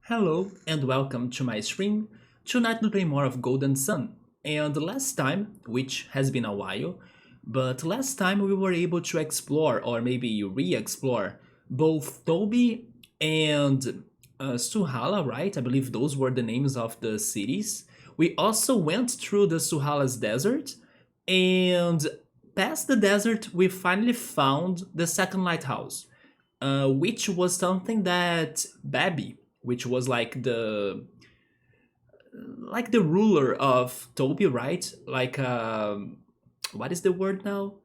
Hello and welcome to my stream. Tonight we play more of Golden Sun. And last time, which has been a while, but last time we were able to explore or maybe re-explore both Toby and Suhala, right? I believe those were the names of the cities. We also went through the Suhala's desert and past the desert we finally found the second lighthouse, which was something that Babi, which was like the ruler of Toby, right? What is the word now?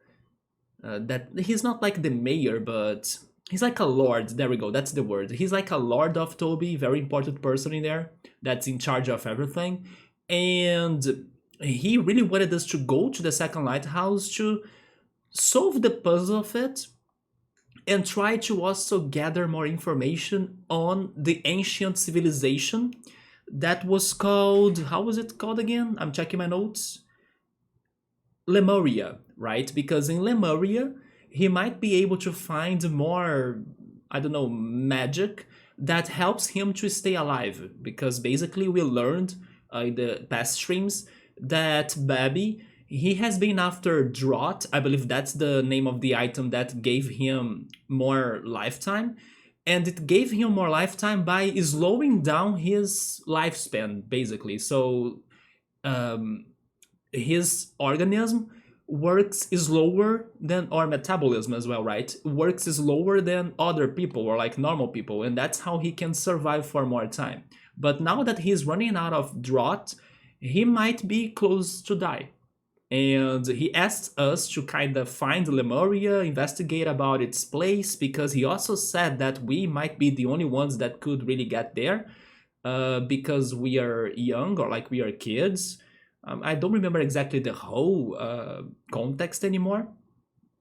That he's not like the mayor, but he's like a lord. There we go. That's the word. He's like a lord of Toby, very important person in there that's in charge of everything, and he really wanted us to go to the second lighthouse to solve the puzzle of it and try to also gather more information on the ancient civilization that was called, how was it called again? I'm checking my notes. Lemuria, right? Because in Lemuria, he might be able to find more, I don't know, magic that helps him to stay alive. Because basically, we learned in the past streams that Babi, he has been after drought. I believe that's the name of the item that gave him more lifetime. And it gave him more lifetime by slowing down his lifespan, basically. So um, his organism works slower than our metabolism as well, right? Works slower than other people or like normal people, and that's how he can survive for more time. But now that he's running out of drought, he might be close to die. And he asked us to kind of find Lemuria, investigate about its place, because he also said that we might be the only ones that could really get there, because we are young or like we are kids. I don't remember exactly the whole context anymore,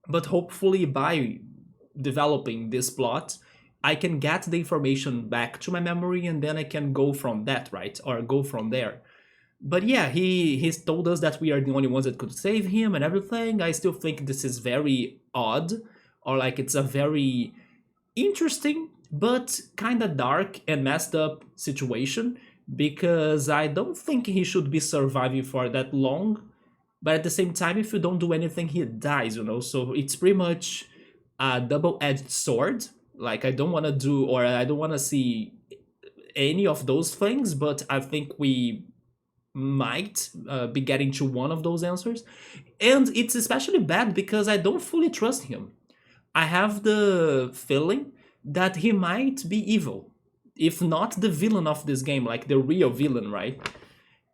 but hopefully by developing this plot, I can get the information back to my memory and then I can go from that, right? Or go from there. But yeah, he's told us that we are the only ones that could save him and everything. I still think this is very odd, or like it's a very interesting but kind of dark and messed up situation, because I don't think he should be surviving for that long. But at the same time, if you don't do anything, he dies. So it's pretty much a double-edged sword. Like, I don't want to do, or I don't want to see any of those things, but I think we might be getting to one of those answers. And it's especially bad because I don't fully trust him. I have the feeling that he might be evil, if not the villain of this game, like the real villain, right?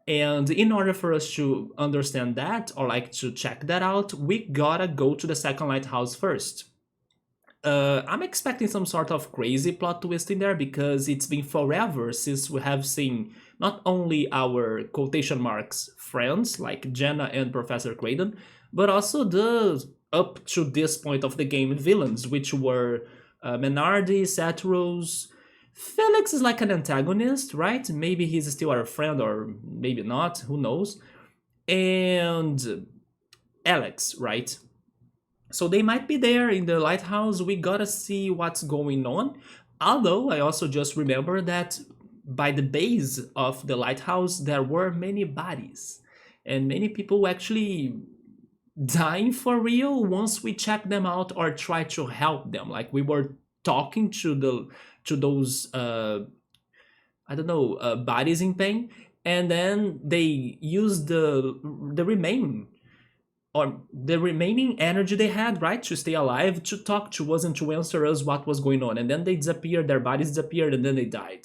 And in order for us to understand that, or like to check that out, we gotta go to the second lighthouse first. I'm expecting some sort of crazy plot twist in there because it's been forever since we have seen not only our quotation marks friends like Jenna and Professor Craydon, but also the up to this point of the game villains, which were Menardi, Satros. Felix is like an antagonist, right? Maybe he's still our friend or maybe not, who knows? And Alex, right? So they might be there in the lighthouse. We gotta see what's going on. Although I also just remember that by the base of the lighthouse there were many bodies and many people actually dying for real once we check them out or try to help them. Like we were talking to those I don't know, bodies in pain, and then they used the remaining energy they had, right, to stay alive, to talk to us and to answer us what was going on. And then they disappeared, their bodies disappeared, and then they died.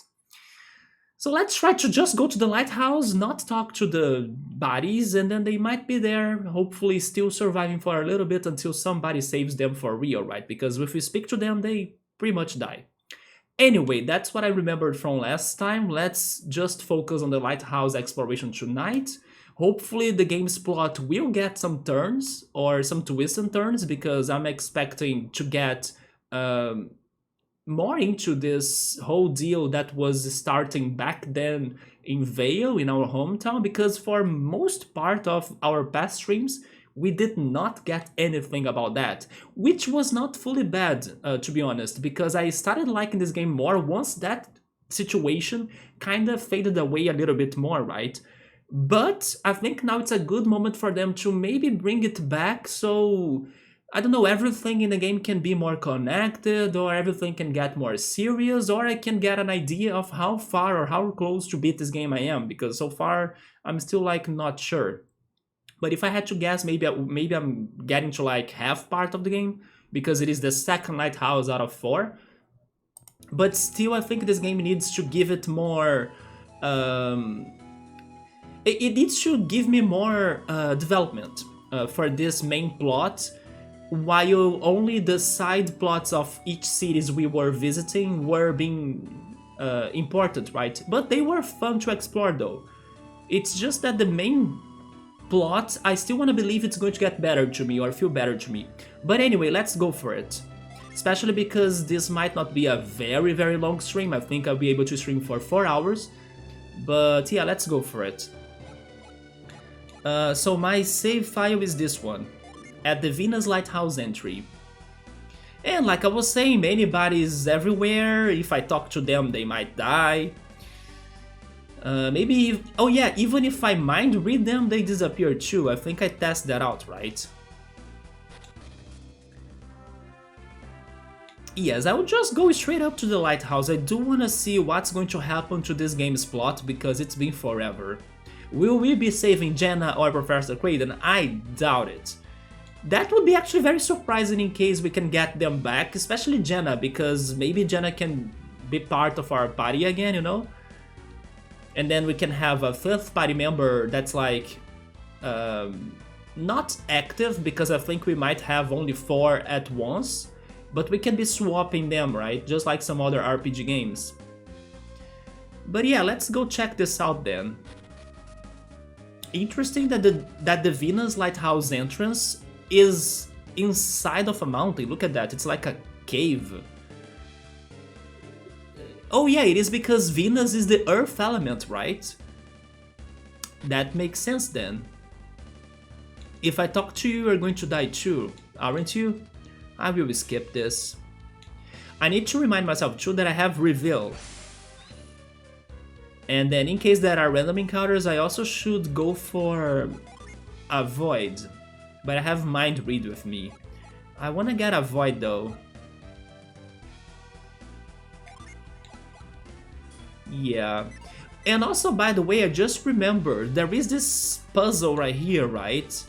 So let's try to just go to the lighthouse, not talk to the bodies, and then they might be there, hopefully still surviving for a little bit until somebody saves them for real, right? Because if we speak to them, they pretty much die. Anyway, that's what I remembered from last time. Let's just focus on the lighthouse exploration tonight. Hopefully the game's plot will get some turns or some twists and turns, because I'm expecting to get more into this whole deal that was starting back then in Vale, in our hometown, because for most part of our past streams, we did not get anything about that, which was not fully bad, to be honest, because I started liking this game more once that situation kind of faded away a little bit more, right? But I think now it's a good moment for them to maybe bring it back, so I don't know, everything in the game can be more connected, or everything can get more serious, or I can get an idea of how far or how close to beat this game I am, because so far I'm still like not sure. But if I had to guess, maybe I'm getting to like half part of the game, because it is the second Lighthouse out of 4. But still, I think this game needs to give it more. It needs to give me more development for this main plot, while only the side plots of each cities we were visiting were being important, right? But they were fun to explore though. It's just that the main plot, I still want to believe it's going to get better to me or feel better to me. But anyway, let's go for it. Especially because this might not be a very, very long stream. I think I'll be able to stream for 4 hours. But yeah, let's go for it. So my save file is this one, at the Venus Lighthouse entry. And like I was saying, many bodies everywhere. If I talk to them, they might die. Maybe, oh yeah, even if I mind read them, they disappear too. I think I test that out, right? Yes, I will just go straight up to the lighthouse. I do want to see what's going to happen to this game's plot, because it's been forever. Will we be saving Jenna or Professor Craydon? I doubt it. That would be actually very surprising in case we can get them back, especially Jenna, because maybe Jenna can be part of our party again, you know? And then we can have a 5th party member that's like not active, because I think we might have only 4 at once, but we can be swapping them, right? Just like some other RPG games. But yeah, let's go check this out then. Interesting that the Venus Lighthouse entrance is inside of a mountain. Look at that, it's like a cave. Oh yeah, it is because Venus is the earth element, right? That makes sense then. If I talk to you, you're going to die too, aren't you? I will skip this. I need to remind myself too that I have reveal. And then in case there are random encounters, I also should go for avoid. But I have mind read with me. I wanna get avoid though. Yeah. And also, by the way, I just remembered, there is this puzzle right here, right?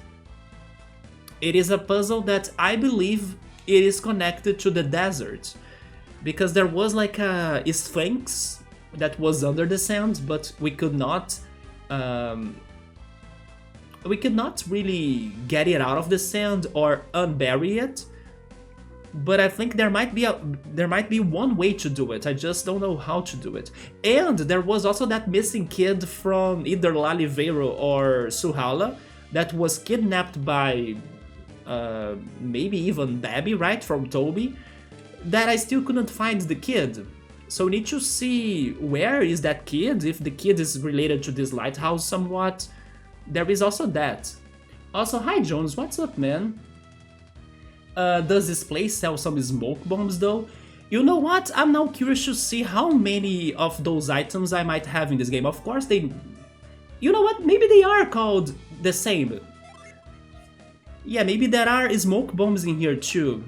It is a puzzle that I believe it is connected to the desert. Because there was like a sphinx that was under the sand, but we could not really get it out of the sand or unbury it. But I think there might be one way to do it. I just don't know how to do it. And there was also that missing kid from either Lalivero or Suhala that was kidnapped by maybe even Babi, right, from Toby, that I still couldn't find the kid. So we need to see where is that kid, if the kid is related to this lighthouse somewhat. There is also that. Also, hi Jones, what's up, man? Does this place sell some smoke bombs though? You know what? I'm now curious to see how many of those items I might have in this game. Of course they... You know what? Maybe they are called the same. Yeah, maybe there are smoke bombs in here too.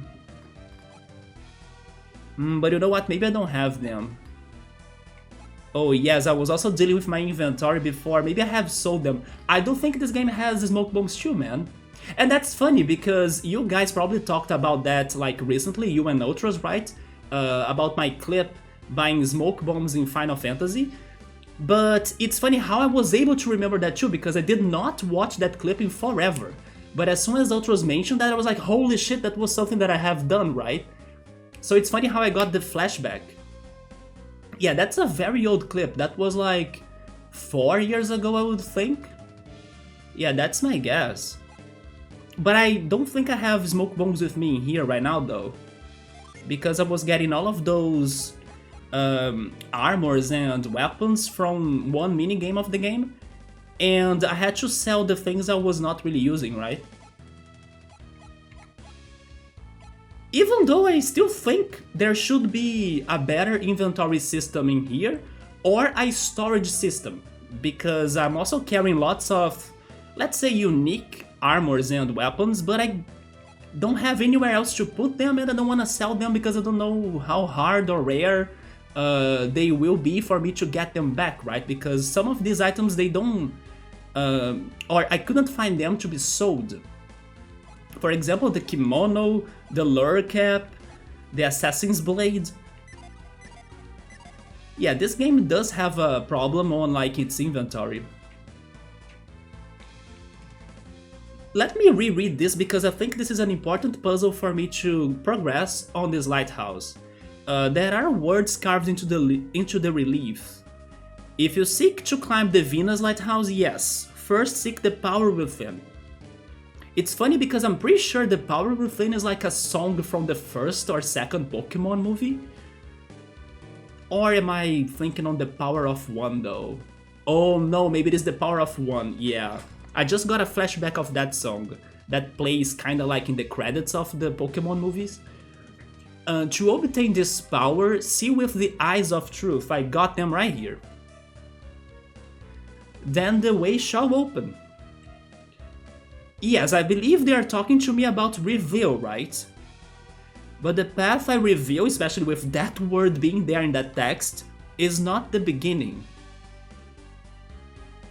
But you know what? Maybe I don't have them. Oh yes, I was also dealing with my inventory before. Maybe I have sold them. I don't think this game has smoke bombs too, man. And that's funny because you guys probably talked about that like recently, you and Ultras, right? About my clip buying smoke bombs in Final Fantasy. But it's funny how I was able to remember that too, because I did not watch that clip in forever. But as soon as Ultras mentioned that, I was like, holy shit, that was something that I have done, right? So it's funny how I got the flashback. Yeah, that's a very old clip. That was like 4 years ago, I would think. Yeah, that's my guess. But I don't think I have smoke bombs with me here right now though, because I was getting all of those armors and weapons from one minigame of the game, and I had to sell the things I was not really using, right? Even though I still think there should be a better inventory system in here, or a storage system, because I'm also carrying lots of, let's say, unique armors and weapons, but I don't have anywhere else to put them, and I don't want to sell them because I don't know how hard or rare they will be for me to get them back, right? Because some of these items, they don't, or I couldn't find them to be sold. For example, the kimono, the lure cap, the assassin's blade. Yeah, this game does have a problem on like its inventory. Let me reread this because I think this is an important puzzle for me to progress on this lighthouse. There are words carved into the relief. If you seek to climb the Venus lighthouse, yes, first seek the power within. It's funny because I'm pretty sure the power within is like a song from the first or second Pokemon movie. Or am I thinking on the power of one though? Oh no, maybe it is the power of one, yeah. I just got a flashback of that song that plays kinda like in the credits of the Pokemon movies. To obtain this power, see with the eyes of truth. I got them right here. Then the way shall open. Yes, I believe they are talking to me about reveal, right? But the path I reveal, especially with that word being there in that text, is not the beginning.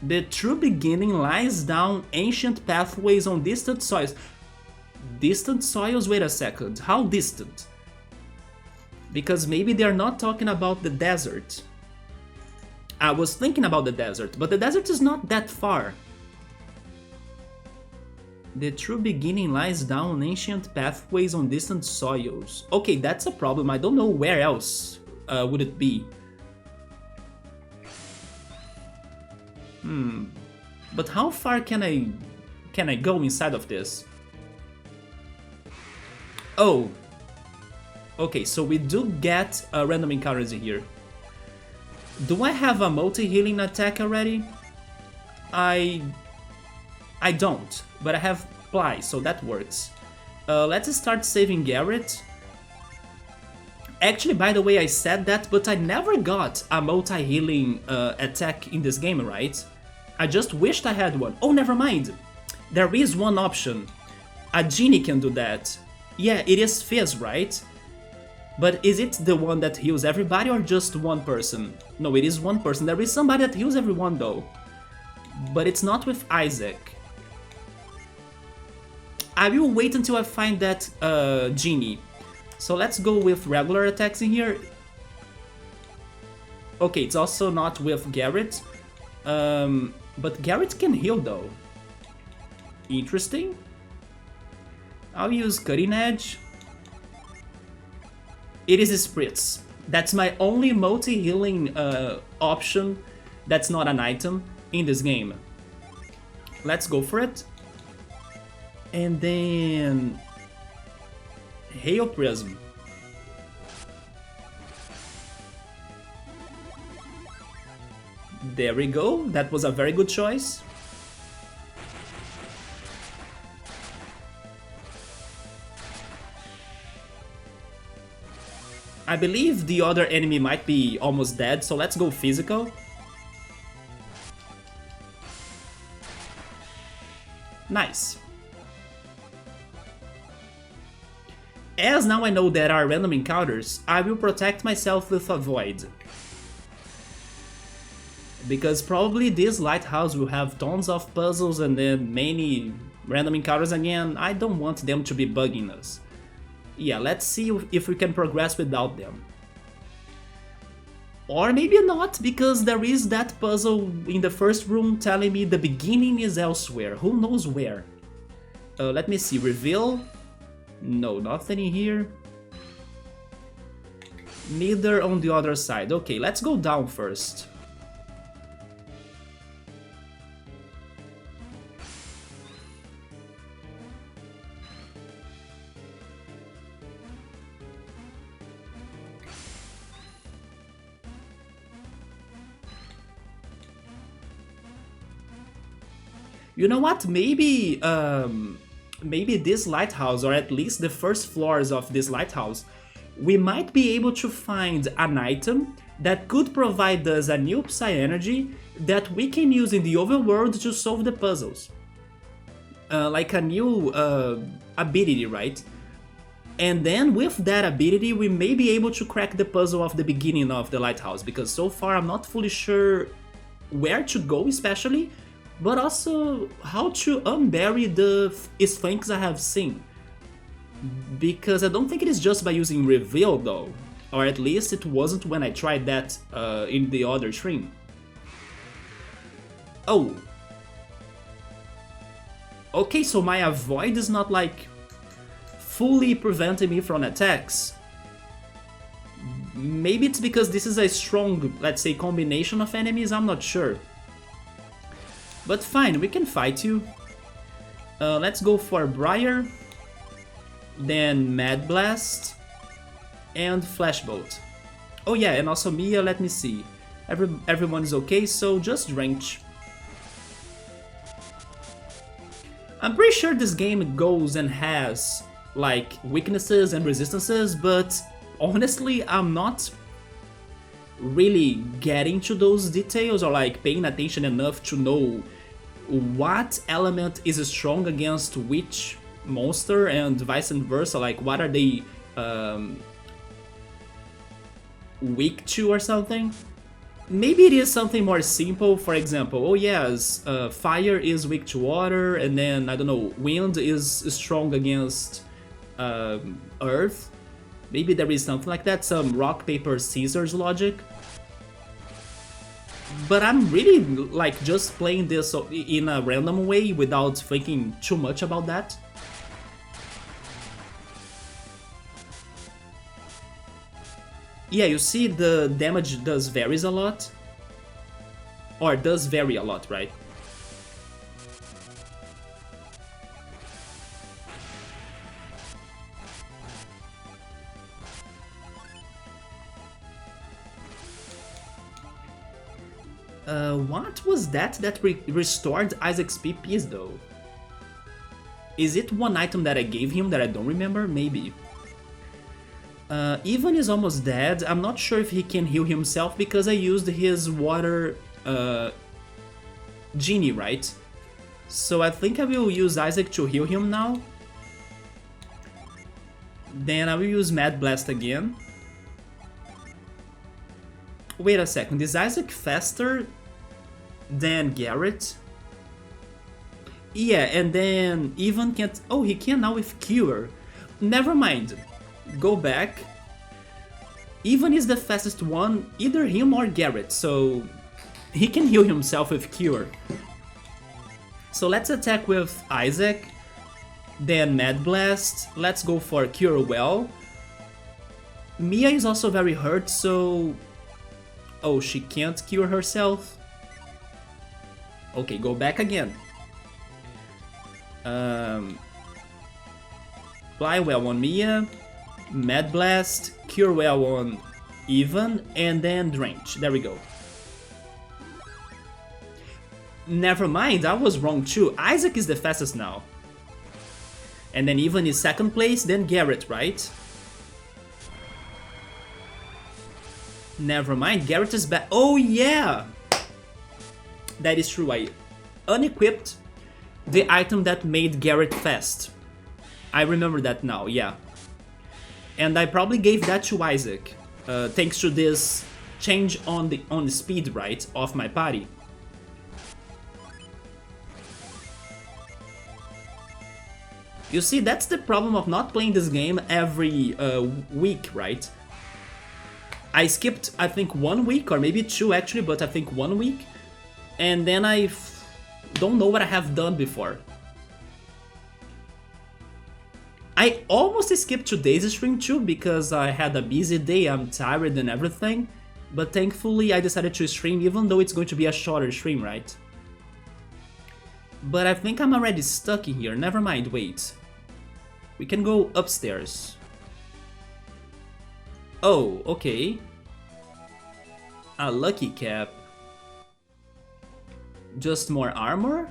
The true beginning lies down ancient pathways on distant soils. Distant soils? Wait a second, how distant? Because maybe they're not talking about the desert. I was thinking about the desert, but the desert is not that far. The true beginning lies down ancient pathways on distant soils. Okay, that's a problem. I don't know where else would it be. But how far can I go inside of this? Oh. Okay, so we do get random encounters in here. Do I have a multi-healing attack already? I don't, but I have Ply, so that works. Let's start saving Garrett. Actually, by the way, I said that, but I never got a multi-healing attack in this game, right? I just wished I had one. Oh, never mind. There is one option. A genie can do that. Yeah, it is Fizz, right? But is it the one that heals everybody or just one person? No, it is one person. There is somebody that heals everyone though. But it's not with Isaac. I will wait until I find that genie. So let's go with regular attacks in here. Okay, it's also not with Garrett. But Garrett can heal though. Interesting. I'll use Cutting Edge. It is Spritz. That's my only multi-healing option that's not an item in this game. Let's go for it. And then Hail Prism. There we go, that was a very good choice. I believe the other enemy might be almost dead, so let's go physical. Nice. As now I know there are random encounters, I will protect myself with a Void. Because probably this lighthouse will have tons of puzzles and then many random encounters again. I don't want them to be bugging us. Yeah, let's see if we can progress without them. Or maybe not, because there is that puzzle in the first room telling me the beginning is elsewhere. Who knows where? Let me see, reveal? No, nothing in here. Neither on the other side. Okay, let's go down first. You know what? Maybe maybe this lighthouse, or at least the first floors of this lighthouse, we might be able to find an item that could provide us a new Psy energy that we can use in the overworld to solve the puzzles. Like a new ability, right? And then with that ability, we may be able to crack the puzzle of the beginning of the lighthouse, because so far I'm not fully sure where to go especially, but also how to unbury the sphinx I have seen. Because I don't think it is just by using reveal though, or at least it wasn't when I tried that in the other stream. Oh. Okay, so my avoid is not like fully preventing me from attacks. Maybe it's because this is a strong, let's say, combination of enemies, I'm not sure. But fine, we can fight you. Let's go for Briar, then Mad Blast, and Flashbolt. Oh yeah, and also Mia, let me see. Everyone's okay, so just Drench. I'm pretty sure this game goes and has like weaknesses and resistances, but honestly I'm not really getting to those details or like paying attention enough to know what element is strong against which monster and vice versa, like what are they weak to or something. Maybe it is something more simple, for example, oh yes, fire is weak to water, and then, I don't know, wind is strong against earth. Maybe there is something like that, some rock, paper, scissors logic. But I'm really like just playing this in a random way without thinking too much about that. Yeah, you see the damage does varies a lot. Or does vary a lot, right? What was that restored Isaac's PPs though? Is it one item that I gave him that I don't remember? Maybe. Ivan is almost dead. I'm not sure if he can heal himself because I used his water genie, right? So I think I will use Isaac to heal him now. Then I will use Mad Blast again. Wait a second, is Isaac faster than Garrett? Yeah, and then Ivan can't... Oh, he can now with Cure. Never mind. Go back. Ivan is the fastest one, either him or Garrett, so he can heal himself with Cure. So let's attack with Isaac, then Mad Blast. Let's go for Cure Well. Mia is also very hurt, so... Oh, she can't cure herself? Okay, go back again. Fly Well on Mia, Mad Blast, Cure Well on Ivan, and then Drench. There we go. Never mind, I was wrong too. Isaac is the fastest now. And then Ivan is second place, then Garrett, right? Never mind, Garrett is back. Oh yeah! That is true, I unequipped the item that made Garrett fast. I remember that now, yeah. And I probably gave that to Isaac, thanks to this change on the speed, right, of my party. You see, that's the problem of not playing this game every week, right? I skipped, I think, 1 week, or maybe 2 actually, but I think 1 week. And then I don't know what I have done before. I almost skipped today's stream too, because I had a busy day, I'm tired and everything. But thankfully I decided to stream, even though it's going to be a shorter stream, right? But I think I'm already stuck in here, never mind, wait. We can go upstairs. Oh, okay. A lucky cap. Just more armor?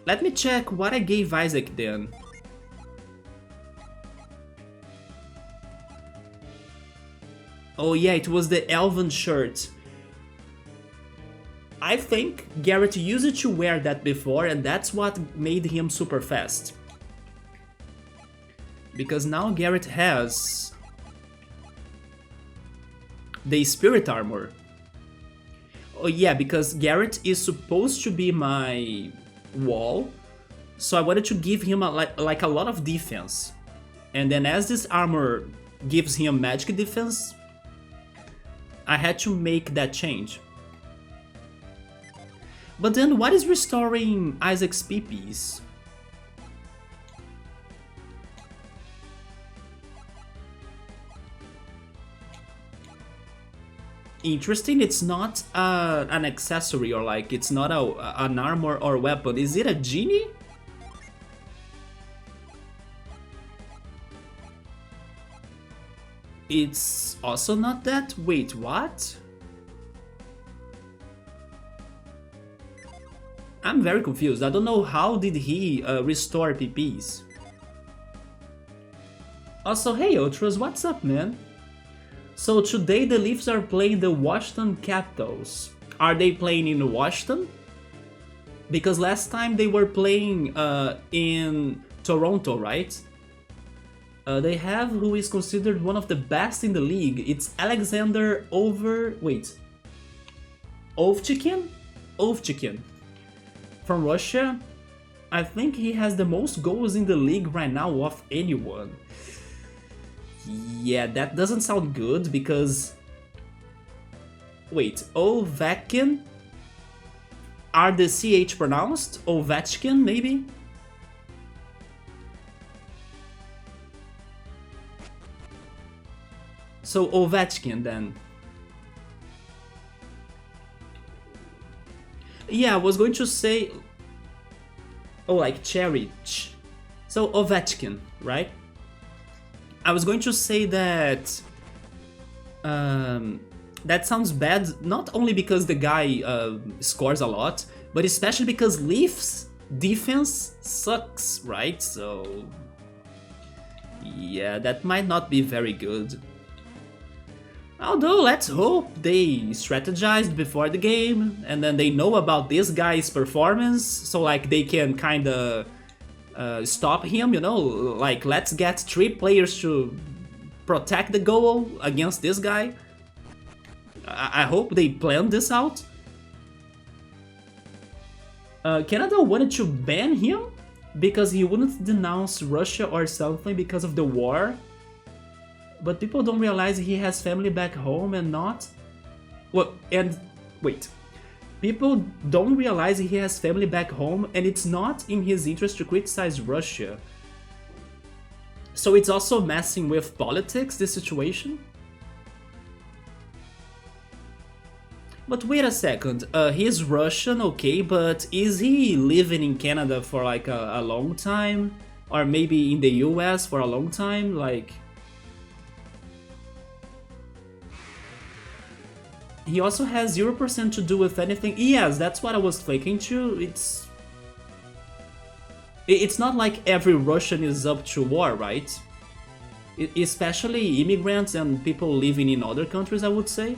Let me check what I gave Isaac then. Oh yeah, it was the elven shirt. I think Garrett used to wear that before, and that's what made him super fast. Because now Garrett has the spirit armor. Oh yeah, because Garrett is supposed to be my wall, so I wanted to give him like a lot of defense. And then as this armor gives him magic defense, I had to make that change. But then what is restoring Isaac's PPs? Interesting, it's not an accessory, or like it's not an armor or weapon. Is it a genie? It's also not that? Wait, what? I'm very confused. I don't know how did he restore PPs. Also, hey Ultras, what's up, man? So today the Leafs are playing the Washington Capitals. Are they playing in Washington? Because last time they were playing in Toronto, right? They have who is considered one of the best in the league. It's Alexander Ovechkin? Ovechkin. From Russia. I think he has the most goals in the league right now of anyone. Yeah, that doesn't sound good because... Wait, Ovechkin? Are the CH pronounced? Ovechkin, maybe? So Ovechkin then. Yeah, I was going to say... Oh, like cherry. So Ovechkin, right? I was going to say that... that sounds bad, not only because the guy scores a lot, but especially because Leafs defense sucks, right? So... yeah, that might not be very good. Although, let's hope they strategized before the game, and then they know about this guy's performance, so like they can kinda stop him, you know? Like, let's get 3 players to protect the goal against this guy. I hope they planned this out. Canada wanted to ban him because he wouldn't denounce Russia or something because of the war. But people don't realize he has family back home and not... Well, and... wait. People don't realize he has family back home and it's not in his interest to criticize Russia. So it's also messing with politics, this situation? But wait a second, he's Russian, okay, but is he living in Canada for like a long time? Or maybe in the US for a long time? Like... he also has 0% to do with anything. Yes, that's what I was thinking too. It's not like every Russian is up to war, right? Especially immigrants and people living in other countries, I would say.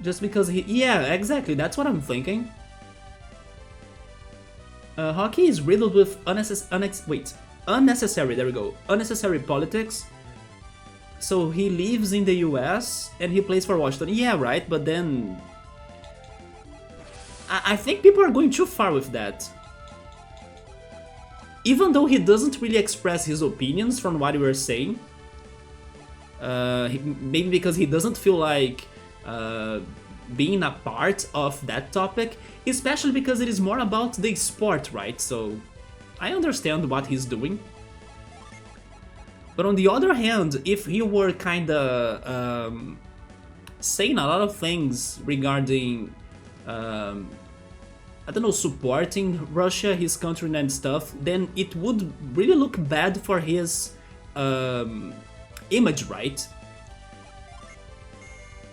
Just because he... yeah, exactly, that's what I'm thinking. Hockey is riddled with unnecessary, there we go, unnecessary politics. So he lives in the US and he plays for Washington. Yeah, right, but then... I think people are going too far with that. Even though he doesn't really express his opinions from what we were saying. Maybe because he doesn't feel like being a part of that topic. Especially because it is more about the sport, right? So I understand what he's doing. But on the other hand, if he were kinda saying a lot of things regarding, I don't know, supporting Russia, his country and stuff, then it would really look bad for his image, right?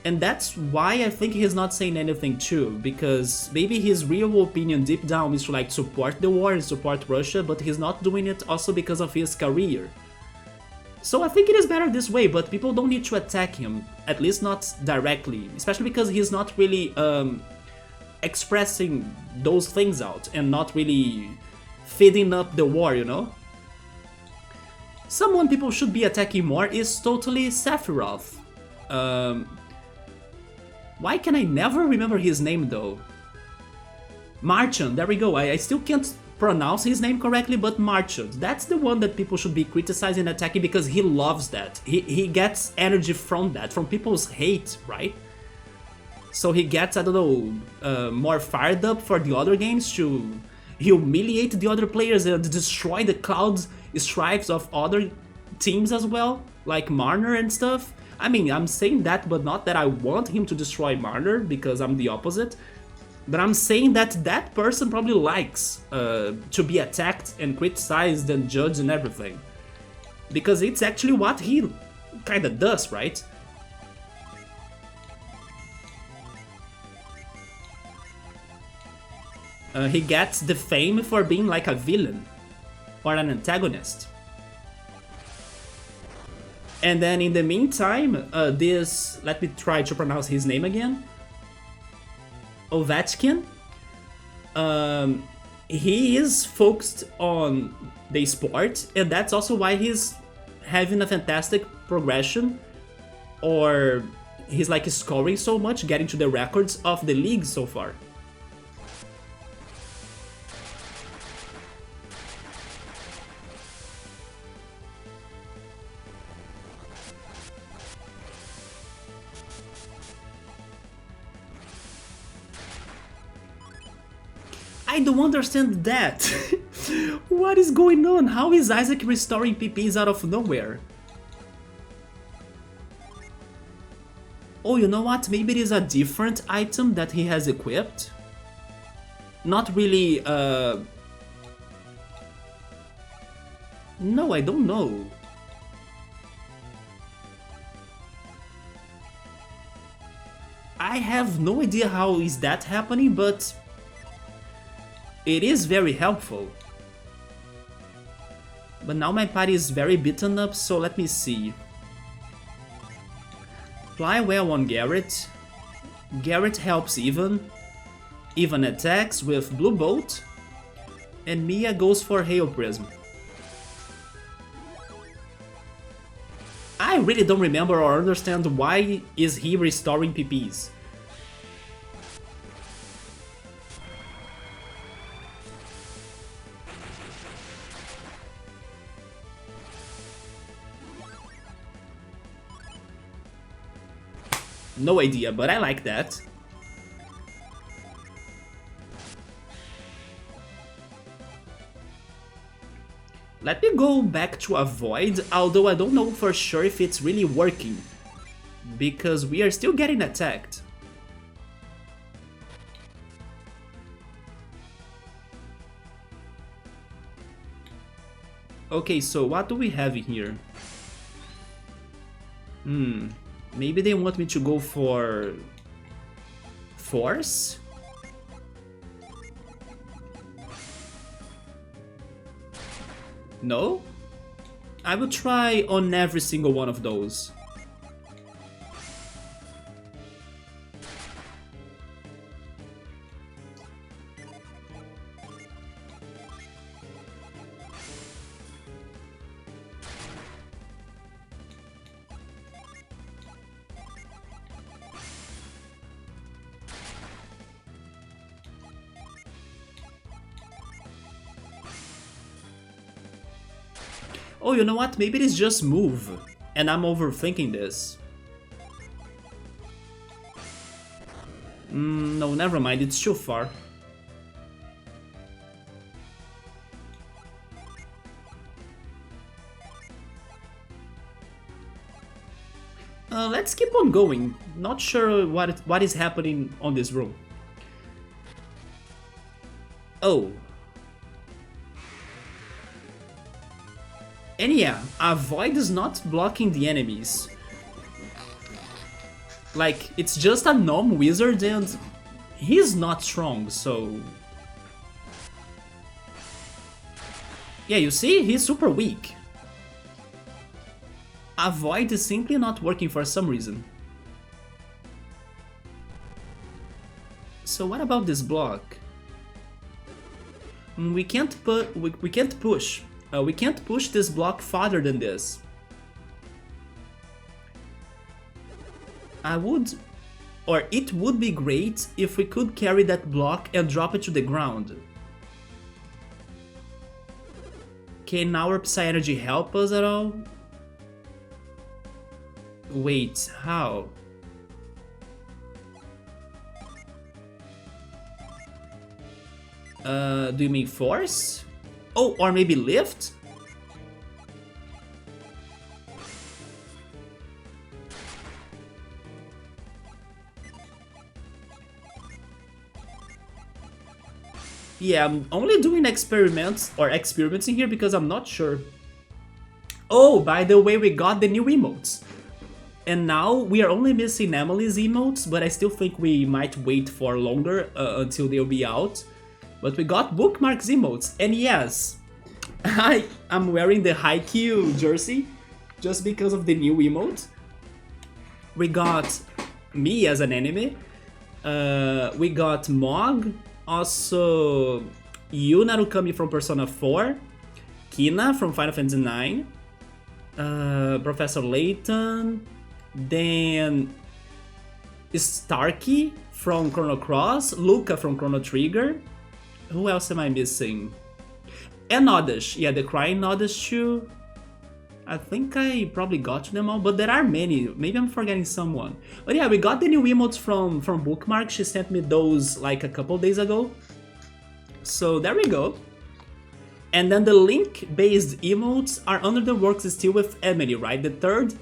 And that's why I think he's not saying anything too, because maybe his real opinion deep down is to like support the war and support Russia, but he's not doing it also because of his career. So I think it is better this way, but people don't need to attack him, at least not directly, especially because he's not really expressing those things out and not really feeding up the war, you know? Someone people should be attacking more is totally Sephiroth. Why can I never remember his name though? Marchand, there we go. I still can't pronounce his name correctly, but Marchand. That's the one that people should be criticizing and attacking because he loves that. He gets energy from that, from people's hate, right? So he gets, I don't know, more fired up for the other games to humiliate the other players and destroy the Cloud Strifes of other teams as well, like Marner and stuff. I mean, I'm saying that, but not that I want him to destroy Marner, because I'm the opposite. But I'm saying that that person probably likes to be attacked and criticized and judged and everything. Because it's actually what he kinda does, right? He gets the fame for being like a villain or an antagonist. And then in the meantime, let me try to pronounce his name again. Ovechkin. He is focused on the sport, and that's also why he's having a fantastic progression, or he's like scoring so much, getting to the records of the league so far. I don't understand that. What is going on? How is Isaac restoring PPs out of nowhere? Oh, you know what? Maybe it is a different item that he has equipped. Not really, No, I don't know. I have no idea how is that happening, but it is very helpful. But now my party is very beaten up, so let me see. Fly well on Garrett. Garrett helps Ivan. Ivan attacks with Blue Bolt. And Mia goes for Hail Prism. I really don't remember or understand why is he restoring PPs. No idea, but I like that. Let me go back to avoid, although I don't know for sure if it's really working, because we are still getting attacked. Okay, so what do we have in here? Maybe they want me to go for Force? No? I will try on every single one of those. Oh, you know what? Maybe it is just move, and I'm overthinking this. No, never mind, it's too far. Let's keep on going. Not sure what is happening on this room. Oh. And yeah, avoid is not blocking the enemies. Like, it's just a gnome wizard and he's not strong, so... Yeah, you see? He's super weak. Avoid is simply not working for some reason. So what about this block? We can't push. We can't push this block farther than this. It would be great if we could carry that block and drop it to the ground. Can our Psy Energy help us at all? Wait, how? Do you mean force? Oh, or maybe lift? Yeah, I'm only doing experiments in here because I'm not sure. Oh, by the way, we got the new emotes. And now we are only missing Emily's emotes, but I still think we might wait for longer until they'll be out. But we got Bookmarks emotes, and yes, I'm wearing the Haikyuu jersey just because of the new emote. We got me as an enemy. We got Mog, also Yu Narukami from Persona 4, Kina from Final Fantasy 9, Professor Layton, then Starkey from Chrono Cross, Luca from Chrono Trigger. Who else am I missing? And Oddish, yeah, the Crying Oddish too. I think I probably got them all, but there are many. Maybe I'm forgetting someone. But yeah, we got the new emotes from Bookmark. She sent me those like a couple days ago. So there we go. And then the link-based emotes are under the works still with Emily, right? The third,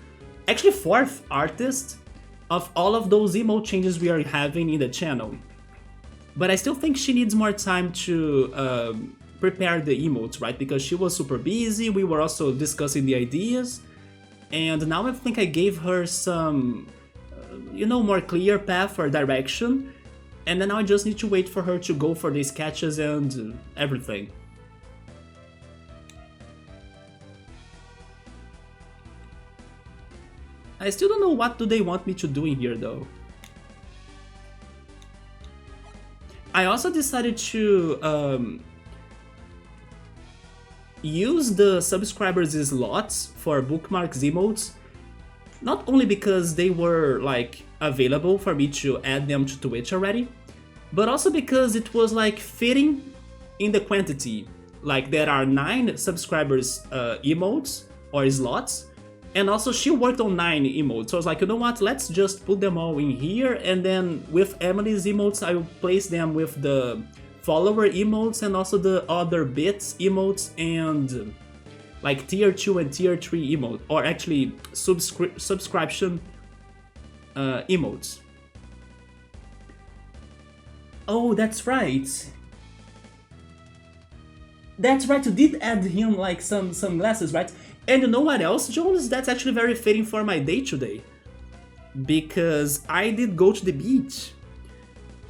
actually fourth artist of all of those emote changes we are having in the channel. But I still think she needs more time to prepare the emotes, right? Because she was super busy, we were also discussing the ideas, and now I think I gave her some, more clear path or direction, and then now I just need to wait for her to go for the sketches and everything. I still don't know what do they want me to do in here though. I also decided to use the subscribers' slots for Bookmarks emotes, not only because they were like available for me to add them to Twitch already, but also because it was like fitting in the quantity. Like there are 9 subscribers emotes or slots, and also she worked on 9 emotes, so I was like, you know what, let's just put them all in here, and then with Emily's emotes I will place them with the follower emotes and also the other bits emotes and like tier 2 and tier 3 emote, or actually subscription emotes. Oh, that's right. That's right, you did add him like some glasses, right? And you know what else, Jones? That's actually very fitting for my day today. Because I did go to the beach.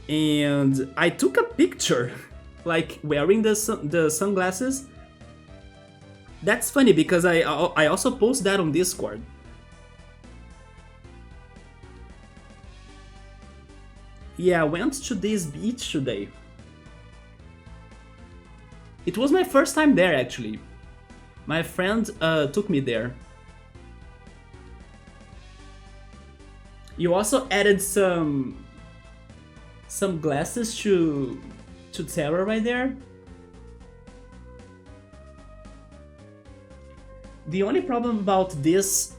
And I took a picture, like wearing the sunglasses. That's funny because I also post that on Discord. Yeah, I went to this beach today. It was my first time there actually. My friend took me there. You also added some glasses to Terra right there. The only problem about this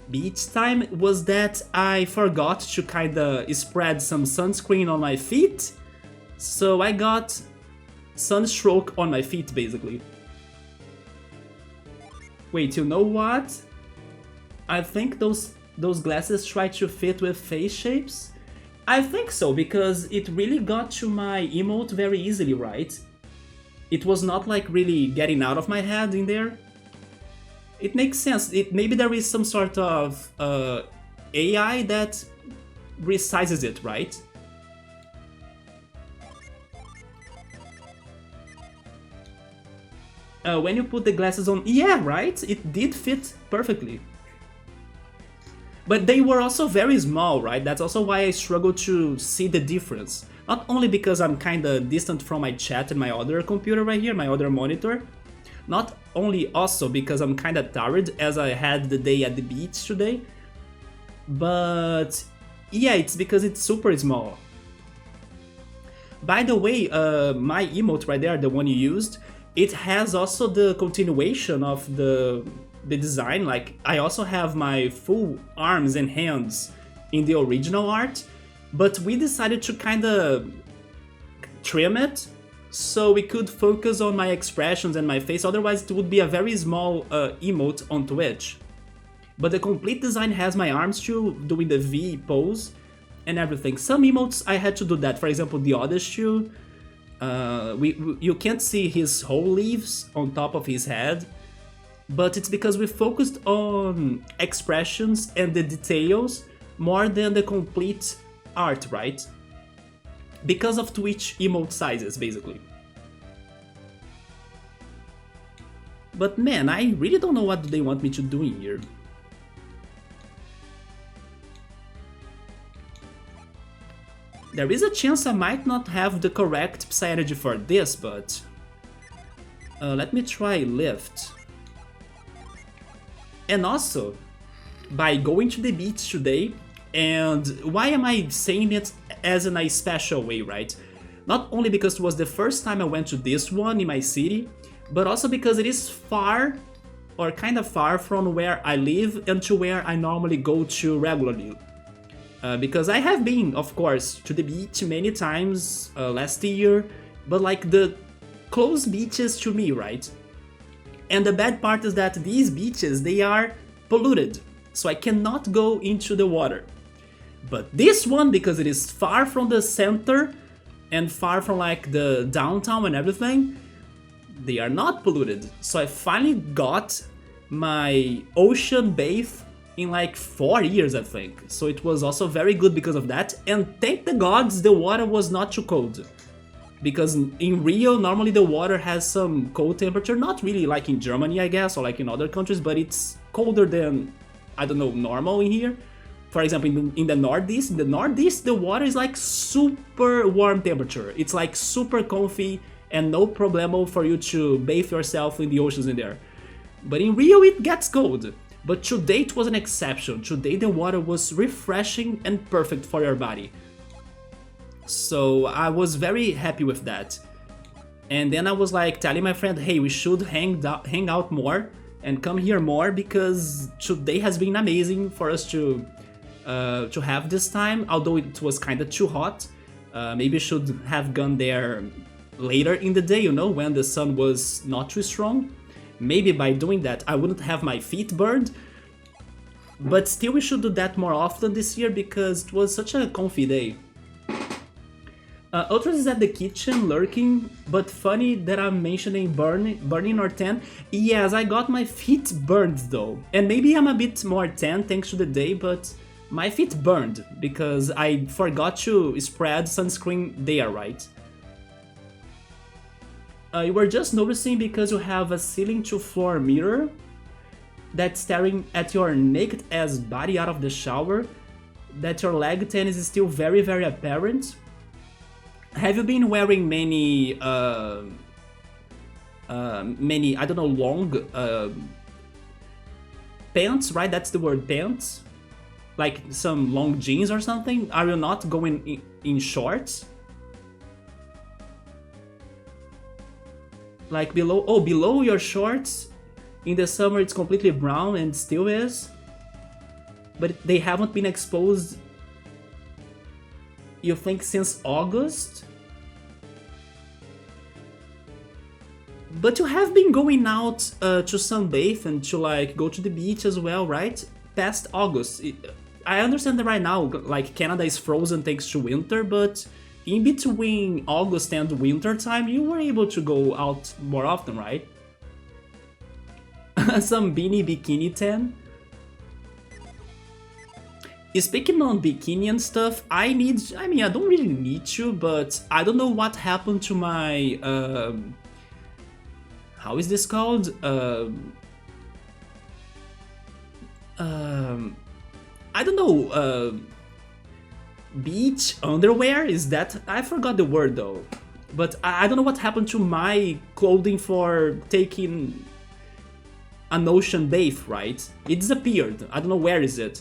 beach time was that I forgot to kinda spread some sunscreen on my feet, so I got sunstroke on my feet basically. Wait, you know what? I think those glasses try to fit with face shapes? I think so, because it really got to my emote very easily, right? It was not like really getting out of my head in there. It makes sense. Maybe there is some sort of AI that resizes it, right? When you put the glasses on, yeah, right? It did fit perfectly. But they were also very small, right? That's also why I struggle to see the difference. Not only because I'm kinda distant from my chat and my other computer right here, my other monitor. Not only also because I'm kinda tired as I had the day at the beach today. But yeah, it's because it's super small. By the way, my emote right there, the one you used, it has also the continuation of the design. Like, I also have my full arms and hands in the original art, but we decided to kind of trim it so we could focus on my expressions and my face, otherwise it would be a very small emote on Twitch. But the complete design has my arms too, doing the V pose and everything. Some emotes I had to do that, for example the other shoe, you can't see his whole leaves on top of his head, but it's because we focused on expressions and the details more than the complete art, right? Because of Twitch emote sizes, basically. But man, I really don't know what they want me to do in here. There is a chance I might not have the correct strategy for this, but let me try lift. And also, by going to the beach today, and why am I saying it as in a special way, right? Not only because it was the first time I went to this one in my city, but also because it is far, or kind of far from where I live and to where I normally go to regularly. Because I have been, of course, to the beach many times last year, but like the close beaches to me, right? And the bad part is that these beaches, they are polluted, so I cannot go into the water. But this one, because it is far from the center and far from like the downtown and everything, they are not polluted. So I finally got my ocean bathe in like 4 years, I think. So it was also very good because of that. And thank the gods the water was not too cold. Because in Rio, normally the water has some cold temperature, not really like in Germany, I guess, or like in other countries, but it's colder than, I don't know, normal in here. For example, in the Northeast, the water is like super warm temperature. It's like super comfy and no problemo for you to bathe yourself in the oceans in there. But in Rio, it gets cold. But today it was an exception. Today the water was refreshing and perfect for your body. So I was very happy with that. And then I was like telling my friend, hey, we should hang out more and come here more, because today has been amazing for us to have this time, although it was kind of too hot. Maybe should have gone there later in the day, you know, when the sun was not too strong. Maybe by doing that I wouldn't have my feet burned. But still, we should do that more often this year because it was such a comfy day. Ultras is at the kitchen lurking, but funny that I'm mentioning burning or tan. Yes, I got my feet burned though. And maybe I'm a bit more tan thanks to the day, but my feet burned because I forgot to spread sunscreen there, right? You were just noticing because you have a ceiling to floor mirror that's staring at your naked ass body out of the shower, that your leg tan is still very, very apparent. Have you been wearing many, I don't know, long pants, right? That's the word, pants? Like some long jeans or something? Are you not going in shorts? Like below your shorts, in the summer it's completely brown and still is. But they haven't been exposed, you think, since August? But you have been going out to sunbathe and to like go to the beach as well, right? Past August. I understand that right now, like, Canada is frozen thanks to winter, but in between August and winter time, you were able to go out more often, right? Some beanie bikini tan. Speaking on bikini and stuff, I mean, I don't really need to, but I don't know what happened to my, how is this called? I don't know, beach underwear? Is that, I forgot the word though. But I don't know what happened to my clothing for taking an ocean bath, right? It disappeared, I don't know where is it.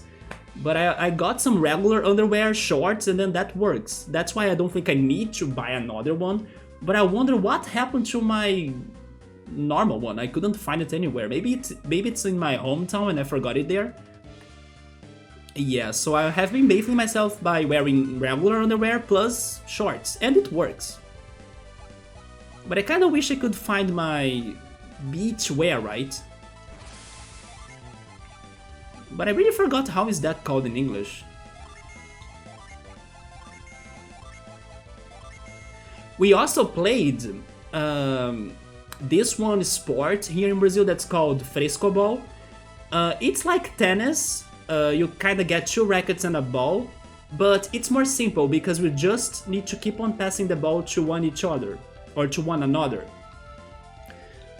But I got some regular underwear, shorts, and then that works. That's why I don't think I need to buy another one. But I wonder what happened to my normal one. I couldn't find it anywhere. Maybe it's in my hometown and I forgot it there. Yeah, so I have been bathing myself by wearing regular underwear plus shorts, and it works. But I kinda wish I could find my beach wear, right? But I really forgot how is that called in English. We also played this one sport here in Brazil that's called frescobol. It's like tennis, you kinda get two rackets and a ball, but it's more simple because we just need to keep on passing the ball to each other, or to one another.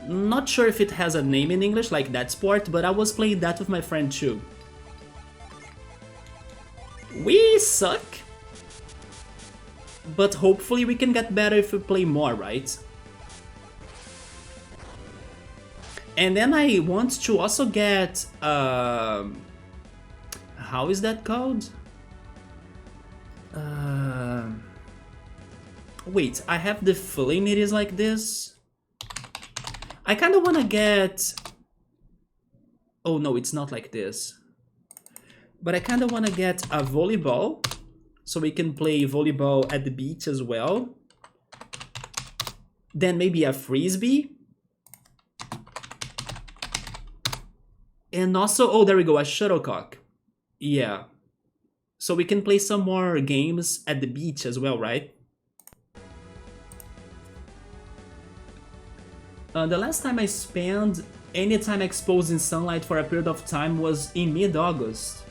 Not sure if it has a name in English like that sport, but I was playing that with my friend too. We suck, but hopefully we can get better if we play more, right? And then I want to also get, how is that called? Wait, I have the feeling it is like this. I kinda wanna get... Oh no, it's not like this. But I kinda wanna get a volleyball, so we can play volleyball at the beach as well. Then maybe a frisbee. And also, oh, there we go, a shuttlecock. Yeah. So we can play some more games at the beach as well, right? The last time I spent any time exposed in sunlight for a period of time was in mid-August,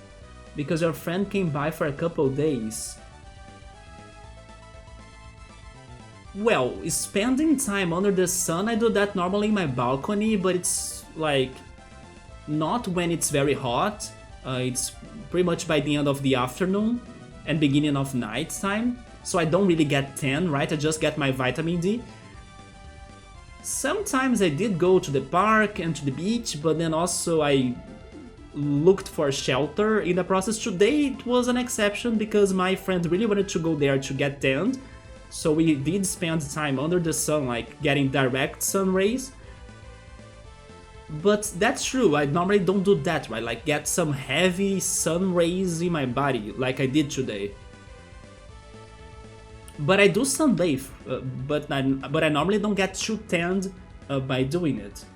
because your friend came by for a couple days. Well, spending time under the sun, I do that normally in my balcony, but it's like not when it's very hot. It's pretty much by the end of the afternoon and beginning of night time, so I don't really get tan, right? I just get my vitamin D. Sometimes I did go to the park and to the beach, but then also I looked for shelter in the process. Today it was an exception because my friend really wanted to go there to get tanned, so we did spend time under the sun, like getting direct sun rays. But that's true, I normally don't do that, right? Like get some heavy sun rays in my body, like I did today. But I do sunbathe, but I normally don't get too tanned by doing it.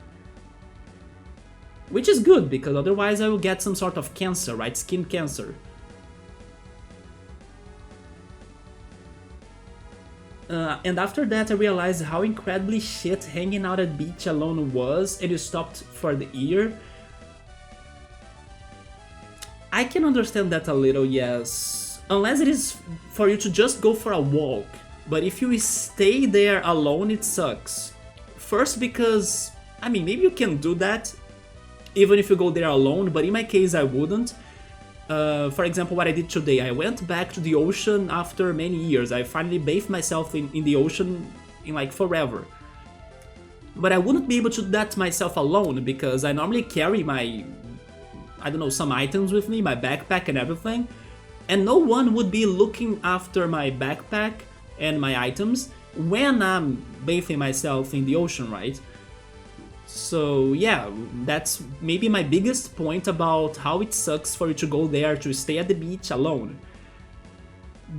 Which is good, because otherwise I will get some sort of cancer, right? Skin cancer. And after that I realized how incredibly shit hanging out at beach alone was, and you stopped for the year. I can understand that a little, yes. Unless it is for you to just go for a walk. But if you stay there alone, it sucks. First because, I mean, maybe you can do that even if you go there alone, but in my case I wouldn't. For example, what I did today, I went back to the ocean after many years. I finally bathed myself in the ocean in like forever. But I wouldn't be able to do that myself alone because I normally carry my, I don't know, some items with me, my backpack and everything. And no one would be looking after my backpack and my items when I'm bathing myself in the ocean, right? So yeah, that's maybe my biggest point about how it sucks for you to go there to stay at the beach alone.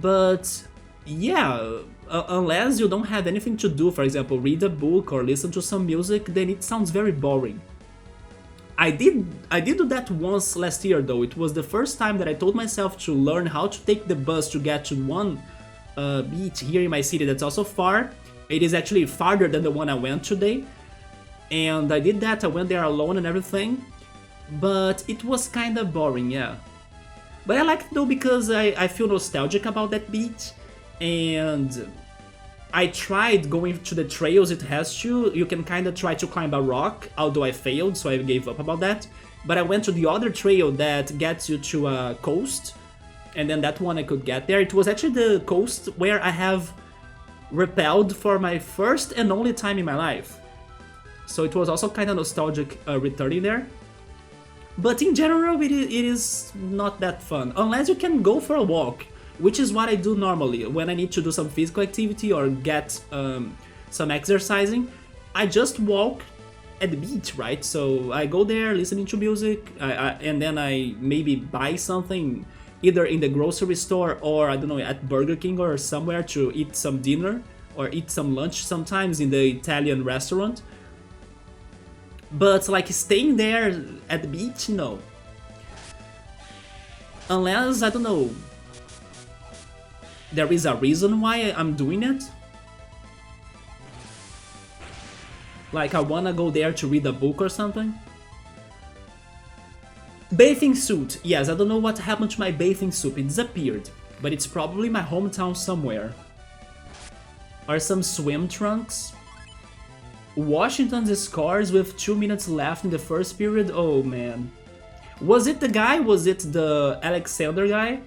But yeah, unless you don't have anything to do, for example, read a book or listen to some music, then it sounds very boring. I did do that once last year though. It was the first time that I told myself to learn how to take the bus to get to one beach here in my city that's also far. It is actually farther than the one I went today. And I did that, I went there alone and everything. But it was kinda boring, yeah. But I like it though because I feel nostalgic about that beach, and I tried going to the trails it has to. You can kind of try to climb a rock, although I failed, so I gave up about that. But I went to the other trail that gets you to a coast, and then that one I could get there. It was actually the coast where I have repelled for my first and only time in my life. So it was also kind of nostalgic returning there. But in general, it is not that fun, unless you can go for a walk, which is what I do normally when I need to do some physical activity or get some exercising. I just walk at the beach, right? So I go there listening to music, and then I maybe buy something either in the grocery store or I don't know, at Burger King or somewhere to eat some dinner or eat some lunch sometimes in the Italian restaurant. But like staying there at the beach, no. Unless, I don't know, there is a reason why I'm doing it. Like I wanna go there to read a book or something. Bathing suit. Yes, I don't know what happened to my bathing suit. It disappeared. But it's probably my hometown somewhere. Or some swim trunks. Washington's scores with 2 minutes left in the first period. Oh man. Was it the guy? Was it the Alexander guy?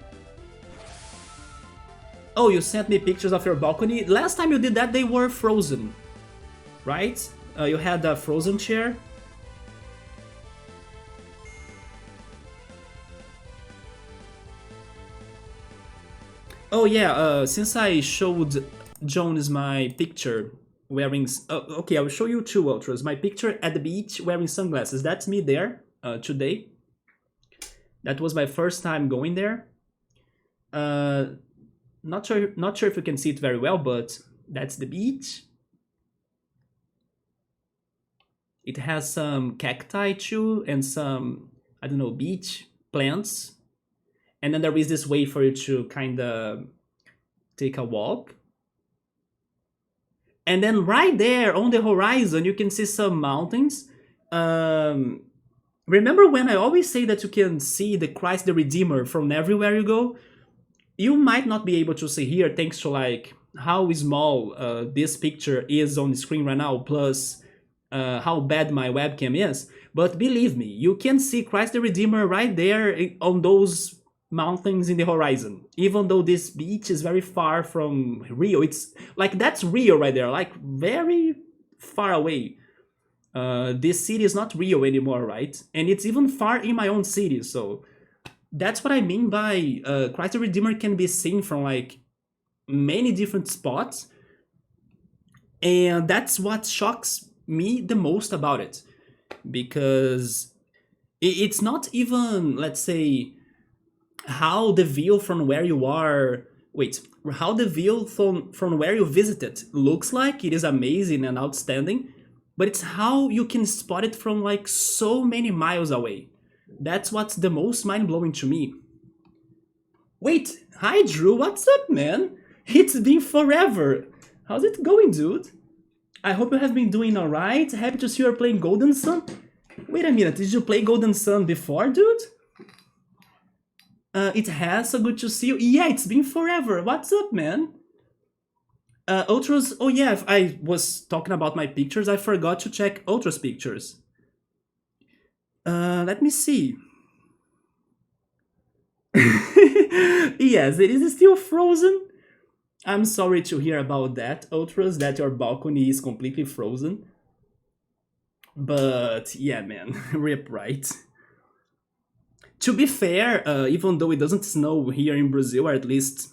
Oh, you sent me pictures of your balcony. Last time you did that, they were frozen. Right? You had a frozen chair. Oh yeah, since I showed Jones my picture wearing... okay, I will show you two ultras. My picture at the beach wearing sunglasses. That's me there today. That was my first time going there. Not sure if you can see it very well, but that's the beach. It has some cacti too and some, I don't know, beach plants. And then there is this way for you to kind of take a walk. And then right there on the horizon, you can see some mountains. Remember when I always say that you can see the Christ the Redeemer from everywhere you go? You might not be able to see here thanks to like how small this picture is on the screen right now, plus how bad my webcam is. But believe me, you can see Christ the Redeemer right there on those mountains in the horizon. Even though this beach is very far from Rio, it's like that's Rio right there, like very far away. This city is not Rio anymore, right? And it's even far in my own city, so that's what I mean by Christ the Redeemer can be seen from like many different spots, and that's what shocks me the most about it, because it's not even, let's say, how the view from where you are, how the view from where you visited looks like. It is amazing and outstanding, but it's how you can spot it from like so many miles away. That's what's the most mind-blowing to me. Wait, hi Drew, what's up, man? It's been forever. How's it going, dude? I hope you have been doing alright. Happy to see you're playing Golden Sun. Wait a minute, did you play Golden Sun before, dude? It has, so good to see you. Yeah, it's been forever. What's up, man? Ultras, oh yeah, if I was talking about my pictures, I forgot to check Ultras pictures. Let me see. Yes, it is still frozen. I'm sorry to hear about that, Ultras, that your balcony is completely frozen. But yeah, man, rip, right? To be fair, even though it doesn't snow here in Brazil, or at least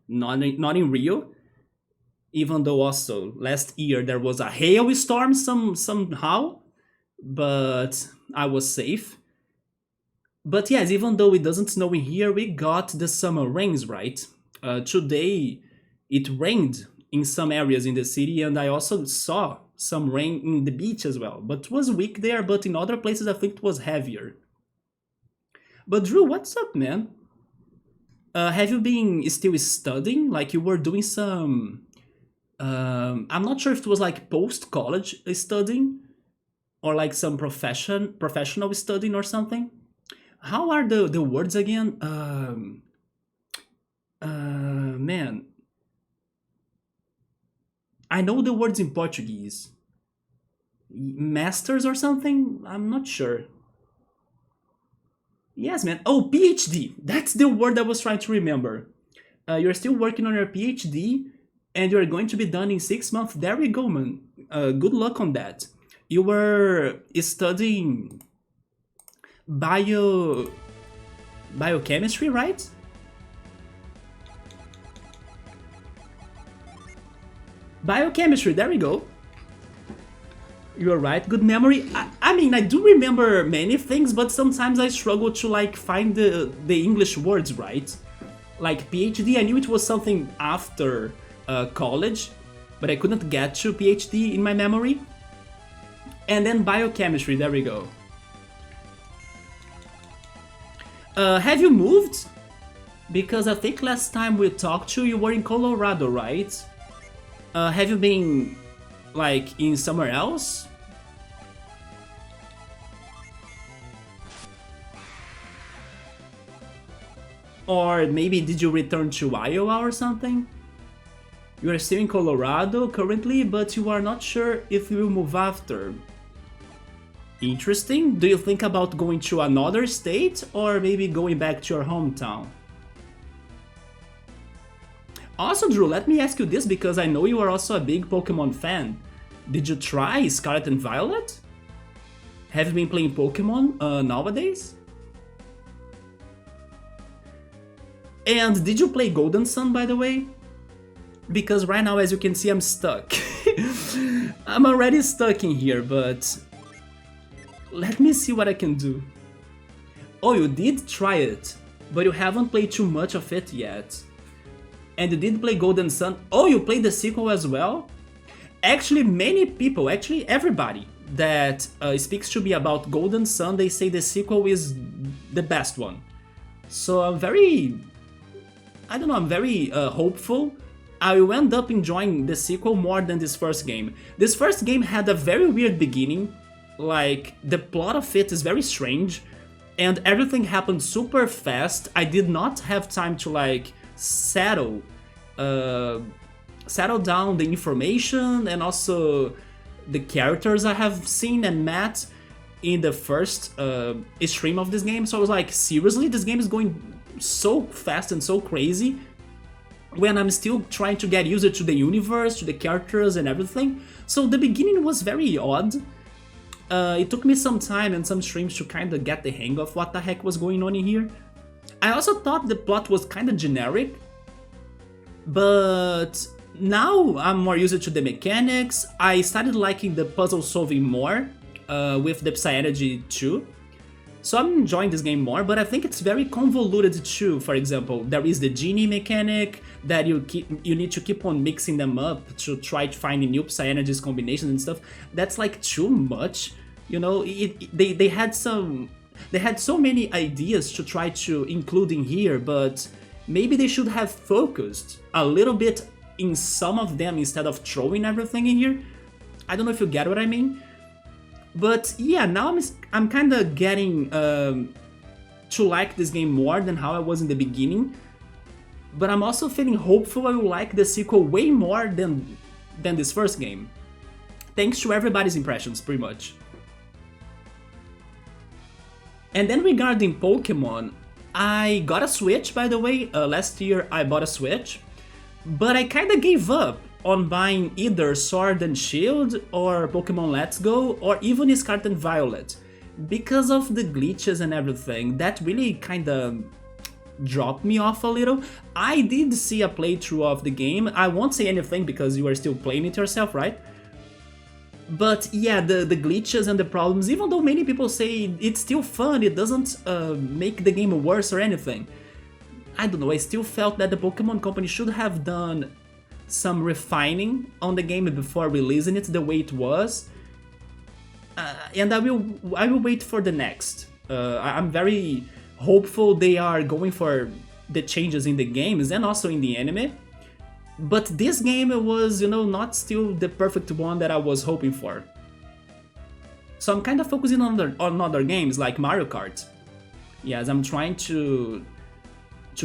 not in Rio, even though also last year there was a hailstorm somehow, but I was safe. But yes, even though it doesn't snow in here, we got the summer rains, right? Today it rained in some areas in the city, and I also saw some rain in the beach as well. But it was weak there, but in other places I think it was heavier. But Drew, what's up, man? Have you been still studying? Like you were doing some... I'm not sure if it was like post-college studying or like some professional studying or something. How are the words again? Man, I know the words in Portuguese. Masters or something? I'm not sure. Yes, man. Oh, PhD. That's the word I was trying to remember. You're still working on your PhD, and you're going to be done in 6 months. There we go, man. Good luck on that. You were studying bio biochemistry, right? Biochemistry. There we go. You're right. Good memory. I mean, I do remember many things, but sometimes I struggle to like find the English words right. Like PhD, I knew it was something after college, but I couldn't get to PhD in my memory. And then biochemistry. There we go. Have you moved? Because I think last time we talked to you were in Colorado, right? Have you been like in somewhere else? Or maybe did you return to Iowa or something? You are still in Colorado currently, but you are not sure if you will move after. Interesting. Do you think about going to another state or maybe going back to your hometown? Also, Drew, let me ask you this because I know you are also a big Pokemon fan. Did you try Scarlet and Violet? Have you been playing Pokemon nowadays? And did you play Golden Sun, by the way? Because right now, as you can see, I'm stuck. I'm already stuck in here, but let me see what I can do. Oh, you did try it, but you haven't played too much of it yet. And you did play Golden Sun. Oh, you played the sequel as well? Actually, many people, actually everybody that speaks to me about Golden Sun, they say the sequel is the best one. So I'm very, I don't know, I'm very hopeful. I will end up enjoying the sequel more than this first game. This first game had a very weird beginning, like the plot of it is very strange, and everything happened super fast. I did not have time to like settle down the information and also the characters I have seen and met in the first stream of this game. So I was like, seriously, this game is going so fast and so crazy when I'm still trying to get used to the universe, to the characters and everything. So the beginning was very odd. It took me some time and some streams to kind of get the hang of what the heck was going on in here. I also thought the plot was kind of generic, but now I'm more used to the mechanics. I started liking the puzzle solving more with the Psy-Energy too. So I'm enjoying this game more, but I think it's very convoluted too. For example, there is the genie mechanic that you need to keep on mixing them up to try to find new Psy-Energies combinations and stuff. That's like too much, you know. They had so many ideas to try to include in here, but maybe they should have focused a little bit in some of them instead of throwing everything in here. I don't know if you get what I mean. But yeah, now I'm kind of getting to like this game more than how I was in the beginning. But I'm also feeling hopeful I will like the sequel way more than this first game. Thanks to everybody's impressions, pretty much. And then regarding Pokemon, I got a Switch, by the way. Last year I bought a Switch. But I kinda gave up on buying either Sword and Shield or Pokemon Let's Go or even Scarlet and Violet. Because of the glitches and everything, that really kinda dropped me off a little. I did see a playthrough of the game. I won't say anything because you are still playing it yourself, right? But yeah, the glitches and the problems, even though many people say it's still fun, it doesn't make the game worse or anything. I don't know, I still felt that the Pokemon Company should have done some refining on the game before releasing it the way it was. And I will wait for the next. I'm very hopeful they are going for the changes in the games and also in the anime. But this game was, you know, not still the perfect one that I was hoping for. So I'm kind of focusing on other games like Mario Kart. Yes, I'm trying to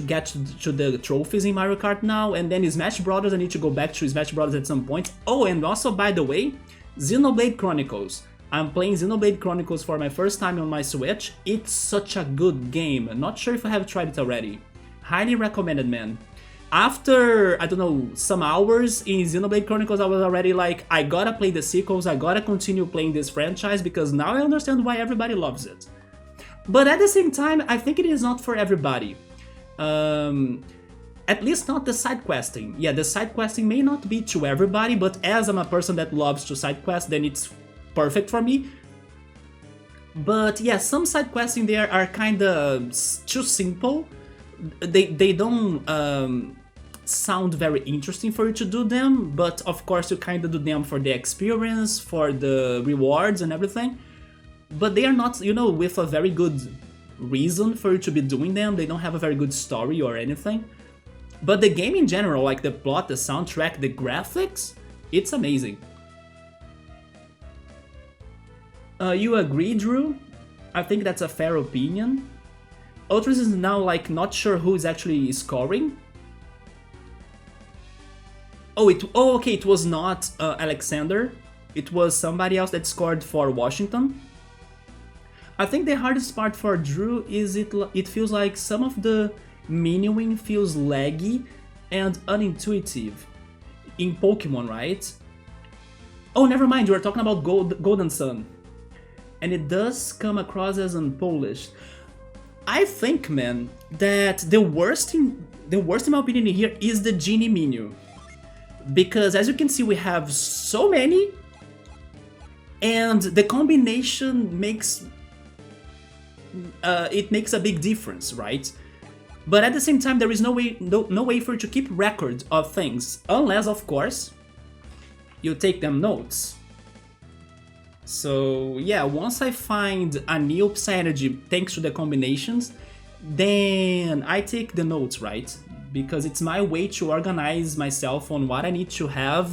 get to the trophies in Mario Kart now, and then Smash Brothers, I need to go back to Smash Brothers at some point. Oh, and also, by the way, Xenoblade Chronicles. I'm playing Xenoblade Chronicles for my first time on my Switch. It's such a good game. Not sure if I have tried it already. Highly recommended, man. After, I don't know, some hours in Xenoblade Chronicles, I was already like, I gotta play the sequels, I gotta continue playing this franchise, because now I understand why everybody loves it. But at the same time, I think it is not for everybody. At least not the side questing. Yeah, the side questing may not be to everybody, but as I'm a person that loves to side quest, then it's perfect for me. But yeah, some side quests in there are kinda too simple. They don't sound very interesting for you to do them, but of course you kinda do them for the experience, for the rewards and everything. But they are not, you know, with a very good reason for you to be doing them. They don't have a very good story or anything. But the game in general, like the plot, the soundtrack, the graphics, it's amazing. You agree, Drew? I think that's a fair opinion. Ultras is now like not sure who is actually scoring. Oh, okay, it was not Alexander. It was somebody else that scored for Washington. I think the hardest part for Drew is it feels like some of the menuing feels laggy and unintuitive in Pokemon, right? Oh, never mind, you were talking about Golden Sun. And it does come across as unpolished. I think, man, that the worst in my opinion here is the Genie menu. Because as you can see, we have so many, and the combination makes it makes a big difference, right? But at the same time, there is no way for you to keep record of things, unless, of course, you take them notes. So yeah, once I find a new Psy-Energy thanks to the combinations, then I take the notes, right? Because it's my way to organize myself on what I need to have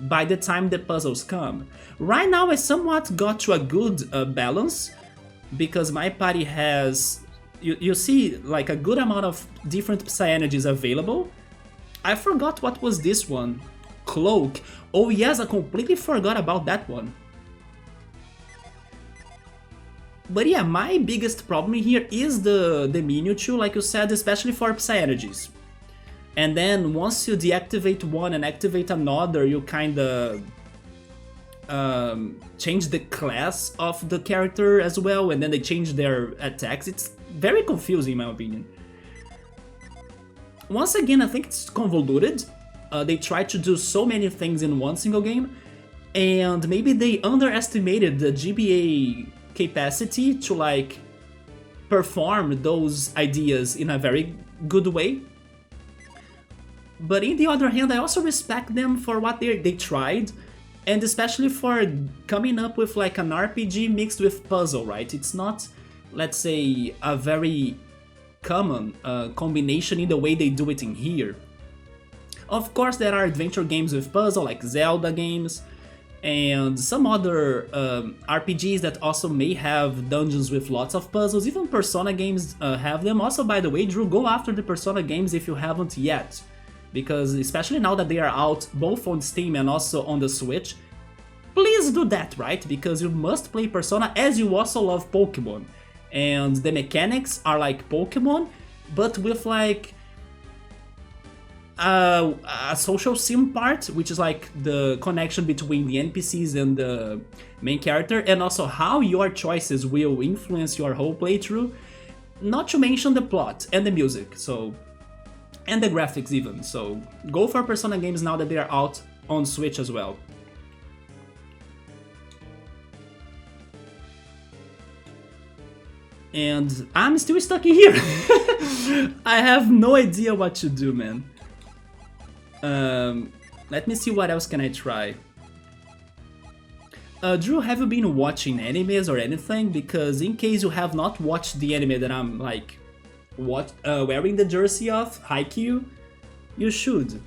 by the time the puzzles come. Right now I somewhat got to a good balance, because my party has, you see, like a good amount of different Psy-Energies available. I forgot what was this one. Cloak. Oh yes, I completely forgot about that one. But yeah, my biggest problem here is the Mewtwo, like you said, especially for Psy-Energies. And then once you deactivate one and activate another, you kinda change the class of the character as well, and then they change their attacks. It's very confusing in my opinion. Once again, I think it's convoluted. They try to do so many things in one single game, and maybe they underestimated the GBA capacity to like perform those ideas in a very good way. But in the other hand, I also respect them for what they tried, and especially for coming up with like an RPG mixed with puzzle, right? It's not, let's say, a very common combination in the way they do it in here. Of course, there are adventure games with puzzle, like Zelda games, and some other RPGs that also may have dungeons with lots of puzzles. Even Persona games have them. Also, by the way, Drew, go after the Persona games if you haven't yet, because especially now that they are out both on Steam and also on the Switch, please do that, right? Because you must play Persona as you also love Pokemon. And the mechanics are like Pokemon, but with like a social sim part, which is like the connection between the NPCs and the main character, and also how your choices will influence your whole playthrough, not to mention the plot and the music, so, and the graphics even. So go for Persona games now that they are out on Switch as well. And I'm still stuck in here. I have no idea what to do, man. Let me see what else can I try. Drew, have you been watching animes or anything? Because in case you have not watched the anime that I'm like wearing the jersey of, Haikyuu, you should.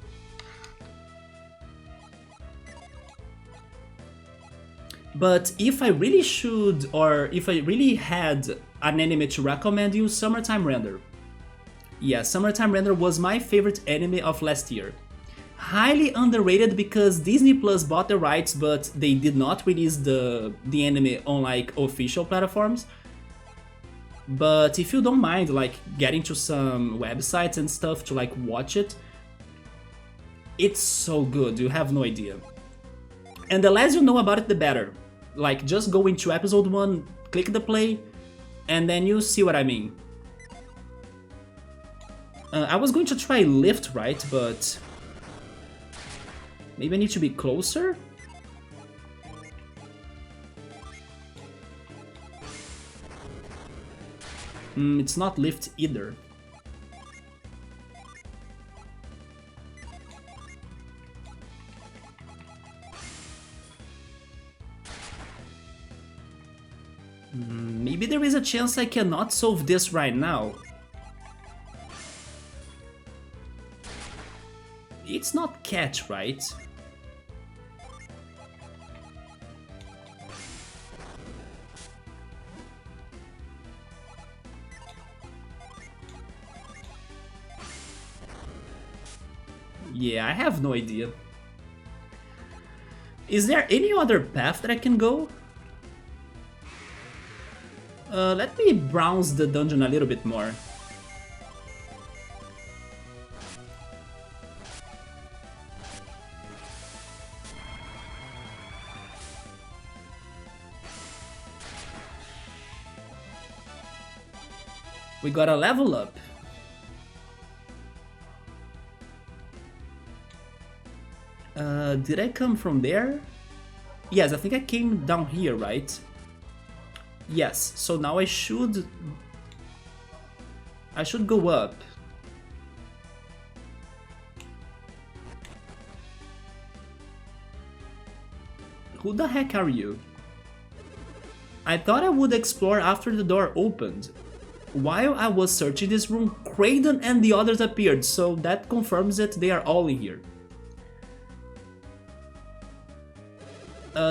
But if I really should, or if I really had an anime to recommend you, Summertime Render. Yeah, Summertime Render was my favorite anime of last year. Highly underrated because Disney Plus bought the rights, but they did not release the anime on like official platforms. But if you don't mind like getting to some websites and stuff to like watch it, it's so good, you have no idea. And the less you know about it, the better. Like, just go into episode 1, click the play, and then you see what I mean. I was going to try lift right, but maybe I need to be closer? It's not lift either. Maybe there is a chance I cannot solve this right now. It's not catch, right? Yeah, I have no idea. Is there any other path that I can go? Let me browse the dungeon a little bit more. We got a level up. Did I come from there? Yes, I think I came down here, right? Yes, so now I should go up. Who the heck are you? I thought I would explore after the door opened. While I was searching this room, Kraden and the others appeared, so that confirms that they are all in here.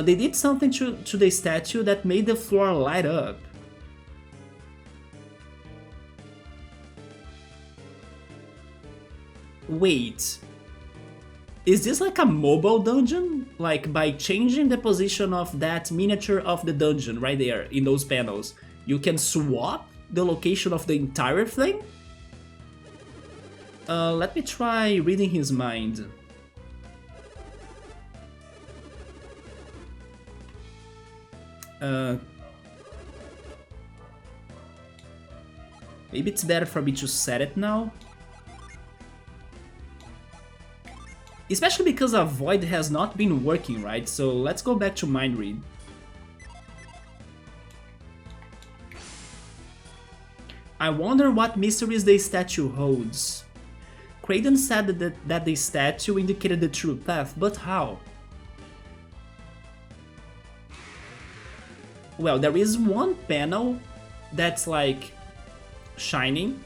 They did something to the statue that made the floor light up. Wait. Is this like a mobile dungeon? Like by changing the position of that miniature of the dungeon right there in those panels, you can swap the location of the entire thing? Let me try reading his mind. Maybe it's better for me to set it now. Especially because Avoid has not been working, right? So let's go back to Mind Read. I wonder what mysteries the statue holds. Kraden said that the statue indicated the true path, but how? Well, there is one panel that's like shining,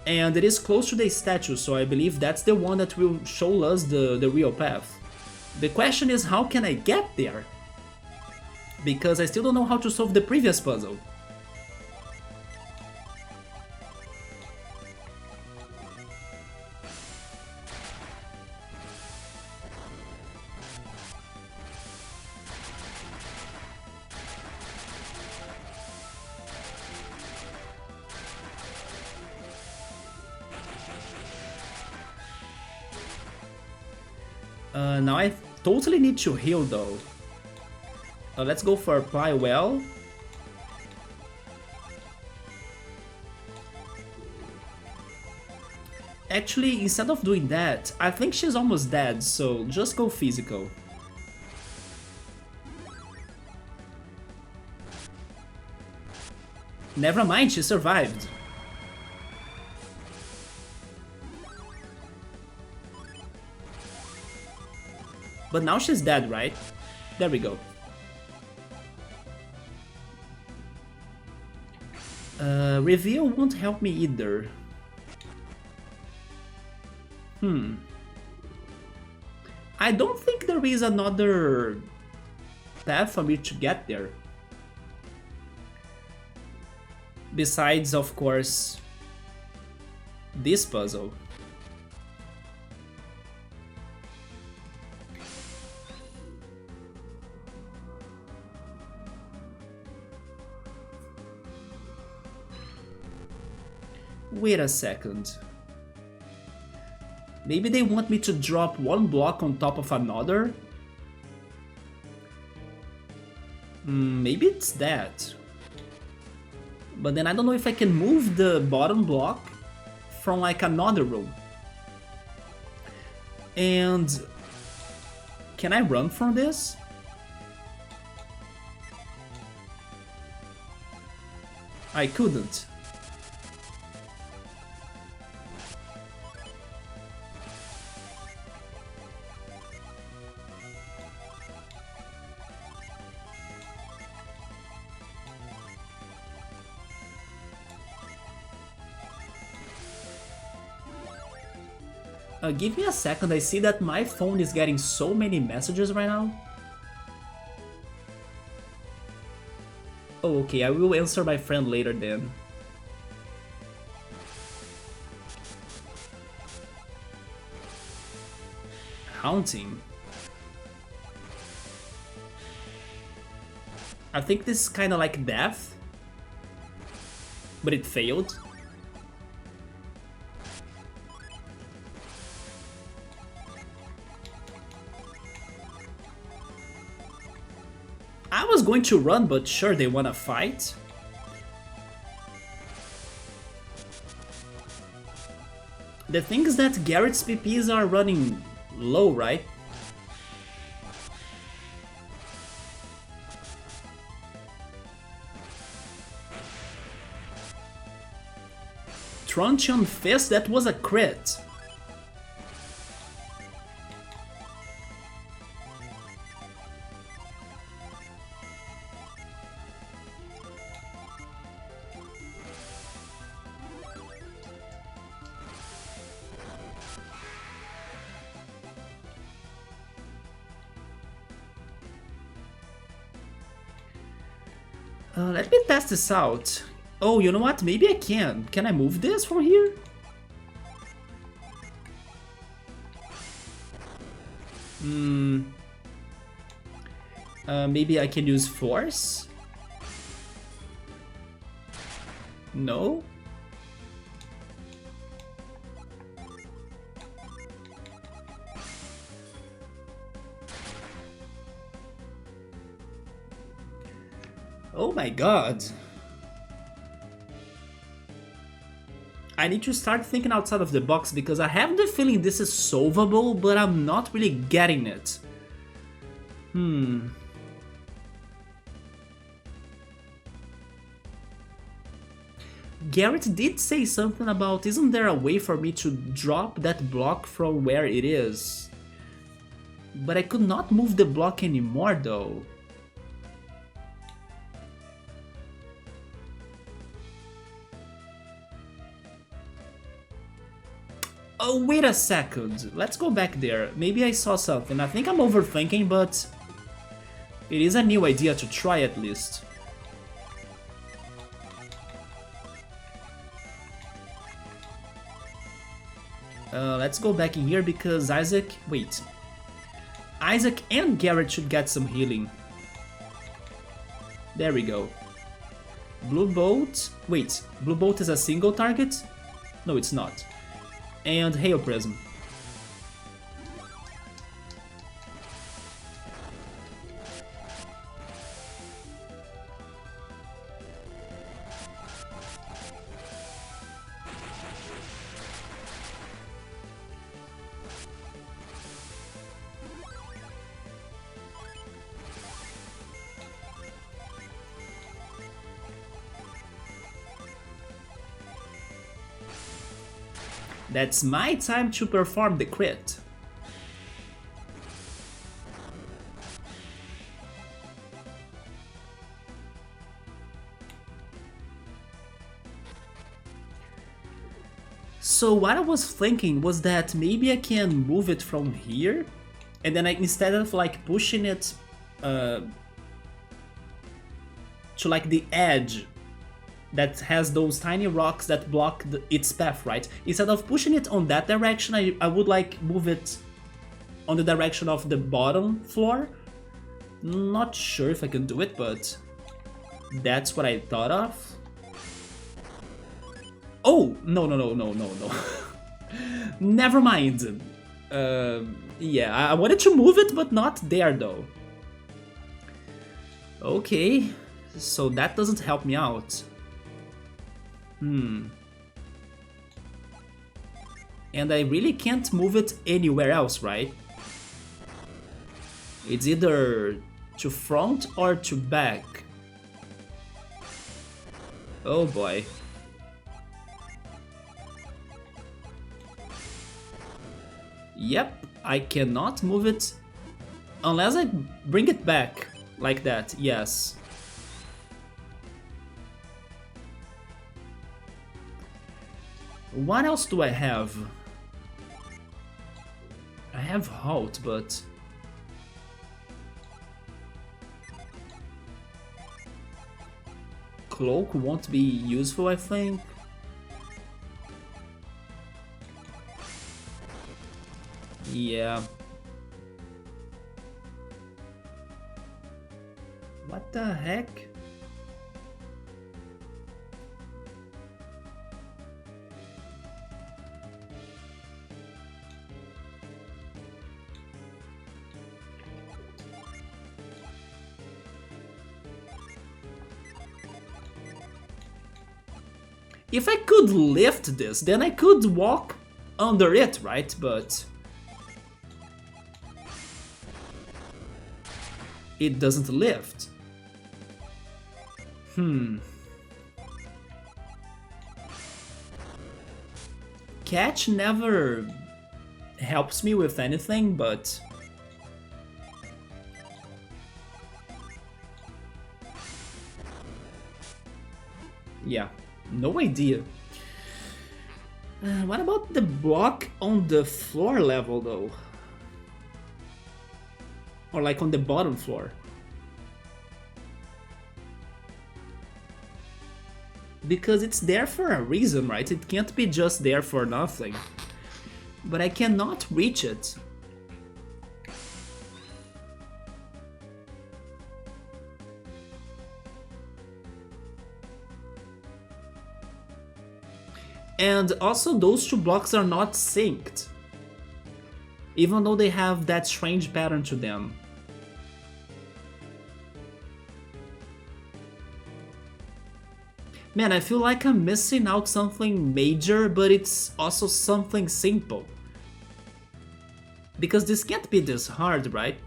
and it is close to the statue, so I believe that's the one that will show us the real path. The question is, how can I get there? Because I still don't know how to solve the previous puzzle. Now I totally need to heal though. Let's go for Apply Well. Actually, instead of doing that, I think she's almost dead, so just go physical. Never mind, she survived. But now she's dead, right? There we go. Reveal won't help me either. I don't think there is another path for me to get there. Besides, of course, this puzzle. Wait a second. Maybe they want me to drop one block on top of another? Maybe it's that. But then I don't know if I can move the bottom block from like another room. And can I run from this? I couldn't. Give me a second, I see that my phone is getting so many messages right now. Oh, okay, I will answer my friend later then. Haunting. I think this is kinda like death, but it failed. I was going to run, but sure, they wanna fight. The thing is that Garrett's PPs are running low, right? Truncheon Fist, that was a crit. Let me test this out. Oh, you know what? Maybe I can. Can I move this from here? Maybe I can use force? No? Oh my god. I need to start thinking outside of the box because I have the feeling this is solvable, but I'm not really getting it. Garrett did say something about, isn't there a way for me to drop that block from where it is? But I could not move the block anymore though. Oh, wait a second. Let's go back there. Maybe I saw something. I think I'm overthinking, but it is a new idea to try at least. Let's go back in here because Isaac... Wait. Isaac and Garrett should get some healing. There we go. Blue Bolt... Wait, Blue Bolt is a single target? No, it's not. And Hail Prism. That's my time to perform the crit. So what I was thinking was that maybe I can move it from here, and then instead of like pushing it to like the edge that has those tiny rocks that block its path, right? Instead of pushing it on that direction, I would like move it on the direction of the bottom floor. Not sure if I can do it, but that's what I thought of. Oh, no. Never mind. Yeah, I wanted to move it, but not there though. Okay, so that doesn't help me out. And I really can't move it anywhere else, right? It's either to front or to back. Oh boy. Yep, I cannot move it unless I bring it back like that, yes. What else do I have? I have halt, but cloak won't be useful, I think. Yeah. What the heck? If I could lift this, then I could walk under it, right? But it doesn't lift. Catch never helps me with anything, but yeah, no idea. What about the block on the floor level though? Or like on the bottom floor? Because it's there for a reason, right? It can't be just there for nothing. But I cannot reach it. And also those two blocks are not synced, even though they have that strange pattern to them. Man, I feel like I'm missing out something major, but it's also something simple. Because this can't be this hard, right?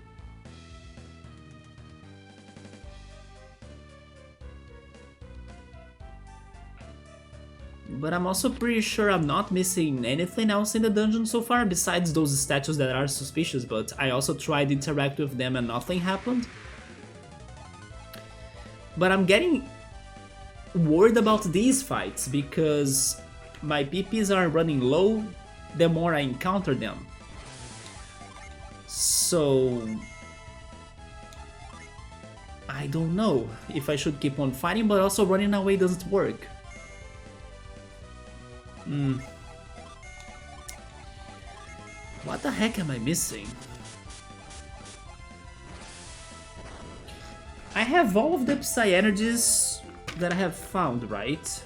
But I'm also pretty sure I'm not missing anything else in the dungeon so far, besides those statues that are suspicious, but I also tried to interact with them and nothing happened. But I'm getting worried about these fights, because my PPs are running low the more I encounter them. So I don't know if I should keep on fighting, but also running away doesn't work. What the heck am I missing? I have all of the Psy energies that I have found, right?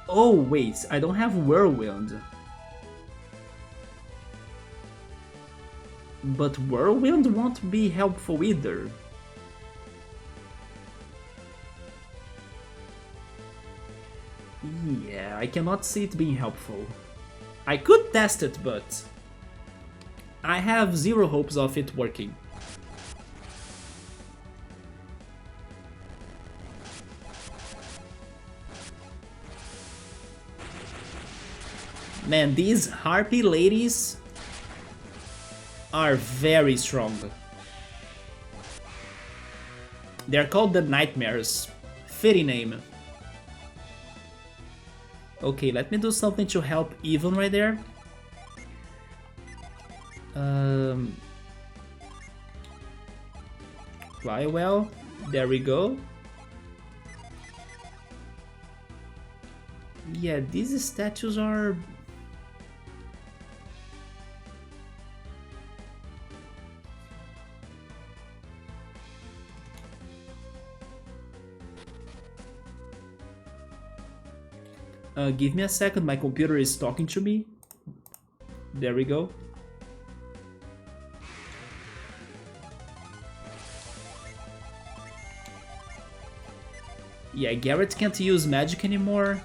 Oh wait, I don't have Whirlwind. But Whirlwind won't be helpful either. Yeah, I cannot see it being helpful. I could test it, but I have zero hopes of it working. Man, these harpy ladies are very strong. They're called the Nightmares. Fitting name. Okay, let me do something to help Even right there. Fly well. There we go. Yeah, these statues are... give me a second, my computer is talking to me. There we go. Yeah, Garrett can't use magic anymore.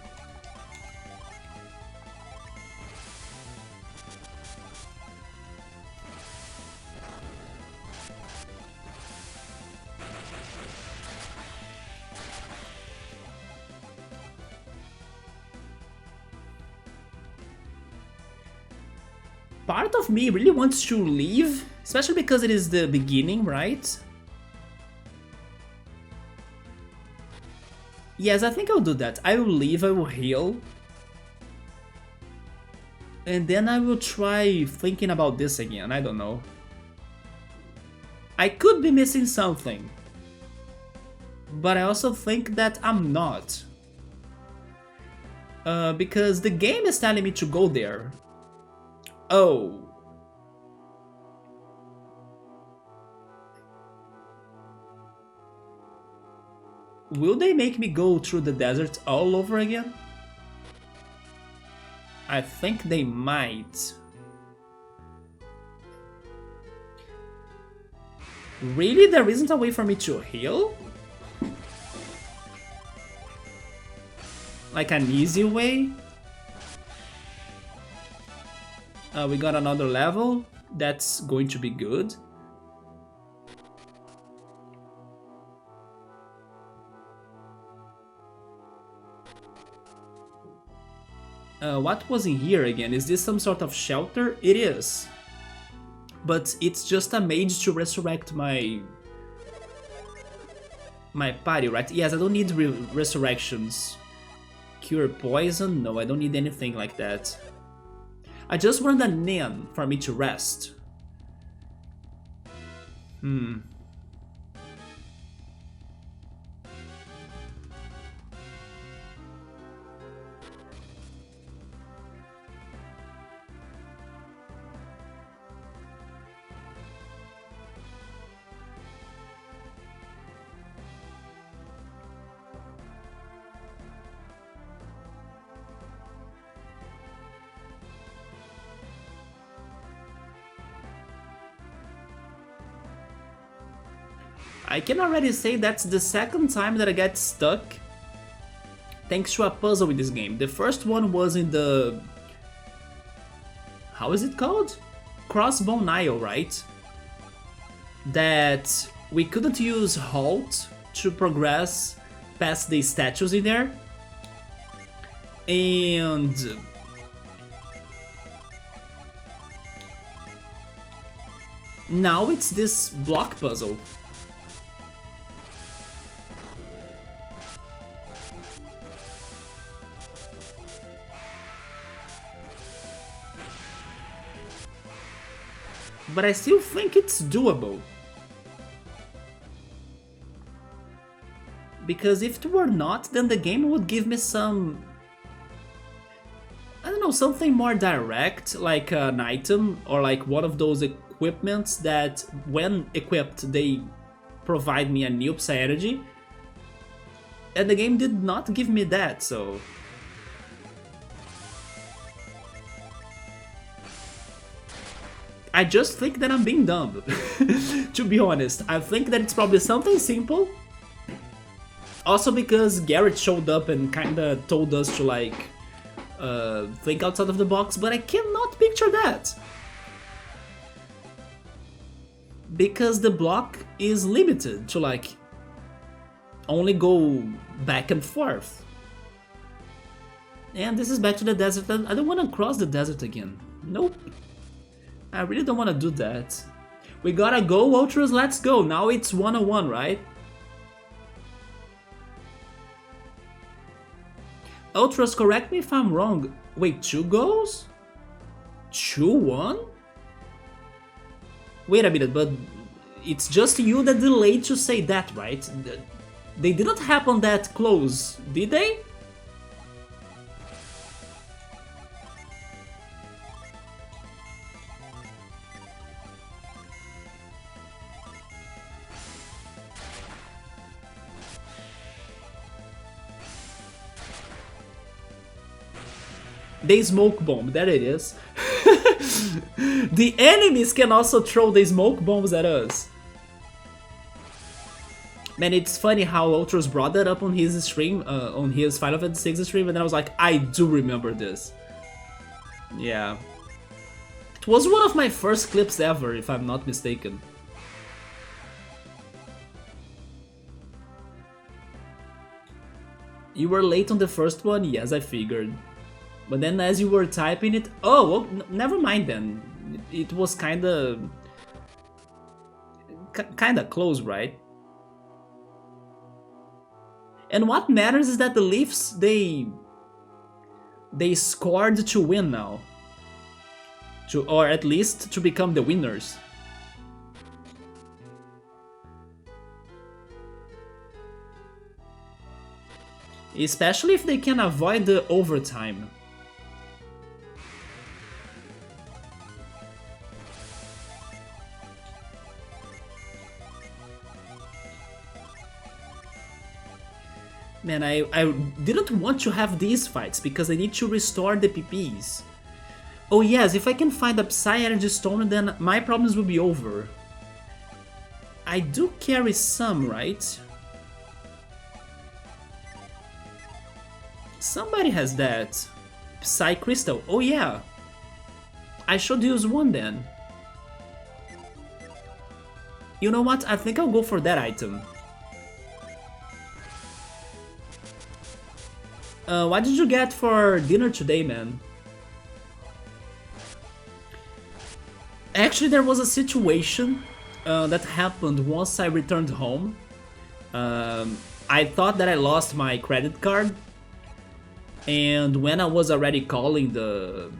Part of me really wants to leave, especially because it is the beginning, right? Yes, I think I'll do that. I will leave, I will heal. And then I will try thinking about this again, I don't know. I could be missing something. But I also think that I'm not. Because the game is telling me to go there. Oh. Will they make me go through the desert all over again? I think they might. Really? There isn't a way for me to heal? Like an easy way? We got another level. That's going to be good. What was in here again? Is this some sort of shelter? It is. But it's just a mage to resurrect my party, right? Yes, I don't need resurrections. Cure poison? No, I don't need anything like that. I just want an inn for me to rest. I can already say that's the second time that I get stuck thanks to a puzzle in this game. The first one was in the... how is it called? Crossbone Isle, right? That we couldn't use halt to progress past the statues in there. And... now it's this block puzzle. But I still think it's doable. Because if it were not, then the game would give me some... I don't know, something more direct, like an item, or like one of those equipments that, when equipped, they provide me a new Psy-Energy. And the game did not give me that, so... I just think that I'm being dumb, to be honest. I think that it's probably something simple. Also because Garrett showed up and kinda told us to like, think outside of the box, but I cannot picture that. Because the block is limited to like, only go back and forth. And this is back to the desert. I don't want to cross the desert again. Nope. I really don't want to do that. We gotta go, Ultras, let's go. Now it's 101, right? Ultras, correct me if I'm wrong. Wait, 2 goals? 2-1? Wait a minute, but it's just you that delayed to say that, right? They didn't happen that close, did they? The smoke bomb, there it is. The enemies can also throw the smoke bombs at us. Man, it's funny how Ultros brought that up on his stream, on his Final Fantasy VI stream, and I was like, I do remember this. Yeah. It was one of my first clips ever, if I'm not mistaken. You were late on the first one? Yes, I figured. But then as you were typing it... Oh, well, never mind then. It was kinda close, right? And what matters is that the Leafs, they scored to win now. Or at least to become the winners. Especially if they can avoid the overtime. Man, I didn't want to have these fights because I need to restore the PPs. Oh yes, if I can find a Psy Energy Stone, then my problems will be over. I do carry some, right? Somebody has that. Psy Crystal, oh yeah. I should use one then. You know what, I think I'll go for that item. What did you get for dinner today, man? Actually, there was a situation that happened once I returned home. I thought that I lost my credit card, and when I was already calling the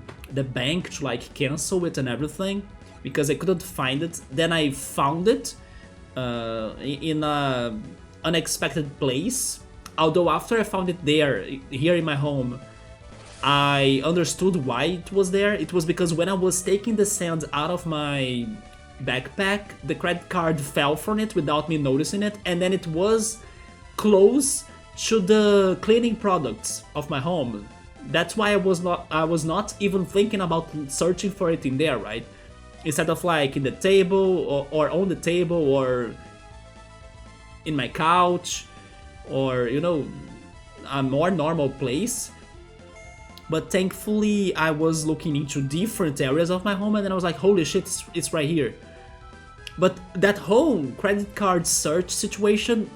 bank to like cancel it and everything, because I couldn't find it, then I found it in a unexpected place. Although after I found it there, here in my home, I understood why it was there. It was because when I was taking the sand out of my backpack, the credit card fell from it without me noticing it, and then it was close to the cleaning products of my home. That's why I was not even thinking about searching for it in there, right? Instead of like in the table or on the table or in my couch, or, you know, a more normal place. But thankfully I was looking into different areas of my home and then I was like, holy shit, it's right here. But that whole credit card search situation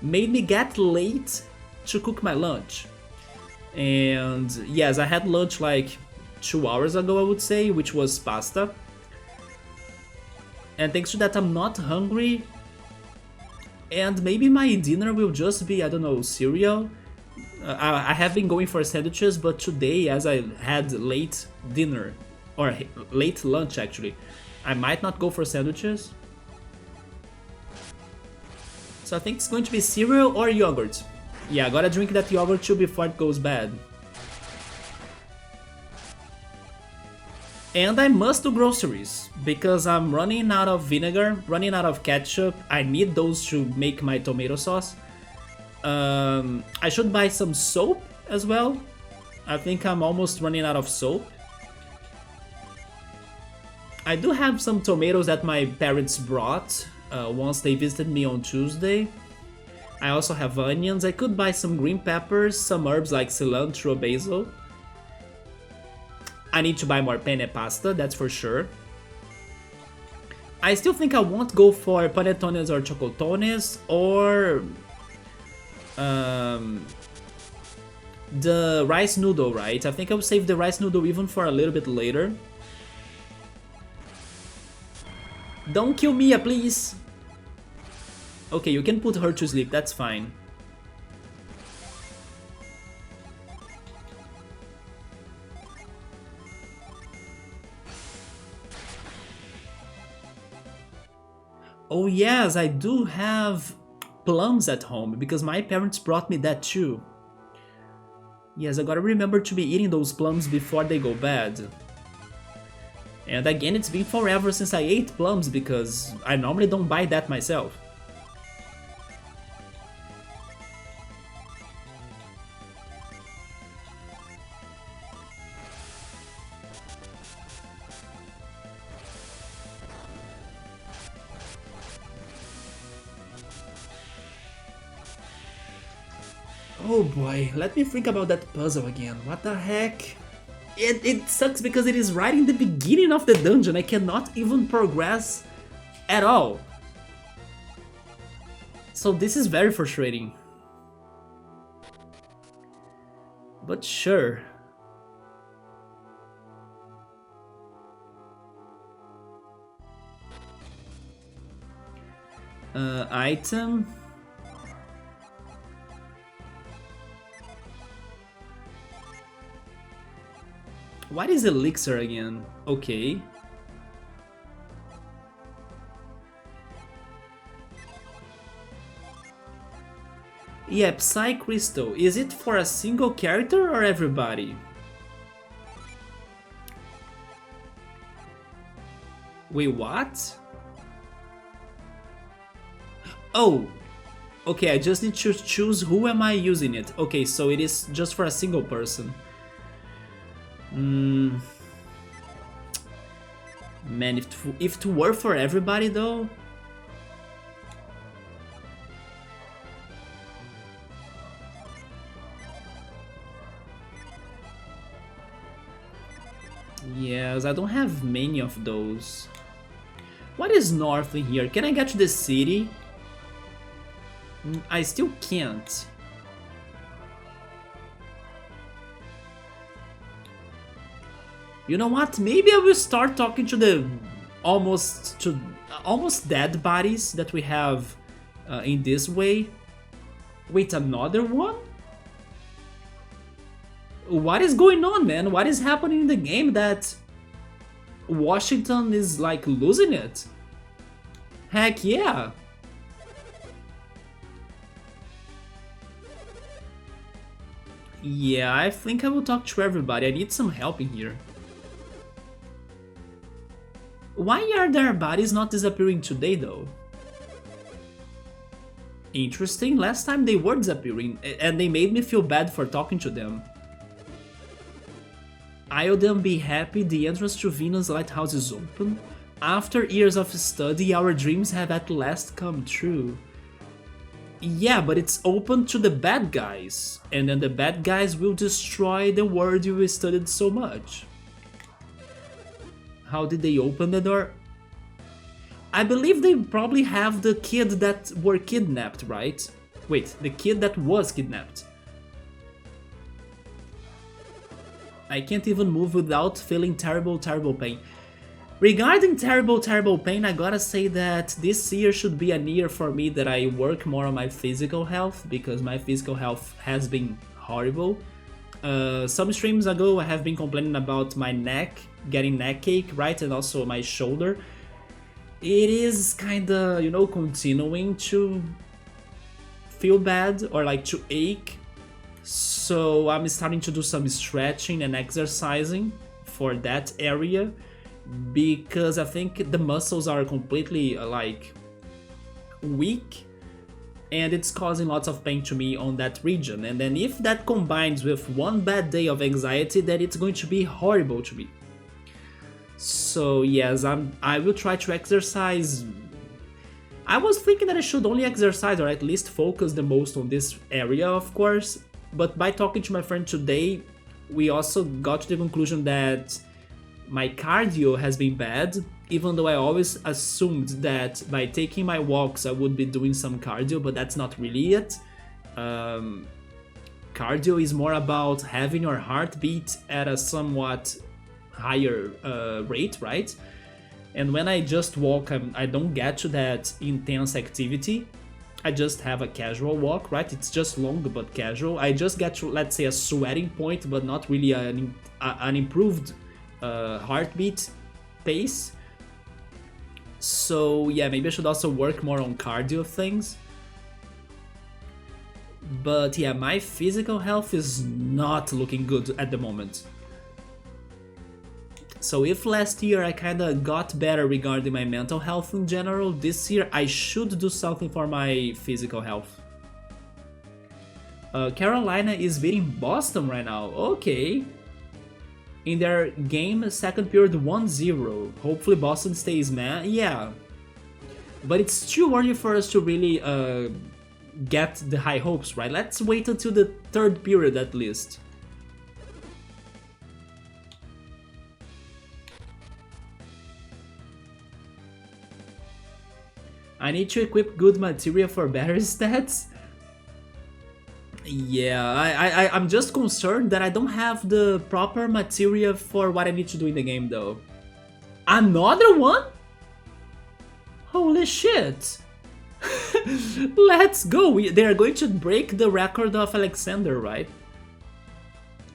made me get late to cook my lunch. And yes, I had lunch like 2 hours ago, I would say, which was pasta. And thanks to that I'm not hungry. And maybe my dinner will just be, I don't know, cereal. I have been going for sandwiches, but today, as I had late dinner, or late lunch actually, I might not go for sandwiches. So I think it's going to be cereal or yogurt. Yeah, I gotta drink that yogurt too before it goes bad. And I must do groceries, because I'm running out of vinegar, running out of ketchup. I need those to make my tomato sauce. I should buy some soap as well. I think I'm almost running out of soap. I do have some tomatoes that my parents brought once they visited me on Tuesday. I also have onions. I could buy some green peppers, some herbs like cilantro, basil. I need to buy more penne pasta, that's for sure. I still think I won't go for panettones or chocolatones or the rice noodle, right? I think I'll save the rice noodle even for a little bit later. Don't kill Mia, please! Okay, you can put her to sleep, that's fine. Oh yes, I do have plums at home, because my parents brought me that too. Yes, I gotta remember to be eating those plums before they go bad. And again, it's been forever since I ate plums, because I normally don't buy that myself. Oh boy, let me think about that puzzle again. What the heck? It sucks because it is right in the beginning of the dungeon. I cannot even progress at all. So this is very frustrating. But sure. Item. What is elixir again? Okay. Yeah, Psy Crystal. Is it for a single character or everybody? Wait, what? Oh! Okay, I just need to choose who am I using it. Okay, so it is just for a single person. Man, if it were for everybody though... Yes, I don't have many of those. What is north in here? Can I get to the city? I still can't. You know what? Maybe I will start talking to the almost dead bodies that we have in this way. Wait, another one? What is going on, man? What is happening in the game that Washington is like losing it? Heck yeah! Yeah, I think I will talk to everybody. I need some help in here. Why are their bodies not disappearing today though? Interesting, last time they were disappearing and they made me feel bad for talking to them. I'll then be happy the entrance to Venus Lighthouse is open. After years of study, our dreams have at last come true. Yeah, but it's open to the bad guys, and then the bad guys will destroy the world you studied so much. How did they open the door? I believe they probably have the kid that were kidnapped, right? Wait, the kid that was kidnapped. I can't even move without feeling terrible, terrible pain. Regarding terrible, terrible pain, I gotta say that this year should be a year for me that I work more on my physical health, because my physical health has been horrible. Some streams ago I have been complaining about my neck, getting neck ache, right, and also my shoulder. It is kinda, you know, continuing to feel bad or like to ache. So I'm starting to do some stretching and exercising for that area, because I think the muscles are completely like weak and it's causing lots of pain to me on that region. And then if that combines with one bad day of anxiety, then it's going to be horrible to me. So yes, I will try to exercise. I was thinking that I should only exercise or at least focus the most on this area, of course, but by talking to my friend today, we also got to the conclusion that my cardio has been bad, even though I always assumed that by taking my walks I would be doing some cardio, but that's not really it. Cardio is more about having your heartbeat at a somewhat higher rate, right? And when I just walk, I don't get to that intense activity. I just have a casual walk, right? It's just long but casual. I just get to, let's say, a sweating point, but not really an improved heartbeat pace. So yeah, maybe I should also work more on cardio things. But yeah, my physical health is not looking good at the moment. So if last year I kinda got better regarding my mental health in general, this year I should do something for my physical health. Carolina is beating Boston right now, okay. In their game, second period 1-0. Hopefully Boston stays mad, yeah. But it's too early for us to really get the high hopes, right? Let's wait until the third period at least. I need to equip good material for better stats. Yeah, I'm just concerned that I don't have the proper material for what I need to do in the game though. Another one? Holy shit! Let's go! They are going to break the record of Alexander, right?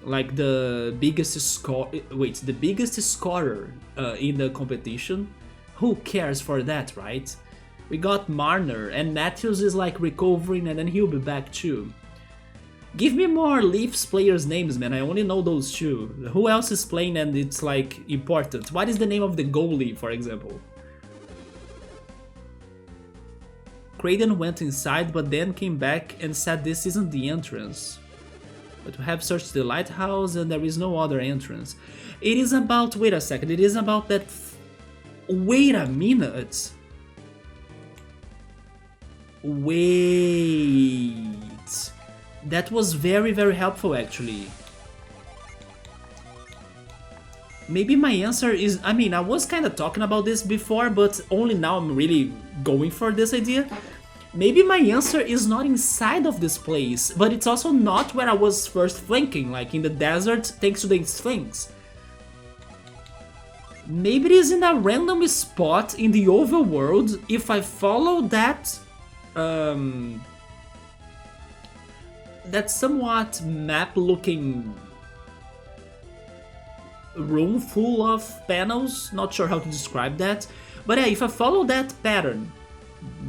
Like the biggest score. Wait, the biggest scorer in the competition? Who cares for that, right? We got Marner, and Matthews is like recovering and then he'll be back too. Give me more Leafs players' names, man. I only know those two. Who else is playing and it's like important? What is the name of the goalie, for example? Creighton went inside but then came back and said this isn't the entrance. But we have searched the Lighthouse and there is no other entrance. It is about... wait a second. It is about that... wait a minute. Wait... that was very, very helpful actually. Maybe my answer is... I mean, I was kind of talking about this before, but only now I'm really going for this idea. Maybe my answer is not inside of this place, but it's also not where I was first thinking, like in the desert thanks to the Sphinx. Maybe it is in a random spot in the overworld. If I follow that... that somewhat map-looking room full of panels, not sure how to describe that, but yeah, if I follow that pattern,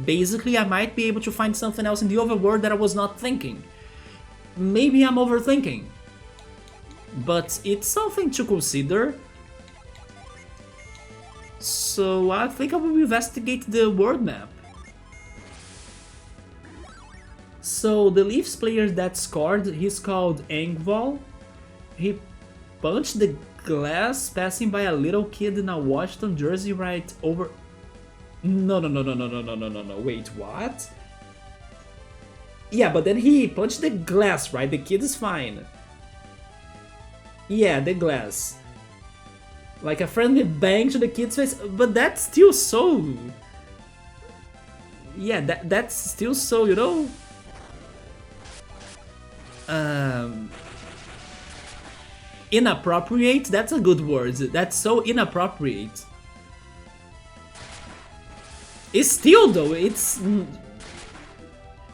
basically I might be able to find something else in the overworld that I was not thinking. Maybe I'm overthinking, but it's something to consider. So I think I will investigate the world map. So the Leafs player that scored, he's called Engvall. He punched the glass passing by a little kid in a Washington jersey right over... No, wait, what? Yeah, but then he punched the glass, right? The kid is fine. Yeah, the glass. Like a friendly bang to the kid's face, but that's still so... yeah, that's still so, you know... inappropriate? That's a good word. That's so inappropriate. It's still though, it's...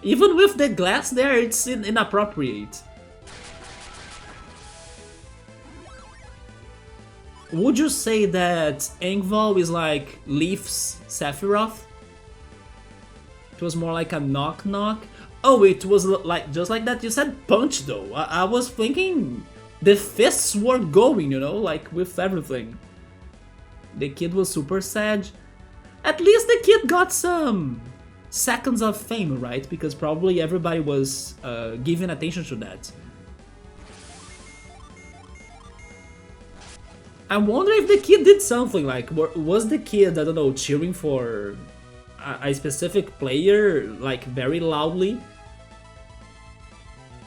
even with the glass there, it's inappropriate. Would you say that Engvall is like Leaf's Sephiroth? It was more like a knock-knock? Oh, it was like just like that. You said punch though. I was thinking the fists were going, you know, like with everything. The kid was super sad. At least the kid got some seconds of fame, right? Because probably everybody was giving attention to that. I wonder if the kid did something, like, was the kid, I don't know, cheering for a specific player, like, very loudly?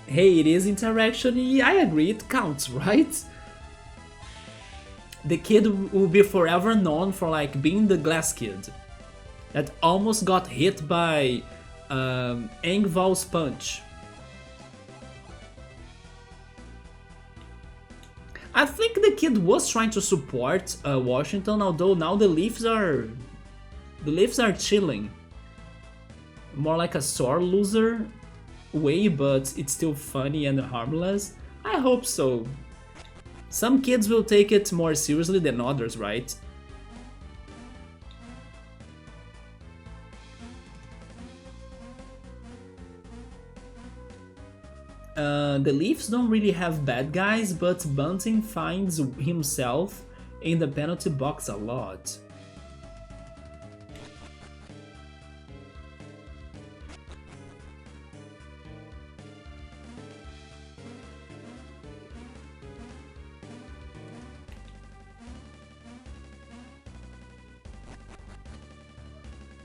Hey, it is interaction, I agree, it counts, right? The kid will be forever known for, like, being the glass kid that almost got hit by Engvall's punch. I think the kid was trying to support Washington, although now the Leafs are chilling. More like a sore loser way, but it's still funny and harmless. I hope so. Some kids will take it more seriously than others, right? The Leafs don't really have bad guys, but Bunting finds himself in the penalty box a lot.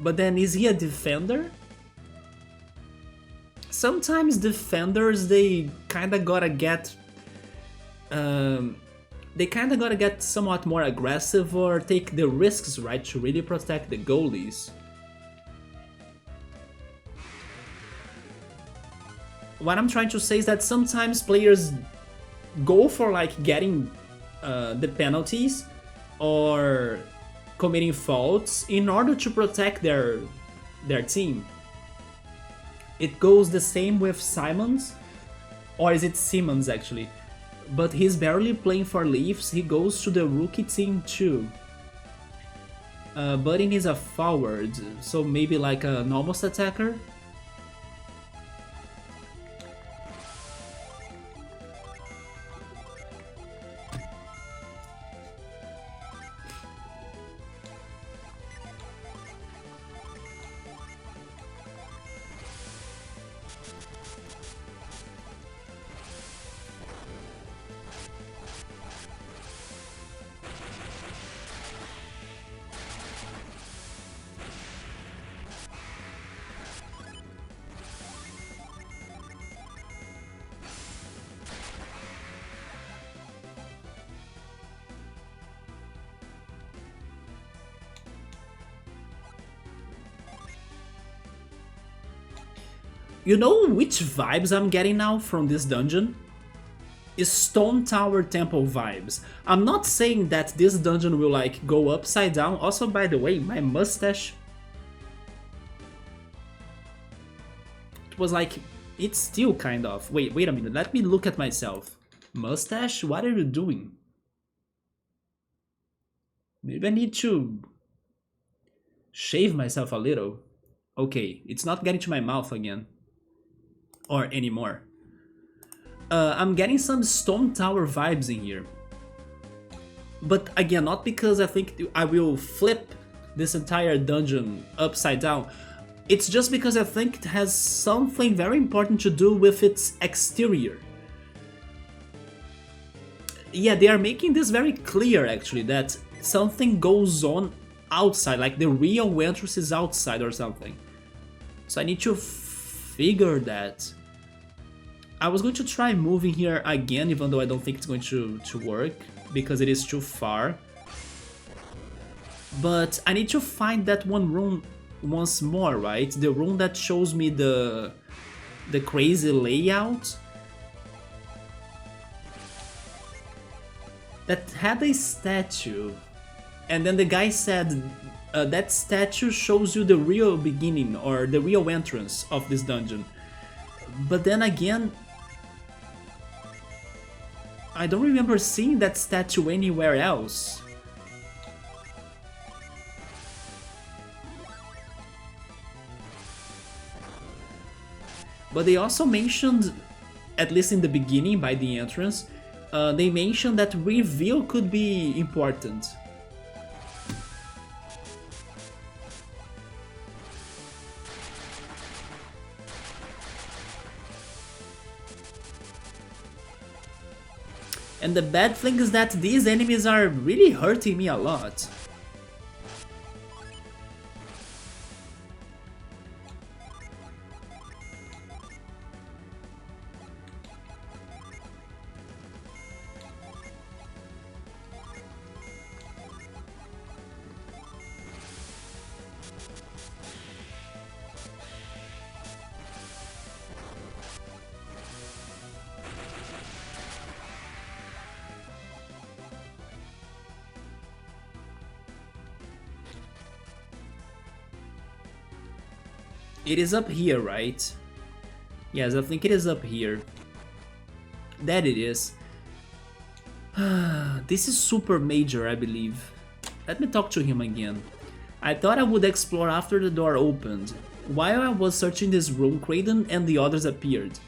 But then, is he a defender? sometimes defenders, they kinda gotta get somewhat more aggressive or take the risks, right, to really protect the goalies. What I'm trying to say is that sometimes players go for like getting the penalties or committing faults in order to protect their team. It goes the same with Simons, or is it Simmons actually? But he's barely playing for Leafs, he goes to the rookie team too. Budin is a forward, so maybe like an almost attacker? You know which vibes I'm getting now from this dungeon? Is Stone Tower Temple vibes. I'm not saying that this dungeon will like go upside down. Also, by the way, my mustache, it was like, it's still kind of, wait a minute, let me look at myself. Mustache, what are you doing? Maybe I need to shave myself a little. Okay, it's not getting to my mouth again. Or anymore. I'm getting some Stone Tower vibes in here. But again, not because I think I will flip this entire dungeon upside down. It's just because I think it has something very important to do with its exterior. Yeah, they are making this very clear actually, that something goes on outside, like the real entrance is outside or something. So I need to figure that. I was going to try moving here again, even though I don't think it's going to work, because it is too far. But I need to find that one room once more, right? The room that shows me the crazy layout. That had a statue. And then the guy said, that statue shows you the real beginning, or the real entrance of this dungeon. But then again, I don't remember seeing that statue anywhere else. But they also mentioned, at least in the beginning by the entrance, they mentioned that reveal could be important. And the bad thing is that these enemies are really hurting me a lot. It is up here, right? Yes, I think it is up here. That it is. This is super major, I believe. Let me talk to him again. I thought I would explore after the door opened. While I was searching this room, Kraden and the others appeared.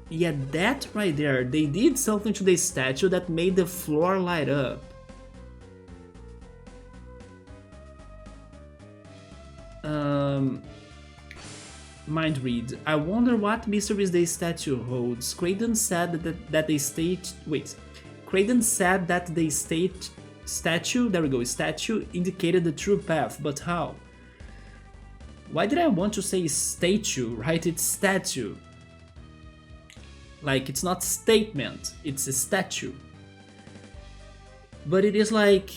Yeah, that right there. They did something to the statue that made the floor light up. Mind read. I wonder what mysteries the statue holds. Kraden said that the state. Wait. Kraden said that the statue. There we go. Statue indicated the true path, but how? Why did I want to say statue, right? It's statue. Like, it's not statement, it's a statue. But it is like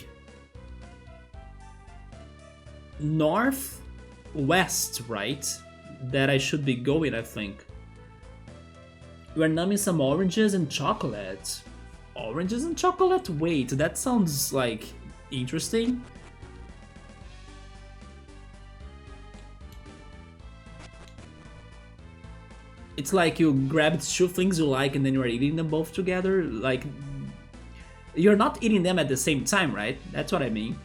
northwest, right? That I should be going, I think. We're numbing some oranges and chocolate. Oranges and chocolate? Wait, that sounds like interesting. It's like you grabbed two things you like and then you're eating them both together. Like, you're not eating them at the same time, right? That's what I mean.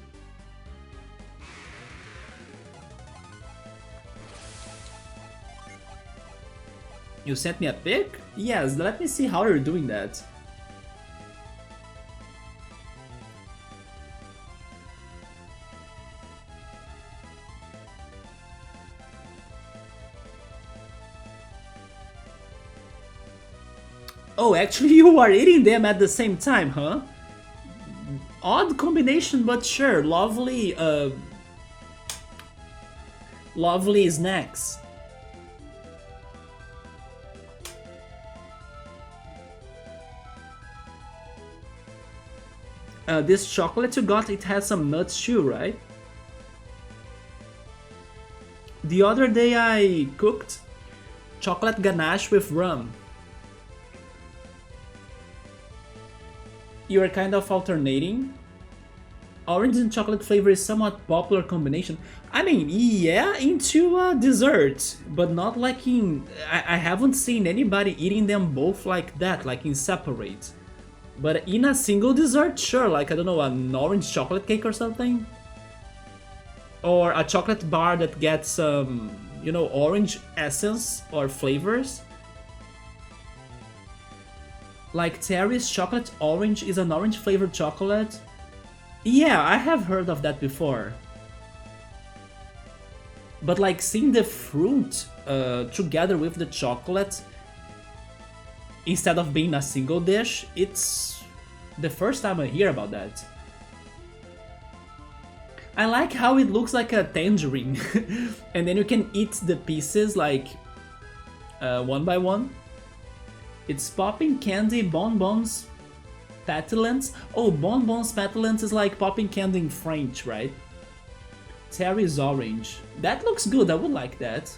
You sent me a pic? Yes, let me see how you're doing that. Oh, actually you are eating them at the same time, huh? Odd combination, but sure. Lovely snacks. This chocolate you got, it has some nuts too, right? The other day I cooked chocolate ganache with rum. You are kind of alternating. Orange and chocolate flavor is somewhat popular combination. I mean, yeah, into a dessert, but not like in... I haven't seen anybody eating them both like that, like in separate. But in a single dessert, sure, like, I don't know, an orange chocolate cake or something? Or a chocolate bar that gets, you know, orange essence or flavors? Like Terry's chocolate orange is an orange flavored chocolate? Yeah, I have heard of that before. But like seeing the fruit together with the chocolate instead of being a single dish, it's the first time I hear about that. I like how it looks like a tangerine and then you can eat the pieces like one by one. It's popping candy, bonbons, petulance. Oh, bonbons, petulance is like popping candy in French, right? Terry's orange. That looks good, I would like that.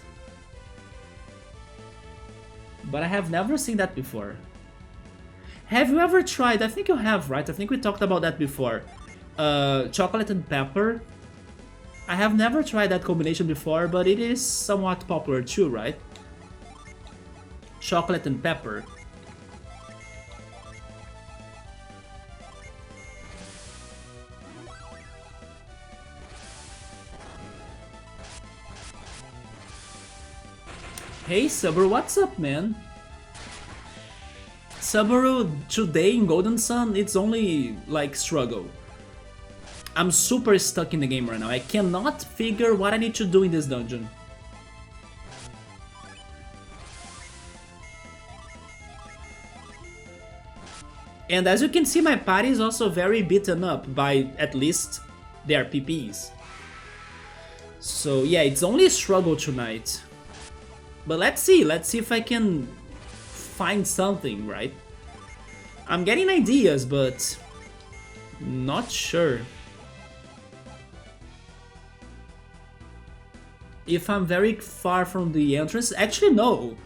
But I have never seen that before. Have you ever tried, I think you have, right? I think we talked about that before. Chocolate and pepper. I have never tried that combination before, but it is somewhat popular too, right? Chocolate and pepper. Hey Subaru, what's up, man? Subaru, today in Golden Sun, it's only like struggle. I'm super stuck in the game right now. I cannot figure what I need to do in this dungeon. And as you can see, my party is also very beaten up by at least their PPs. So yeah, it's only a struggle tonight. But let's see if I can find something, right? I'm getting ideas, but not sure. If I'm very far from the entrance, actually no.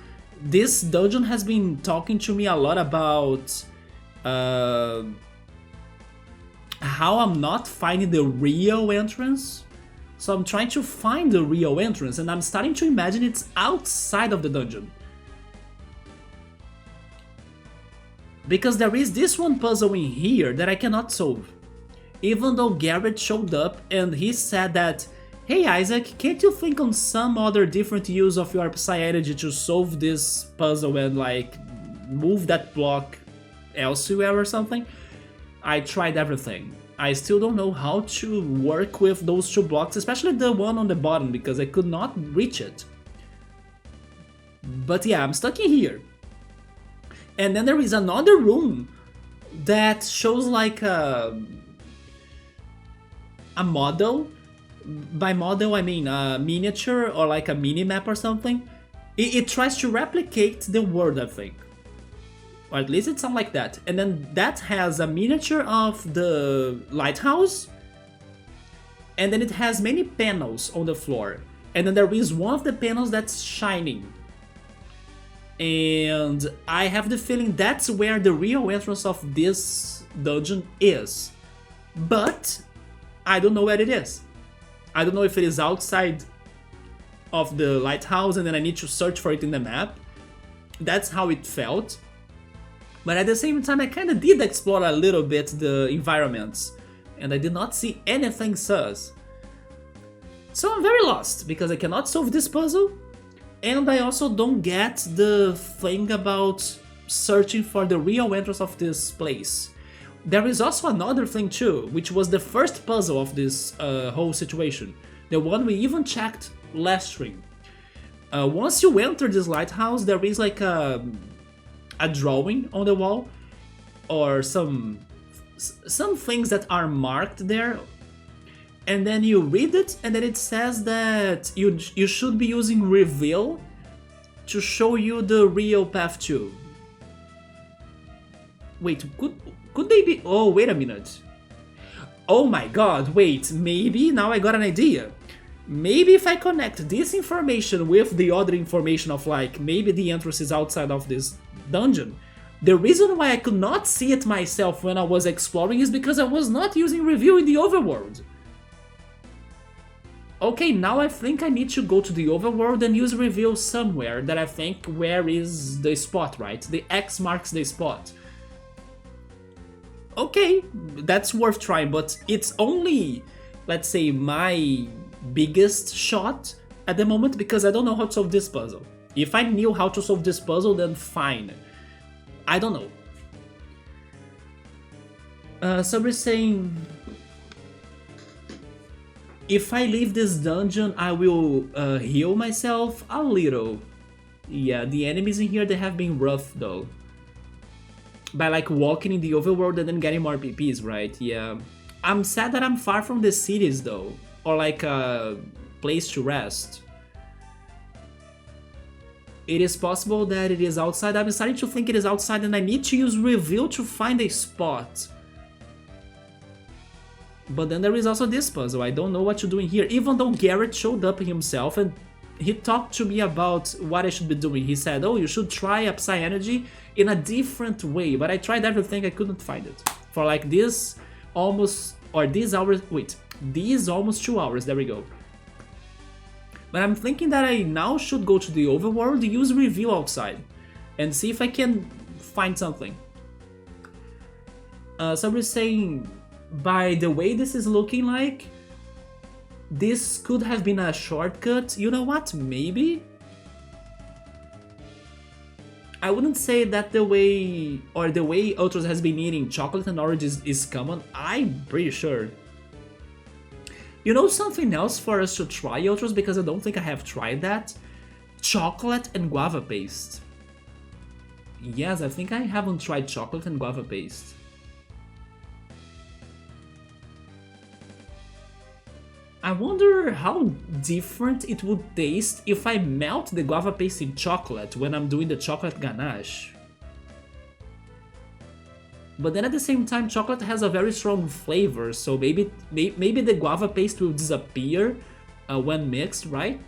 This dungeon has been talking to me a lot about how I'm not finding the real entrance. So I'm trying to find the real entrance and I'm starting to imagine it's outside of the dungeon. Because there is this one puzzle in here that I cannot solve. Even though Garrett showed up and he said that, hey Isaac, can't you think on some other different use of your Psy energy to solve this puzzle and like move that block elsewhere or something? I tried everything. I still don't know how to work with those two blocks, especially the one on the bottom, because I could not reach it. But yeah, I'm stuck in here. And then there is another room that shows like a model By model, I mean a miniature or like a mini map or something. It tries to replicate the world, I think. Or at least it sounds like that. And then that has a miniature of the lighthouse. And then it has many panels on the floor. And then there is one of the panels that's shining. And I have the feeling that's where the real entrance of this dungeon is. But I don't know where it is. I don't know if it is outside of the lighthouse and then I need to search for it in the map. That's how it felt. But at the same time, I kind of did explore a little bit the environments. And I did not see anything sus. So I'm very lost, because I cannot solve this puzzle. And I also don't get the thing about searching for the real entrance of this place. There is also another thing too, which was the first puzzle of this whole situation. The one we even checked last stream. Once you enter this lighthouse, there is like a drawing on the wall, or some things that are marked there, and then you read it, and then it says that you should be using reveal to show you the real path too. Wait, could they be? Oh, wait a minute. Oh my god, wait, maybe now I got an idea. Maybe if I connect this information with the other information of like, maybe the entrance is outside of this dungeon, the reason why I could not see it myself when I was exploring is because I was not using review in the overworld. Okay, now I think I need to go to the overworld and use reveal somewhere that I think where is the spot, right? The X marks the spot. Okay, that's worth trying, but it's only, let's say, my biggest shot at the moment because I don't know how to solve this puzzle. If I knew how to solve this puzzle, then fine. I don't know. So we're saying, if I leave this dungeon, I will heal myself a little. Yeah, the enemies in here, they have been rough though. By like walking in the overworld and then getting more PPs, right? Yeah. I'm sad that I'm far from the cities though, or like a place to rest. It is possible that it is outside. I'm starting to think it is outside and I need to use reveal to find a spot. But then there is also this puzzle. I don't know what to do in here, even though Garrett showed up himself and he talked to me about what I should be doing. He said, oh, you should try Psy Energy in a different way. But I tried everything, I couldn't find it. For like this almost, or these hours, wait, these almost 2 hours, there we go. But I'm thinking that I now should go to the overworld, use review outside, and see if I can find something. So we're saying, by the way this is looking like, this could have been a shortcut. You know what? Maybe? I wouldn't say that the way Ultros has been eating chocolate and oranges is common. I'm pretty sure. You know something else for us to try, Ultros, because I don't think I have tried that? Chocolate and guava paste. Yes, I think I haven't tried chocolate and guava paste. I wonder how different it would taste if I melt the guava paste in chocolate when I'm doing the chocolate ganache. But then at the same time, chocolate has a very strong flavor, so maybe the guava paste will disappear when mixed, right?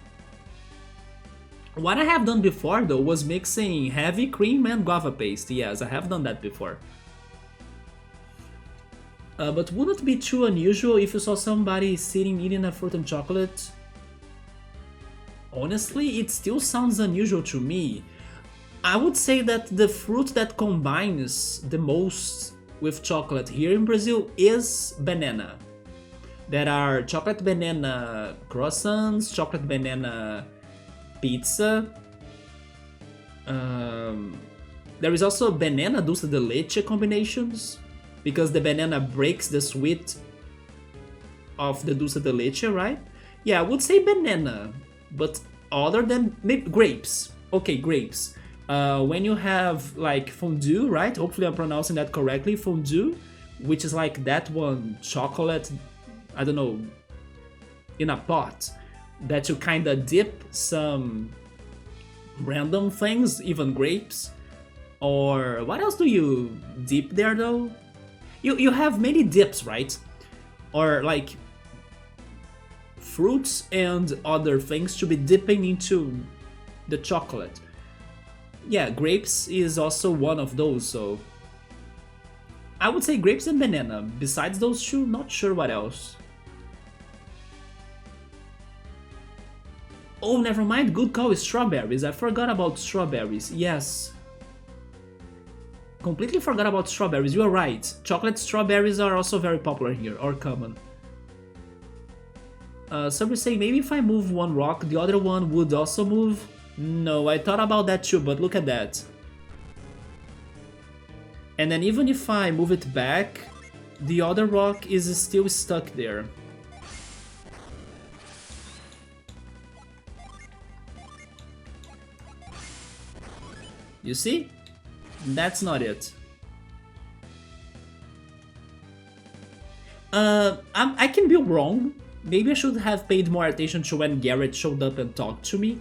What I have done before though was mixing heavy cream and guava paste. Yes, I have done that before. But wouldn't it be too unusual if you saw somebody sitting eating a fruit and chocolate? Honestly, it still sounds unusual to me. I would say that the fruit that combines the most with chocolate here in Brazil is banana. There are chocolate banana croissants, chocolate banana pizza. There is also banana dulce de leche combinations, because the banana breaks the sweet of the dulce de leche, right? Yeah, I would say banana, but other than maybe grapes. Okay, grapes. When you have like fondue, right? Hopefully I'm pronouncing that correctly. Fondue, which is like that one chocolate, I don't know, in a pot that you kind of dip some random things, even grapes. Or what else do you dip there though? You have many dips, right? Or like fruits and other things to be dipping into the chocolate. Yeah, grapes is also one of those, so I would say grapes and banana. Besides those two, not sure what else. Oh, never mind, good call, strawberries. I forgot about strawberries, yes. Completely forgot about strawberries, you are right. Chocolate strawberries are also very popular here, or common. Some are saying maybe if I move one rock, the other one would also move. No, I thought about that too, but look at that. And then even if I move it back, the other rock is still stuck there. You see? That's not it. I can be wrong. Maybe I should have paid more attention to when Garrett showed up and talked to me.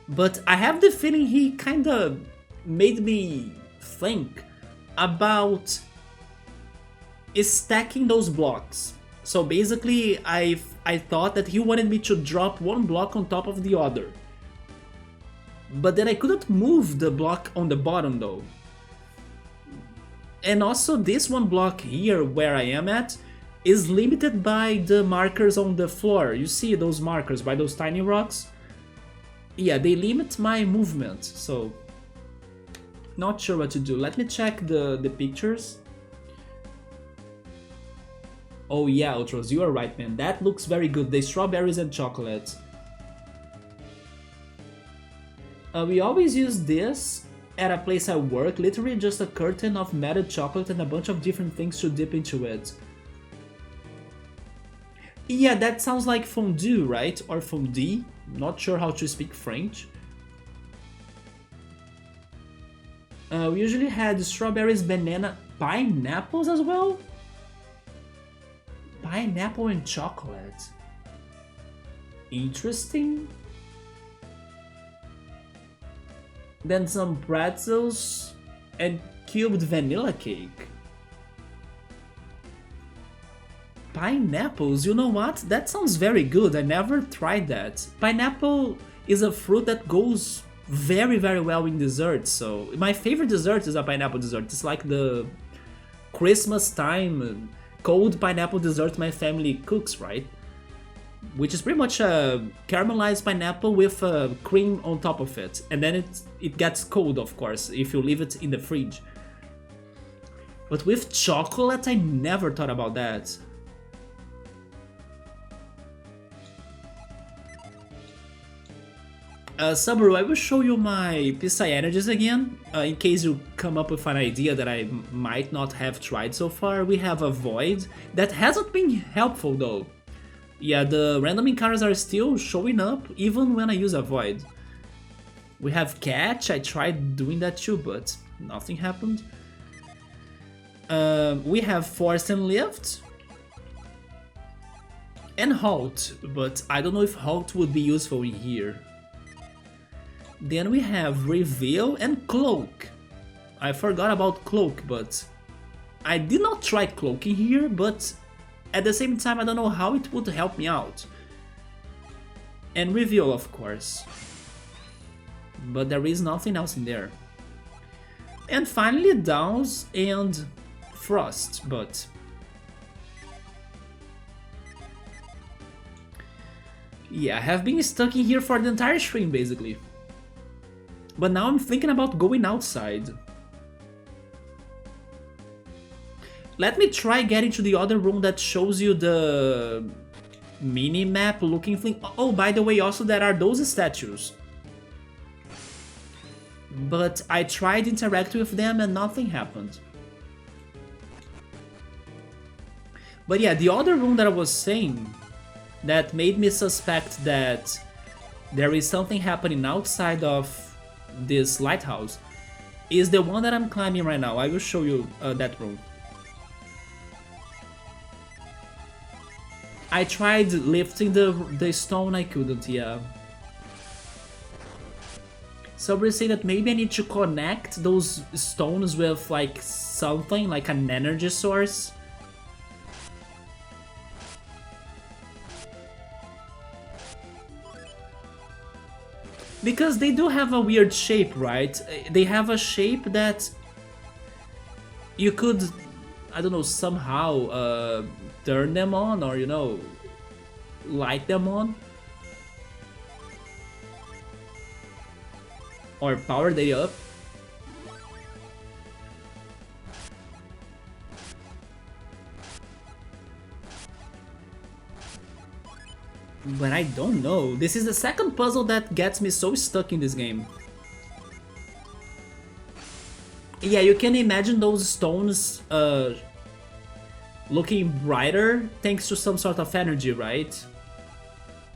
But I have the feeling he kinda made me think about stacking those blocks. So basically, I thought that he wanted me to drop one block on top of the other. But then I couldn't move the block on the bottom though. And also this one block here where I am at is limited by the markers on the floor. You see those markers by those tiny rocks? Yeah, they limit my movement, so not sure what to do. Let me check the pictures. Oh yeah, Ultros, you are right, man. That looks very good. The strawberries and chocolate. We always use this at a place I work, literally just a curtain of melted chocolate and a bunch of different things to dip into it. Yeah, that sounds like fondue, right? Or fondue? Not sure how to speak French. We usually had strawberries, banana, pineapples as well? Pineapple and chocolate. Interesting. Then some pretzels and cubed vanilla cake. Pineapples, you know what? That sounds very good. I never tried that. Pineapple is a fruit that goes very well in desserts, so my favorite dessert is a pineapple dessert. It's like the Christmas time cold pineapple dessert my family cooks, right? Which is pretty much a caramelized pineapple with cream on top of it. And then it gets cold, of course, if you leave it in the fridge. But with chocolate, I never thought about that. Subaru, I will show you my Psy energies again, in case you come up with an idea that I might not have tried so far. We have a Void, that hasn't been helpful though. Yeah, the random encounters are still showing up, even when I use a Void. We have Catch, I tried doing that too, but nothing happened. We have Force and Lift. And Halt, but I don't know if Halt would be useful in here. Then we have Reveal and Cloak. I forgot about Cloak, but I did not try cloaking here, but at the same time I don't know how it would help me out. And Reveal, of course. But there is nothing else in there. And finally Downs and Frost, but yeah, I have been stuck in here for the entire stream basically. But now I'm thinking about going outside. Let me try getting to the other room that shows you the mini-map looking thing. Oh, by the way, also there are those statues. But I tried interacting with them and nothing happened. But yeah, the other room that I was saying that made me suspect that there is something happening outside of this lighthouse is the one that I'm climbing right now. I will show you that room. I tried lifting the stone, I couldn't, yeah. So we're saying that maybe I need to connect those stones with like something, like an energy source. Because they do have a weird shape, right? They have a shape that you could, I don't know, somehow turn them on or, you know, light them on. Or power they up. But I don't know. This is the second puzzle that gets me so stuck in this game. Yeah, you can imagine those stones looking brighter thanks to some sort of energy, right?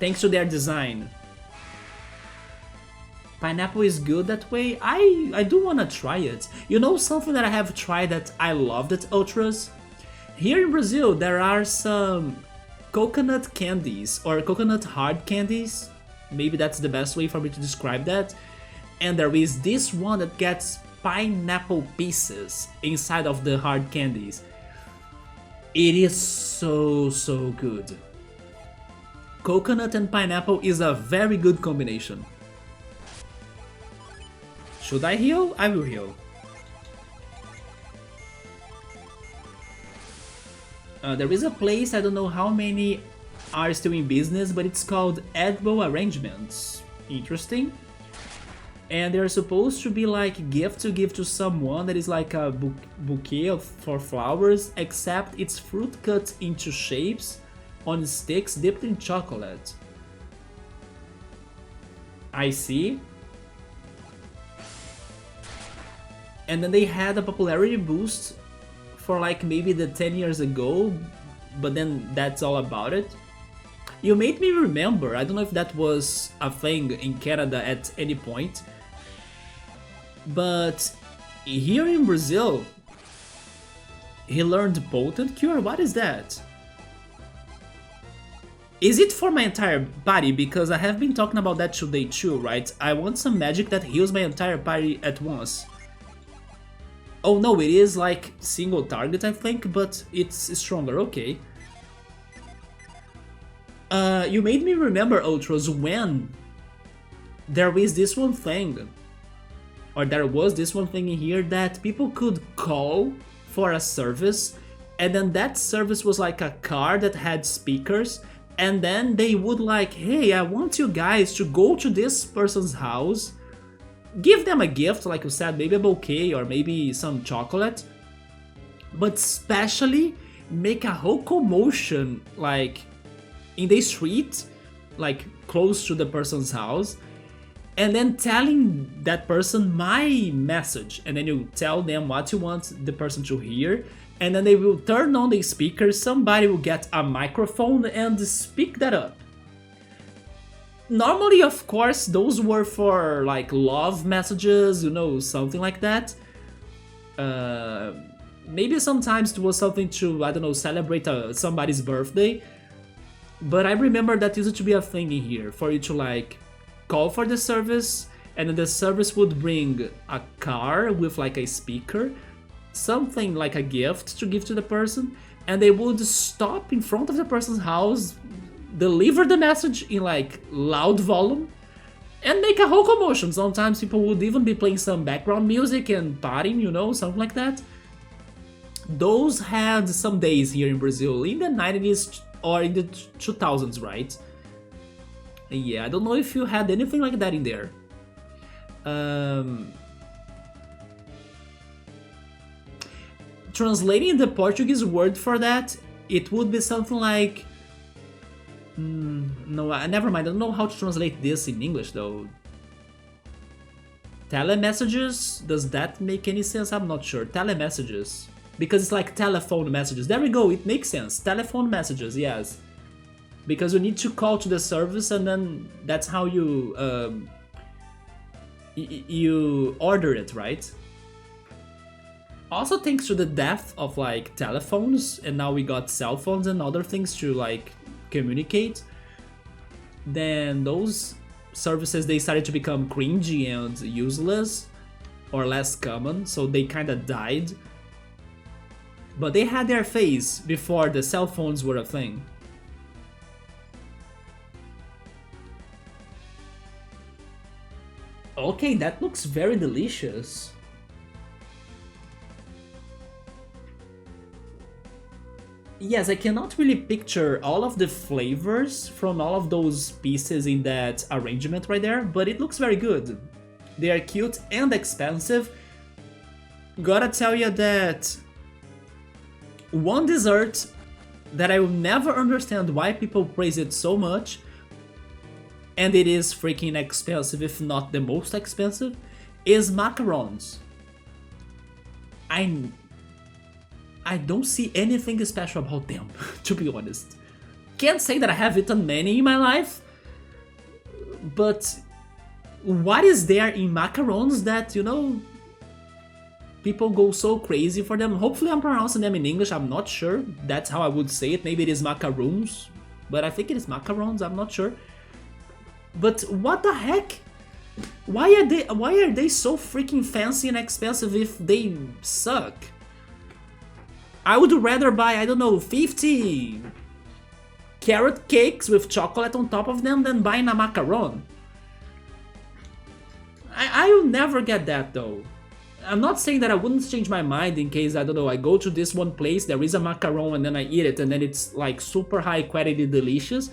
Thanks to their design. Pineapple is good that way. I do want to try it. You know something that I have tried that I loved at Ultras? Here in Brazil there are some coconut candies or coconut hard candies. Maybe that's the best way for me to describe that. And there is this one that gets pineapple pieces inside of the hard candies. It is so good. Coconut and pineapple is a very good combination. Should I heal? I will heal. There is a place, I don't know how many are still in business, but it's called Edible Arrangements. Interesting. And they're supposed to be like gift to give to someone that is like a bouquet for flowers, except it's fruit cut into shapes on sticks dipped in chocolate. I see. And then they had a popularity boost for like maybe the 10 years ago, but then that's all about it. You made me remember, I don't know if that was a thing in Canada at any point, but here in Brazil, he learned Potent Cure? What is that? Is it for my entire body? Because I have been talking about that today too, right? I want some magic that heals my entire body at once. Oh no, it is like single target I think, but it's stronger, okay. You made me remember, Ultras, when there is this one thing, or there was this one thing in here that people could call for a service, and then that service was like a car that had speakers, and then they would like, hey, I want you guys to go to this person's house, give them a gift, like you said, maybe a bouquet or maybe some chocolate, but especially make a whole commotion like in the street, like close to the person's house, and then telling that person my message, and then you tell them what you want the person to hear, and then they will turn on the speaker, somebody will get a microphone and speak that up. Normally, of course, those were for like love messages, you know, something like that. Maybe sometimes it was something to, I don't know, celebrate somebody's birthday. But I remember that used to be a thing in here, for you to like call for the service, and then the service would bring a car with like a speaker, something like a gift to give to the person, and they would stop in front of the person's house, deliver the message in like loud volume, and make a whole commotion. Sometimes people would even be playing some background music and partying, you know, something like that. Those had some days here in Brazil, in the 90s or in the 2000s, right? Yeah, I don't know if you had anything like that in there. Translating the Portuguese word for that, it would be something like... no, never mind, I don't know how to translate this in English though. Telemessages? Does that make any sense? I'm not sure. Telemessages. Because it's like telephone messages. There we go, it makes sense. Telephone messages, yes. Because you need to call to the service, and then that's how you you order it, right? Also, thanks to the death of like telephones, and now we got cell phones and other things to like communicate, then those services, they started to become cringy and useless or less common, so they kind of died. But they had their phase before the cell phones were a thing. Okay, that looks very delicious. Yes, I cannot really picture all of the flavors from all of those pieces in that arrangement right there, but it looks very good. They are cute and expensive. Gotta tell you that one dessert that I will never understand why people praise it so much, and it is freaking expensive, if not the most expensive, is macarons. I don't see anything special about them, to be honest. Can't say that I have eaten many in my life, but what is there in macarons that, you know, people go so crazy for them? Hopefully I'm pronouncing them in English, I'm not sure. That's how I would say it. Maybe it is macaroons, but I think it is macarons, I'm not sure. But what the heck? Why are they so freaking fancy and expensive if they suck? I would rather buy, I don't know, 50 carrot cakes with chocolate on top of them than buying a macaron. I will never get that though. I'm not saying that I wouldn't change my mind in case, I don't know, I go to this one place, there is a macaron and then I eat it and then it's like super high quality delicious.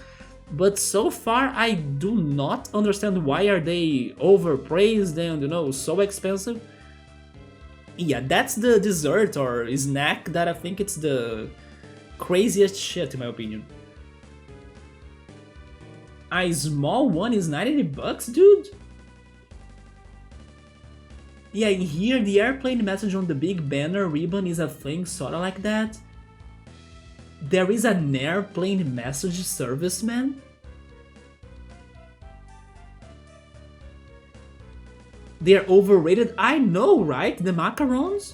But so far I do not understand why are they overpraised and, you know, so expensive. Yeah, that's the dessert or snack that I think it's the craziest shit in my opinion. A small one is 90 bucks, dude? Yeah, in here the airplane message on the big banner ribbon is a thing sorta like that. There is an airplane message service, man? They're overrated, I know, right? The macarons?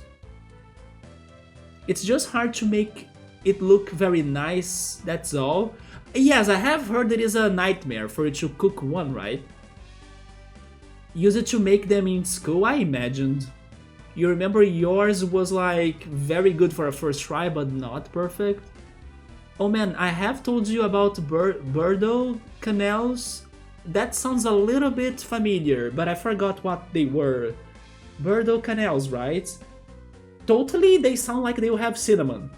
It's just hard to make it look very nice, that's all. Yes, I have heard it is a nightmare for you to cook one, right? Use it to make them in school, I imagined. You remember yours was like very good for a first try, but not perfect? Oh man, I have told you about Bordeaux canals. That sounds a little bit familiar, but I forgot what they were. Bordeaux canals, right? Totally, they sound like they will have cinnamon.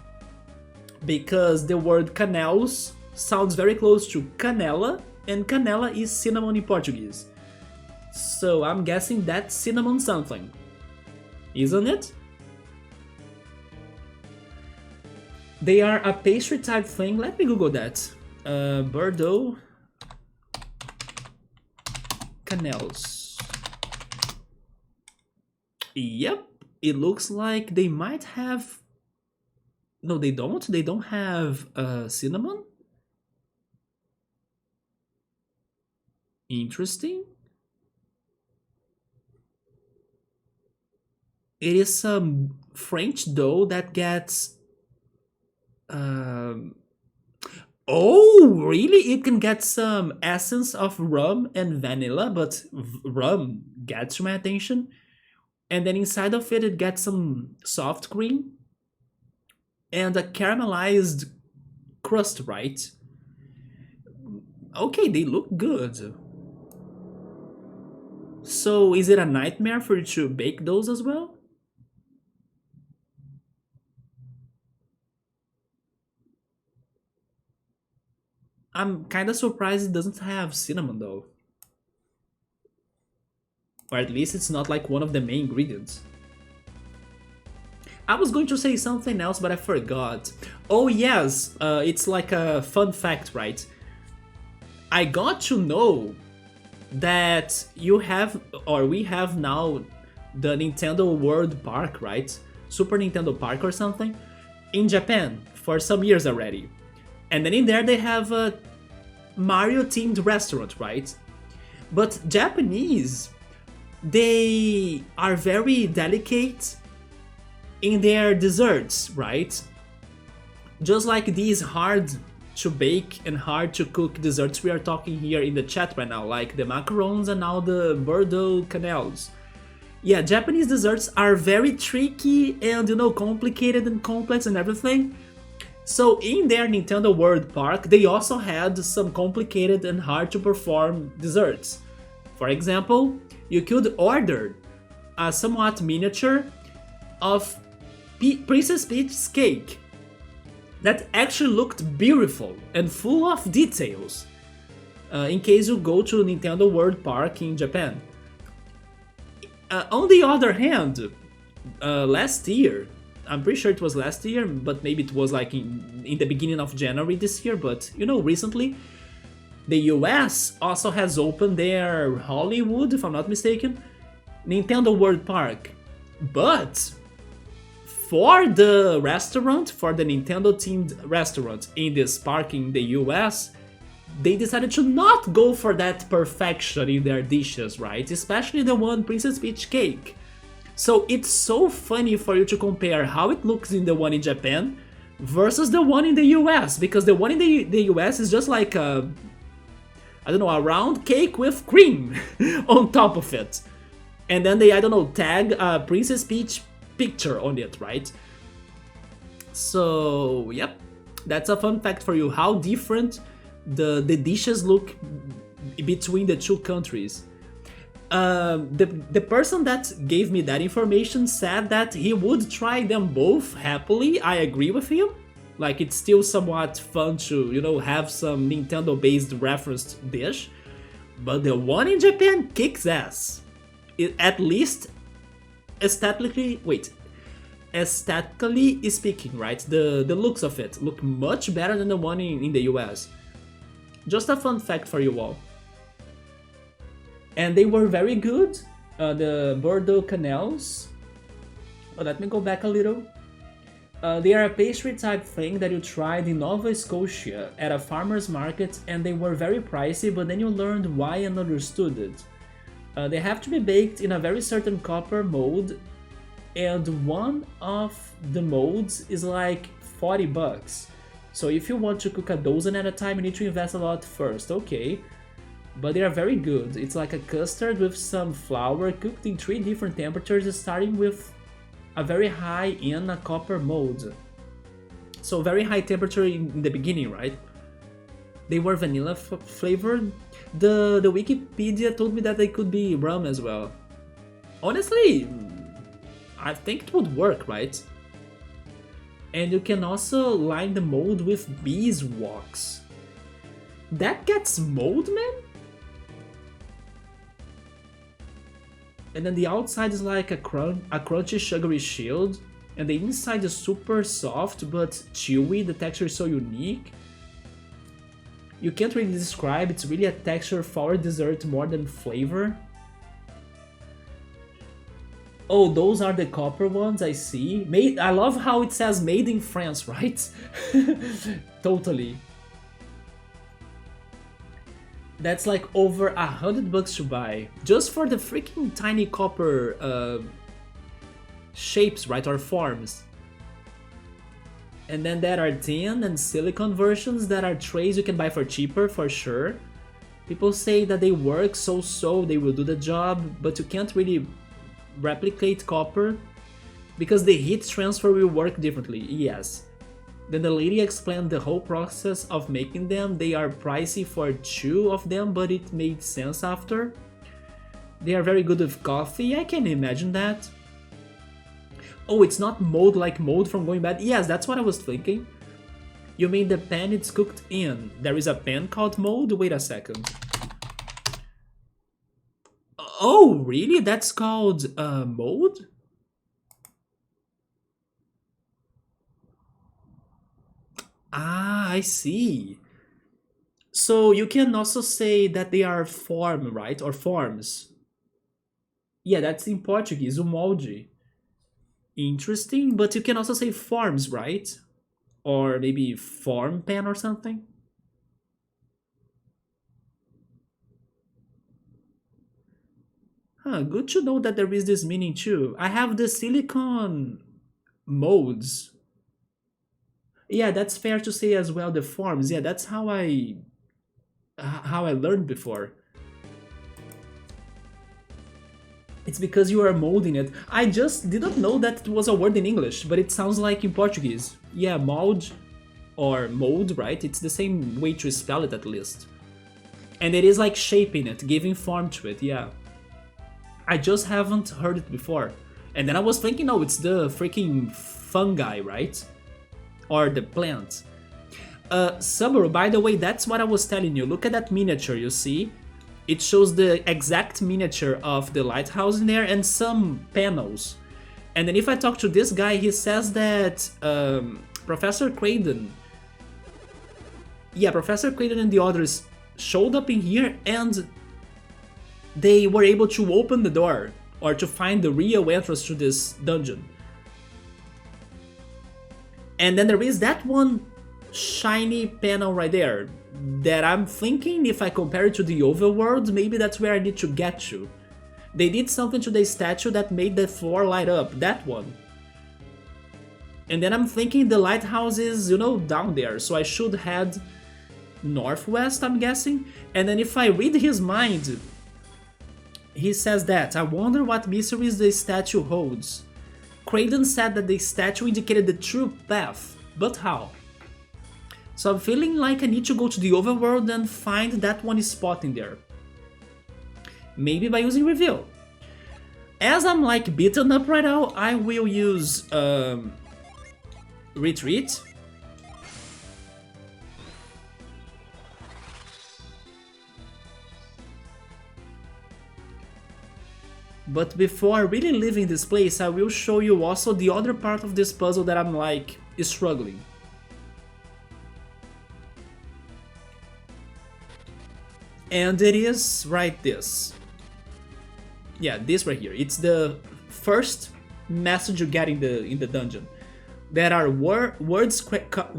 Because the word canals sounds very close to canela, and canela is cinnamon in Portuguese. So I'm guessing that's cinnamon something. Isn't it? They are a pastry type thing. Let me Google that. Bordeaux canals. Yep, it looks like they might have... No, they don't. They don't have cinnamon. Interesting. It is some French dough that gets... Oh, really? It can get some essence of rum and vanilla, but rum gets my attention. And then inside of it, it gets some soft cream and a caramelized crust, right? Okay, they look good. So is it a nightmare for you to bake those as well? I'm kind of surprised it doesn't have cinnamon though. Or at least it's not like one of the main ingredients. I was going to say something else, but I forgot. Oh yes, it's like a fun fact, right? I got to know that you have, or we have now, the Nintendo World Park, right? Super Nintendo Park or something, in Japan for some years already. And then in there they have a Mario themed restaurant, right? But Japanese, they are very delicate in their desserts, right? Just like these hard to bake and hard to cook desserts we are talking here in the chat right now, like the macarons and now the Bordeaux canals. Yeah, Japanese desserts are very tricky and complicated and complex and everything. So in their Nintendo World Park, they also had some complicated and hard to perform desserts. For example, you could order a somewhat miniature of Princess Peach's cake that actually looked beautiful and full of details. In case you go to Nintendo World Park in Japan. On the other hand, last year, I'm pretty sure it was last year, but maybe it was like in the beginning of January this year, but recently, the US also has opened their Hollywood, if I'm not mistaken, Nintendo World Park. But for the restaurant, for the Nintendo themed restaurant in this park in the US, they decided to not go for that perfection in their dishes, right? Especially the one Princess Peach cake. So it's so funny for you to compare how it looks in the one in Japan versus the one in the US, because the one in the US is just like a round cake with cream on top of it. And then they, tag a Princess Peach picture on it, right? So, yep, that's a fun fact for you, how different the dishes look between the two countries. The person that gave me that information said that he would try them both happily. I agree with him. Like, it's still somewhat fun to, have some Nintendo-based referenced dish. But the one in Japan kicks ass. At least aesthetically speaking, right? The looks of it look much better than the one in the US. Just a fun fact for you all. And they were very good, the Bordeaux canals. Let me go back a little. They are a pastry type thing that you tried in Nova Scotia at a farmer's market, and they were very pricey, but then you learned why and understood it. They have to be baked in a very certain copper mold, and one of the molds is like $40. So if you want to cook a dozen at a time, you need to invest a lot first, okay. But they are very good. It's like a custard with some flour cooked in 3 different temperatures, starting with a very high in a copper mold. So very high temperature in the beginning, right? They were vanilla flavored. The Wikipedia told me that they could be rum as well. Honestly, I think it would work, right? And you can also line the mold with beeswax. That gets mold, man? And then the outside is like a crunchy sugary shield, and the inside is super soft but chewy. The texture is so unique. You can't really describe, it's really a texture for dessert more than flavor. Oh, those are the copper ones, I see. I love how it says made in France, right? Totally. That's like over $100 to buy, just for the freaking tiny copper shapes, right, or forms. And then there are tin and silicone versions that are trays you can buy for cheaper, for sure. People say that they work so they will do the job, but you can't really replicate copper because the heat transfer will work differently, yes. Then the lady explained the whole process of making them. They are pricey for 2 of them, but it made sense after. They are very good with coffee, I can imagine that. Oh, it's not mold like mold from going bad? Yes, that's what I was thinking. You mean the pan it's cooked in. There is a pan called mold? Wait a second. Oh, really? That's called mold? Ah, I see. So you can also say that they are form, right? Or forms. Yeah, that's in Portuguese, o molde. Interesting, but you can also say forms, right? Or maybe form pan or something. Huh, good to know that there is this meaning too. I have the silicone molds. Yeah, that's fair to say as well. The forms, yeah, that's how I learned before. It's because you are molding it. I just didn't know that it was a word in English, but it sounds like in Portuguese. Yeah, mold or mold, right? It's the same way to spell it at least. And it is like shaping it, giving form to it, yeah. I just haven't heard it before. And then I was thinking, oh, it's the freaking fungi, right? Or the plant. Subaru, by the way, that's what I was telling you. Look at that miniature, you see? It shows the exact miniature of the lighthouse in there and some panels. And then if I talk to this guy, he says that Professor Craydon... Yeah, Professor Craydon and the others showed up in here and they were able to open the door or to find the real entrance to this dungeon. And then there is that one shiny panel right there that I'm thinking if I compare it to the overworld, maybe that's where I need to get to. They did something to the statue that made the floor light up, that one. And then I'm thinking the lighthouse is, you know, down there, so I should head northwest, I'm guessing. And then if I read his mind, he says that, I wonder what mysteries the statue holds. Craydon said that the statue indicated the true path, but how? So I'm feeling like I need to go to the overworld and find that one spot in there. Maybe by using reveal. As I'm like beaten up right now, I will use retreat. But before really leaving this place, I will show you also the other part of this puzzle that I'm like struggling. And it is right this. Yeah, this right here. It's the first message you get in the dungeon. There are words carved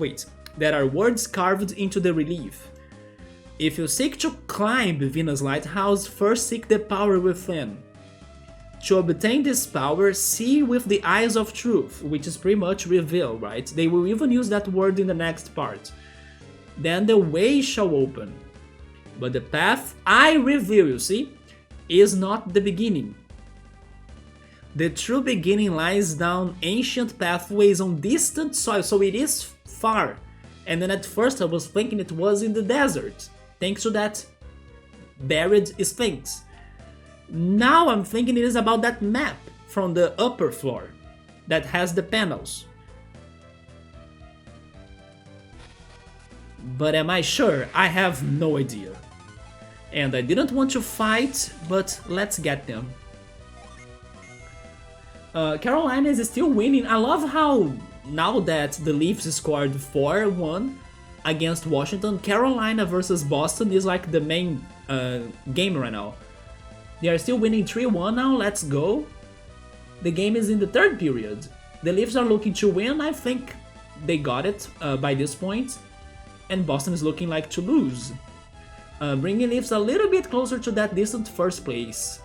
into the relief. If you seek to climb Venus Lighthouse, first seek the power within. To obtain this power, see with the eyes of truth, which is pretty much reveal, right? They will even use that word in the next part. Then the way shall open. But the path I reveal, you see, is not the beginning. The true beginning lies down ancient pathways on distant soil, so it is far. And then at first I was thinking it was in the desert, thanks to that buried sphinx. Now I'm thinking it is about that map from the upper floor that has the panels. But am I sure? I have no idea. And I didn't want to fight, but let's get them. Carolina is still winning. I love how now that the Leafs scored 4-1 against Washington, Carolina versus Boston is like the main game right now. They are still winning 3-1 now, let's go. The game is in the third period. The Leafs are looking to win, I think they got it by this point. And Boston is looking like to lose. Bringing Leafs a little bit closer to that distant first place.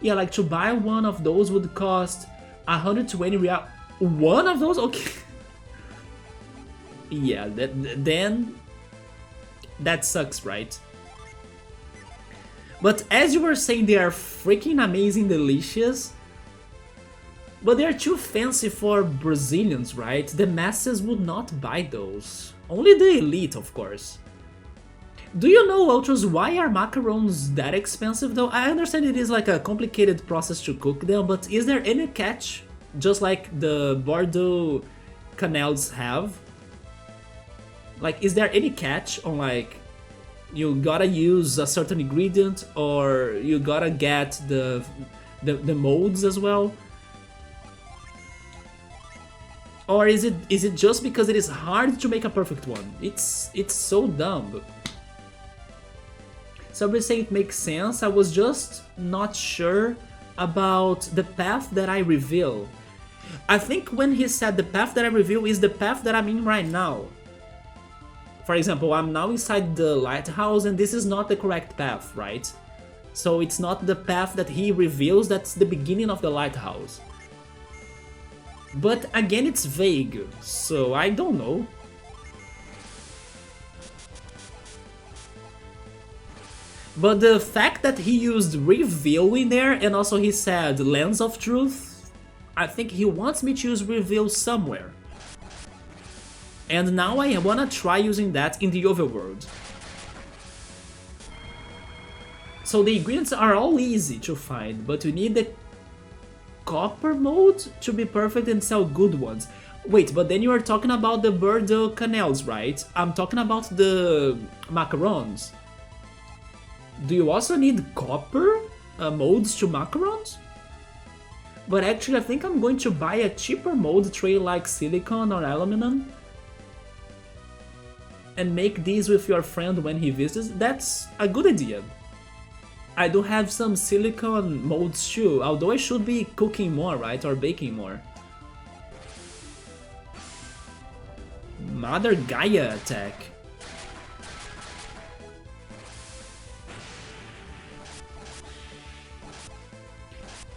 Yeah, like to buy one of those would cost 120 real. One of those? Okay. Yeah, then that sucks, right? But as you were saying, they are freaking amazing, delicious. But they are too fancy for Brazilians, right? The masses would not buy those. Only the elite, of course. Do you know, Ultras, why are macarons that expensive though? I understand it is like a complicated process to cook them, but is there any catch? Just like the Bordeaux canals have? Like, is there any catch on like, you gotta use a certain ingredient or you gotta get the molds as well? Or is it just because it is hard to make a perfect one? It's so dumb. Somebody saying it makes sense, I was just not sure about the path that I reveal. I think when he said the path that I reveal is the path that I'm in right now. For example, I'm now inside the lighthouse and this is not the correct path, right? So it's not the path that he reveals, that's the beginning of the lighthouse. But again, it's vague, so I don't know. But the fact that he used reveal in there and also he said lens of truth, I think he wants me to use reveal somewhere. And now I wanna try using that in the overworld. So the ingredients are all easy to find, but we need the copper mode to be perfect and sell good ones. Wait, but then you are talking about the Bordeaux canals, right? I'm talking about the macarons. Do you also need copper modes to macarons? But actually I think I'm going to buy a cheaper mold tray like silicon or aluminum and make these with your friend when he visits. That's a good idea. I do have some silicon molds too, although I should be cooking more, right? Or baking more. Mother Gaia attack.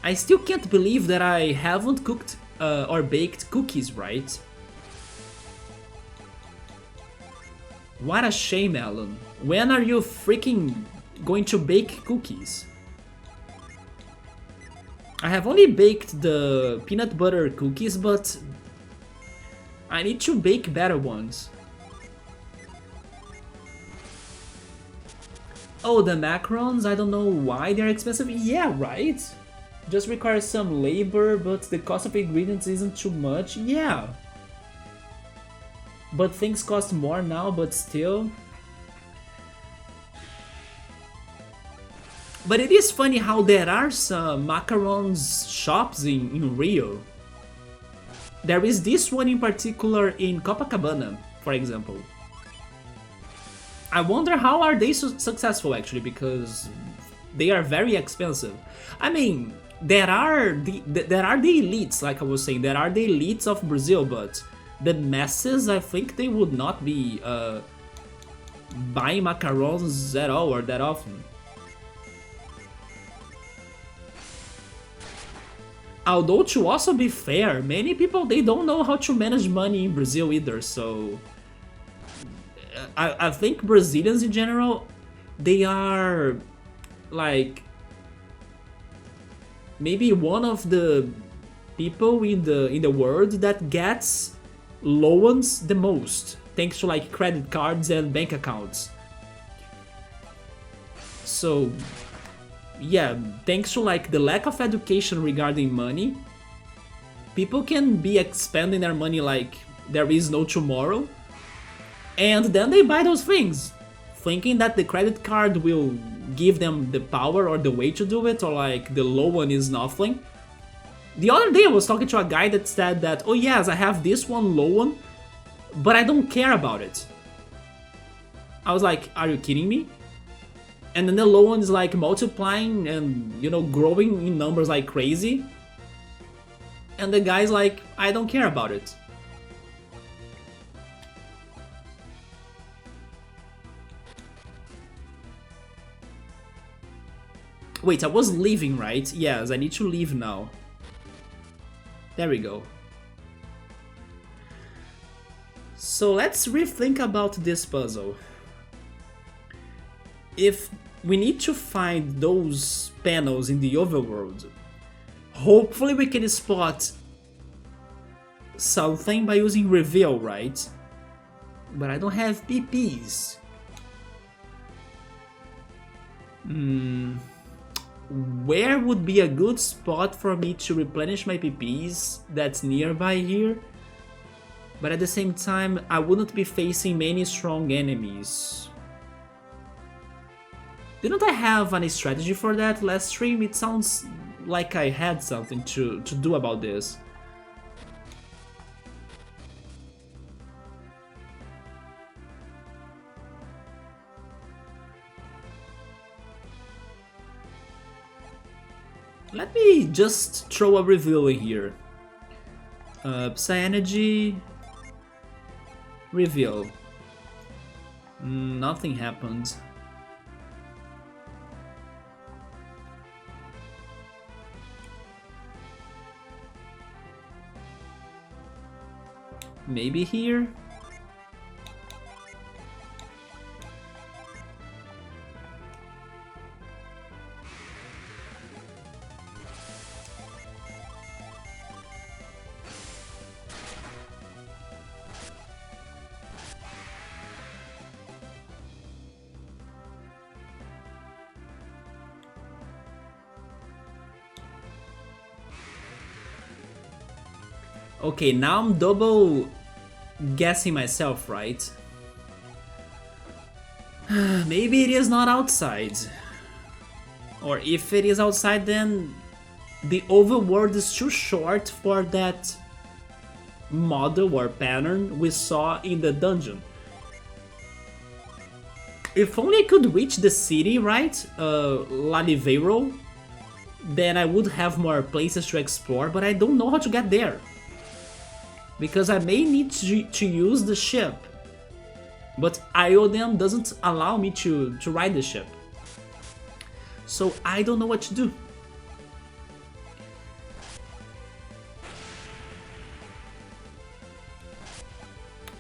I still can't believe that I haven't cooked or baked cookies, right? What a shame, Alan. When are you freaking going to bake cookies? I have only baked the peanut butter cookies, but I need to bake better ones. Oh, the macarons? I don't know why they're expensive. Yeah, right? Just requires some labor, but the cost of ingredients isn't too much. Yeah. But things cost more now, but still. But it is funny how there are some macarons shops in Rio. There is this one in particular in Copacabana, for example. I wonder how are they successful actually, because they are very expensive. I mean, there are the elites, like I was saying, there are the elites of Brazil, but the masses, I think they would not be buying macarons at all or that often. Although, to also be fair, many people, they don't know how to manage money in Brazil either, so I think Brazilians in general, they are like maybe one of the people in the world that gets loans the most, thanks to like credit cards and bank accounts. So yeah, thanks to like the lack of education regarding money, people can be expending their money like there is no tomorrow, and then they buy those things, thinking that the credit card will give them the power or the way to do it, or like the loan is nothing. The other day I was talking to a guy that said that, oh yes, I have this one loan, but I don't care about it. I was like, are you kidding me? And then the loan is like multiplying and, you know, growing in numbers like crazy. And the guy's like, I don't care about it. Wait, I was leaving, right? Yes, I need to leave now. There we go. So let's rethink about this puzzle. If we need to find those panels in the overworld, hopefully we can spot something by using reveal, right? But I don't have PPs. Where would be a good spot for me to replenish my PPs that's nearby here? But at the same time, I wouldn't be facing many strong enemies. Didn't I have any strategy for that last stream? It sounds like I had something to do about this. Let me just throw a reveal in here. Psy Energy... Reveal. Nothing happened. Maybe here? Okay, now I'm double guessing myself, right? Maybe it is not outside. Or if it is outside, then the overworld is too short for that model or pattern we saw in the dungeon. If only I could reach the city, right? Lalivero, then I would have more places to explore, but I don't know how to get there. Because I may need to use the ship. But IODM doesn't allow me to ride the ship. So I don't know what to do.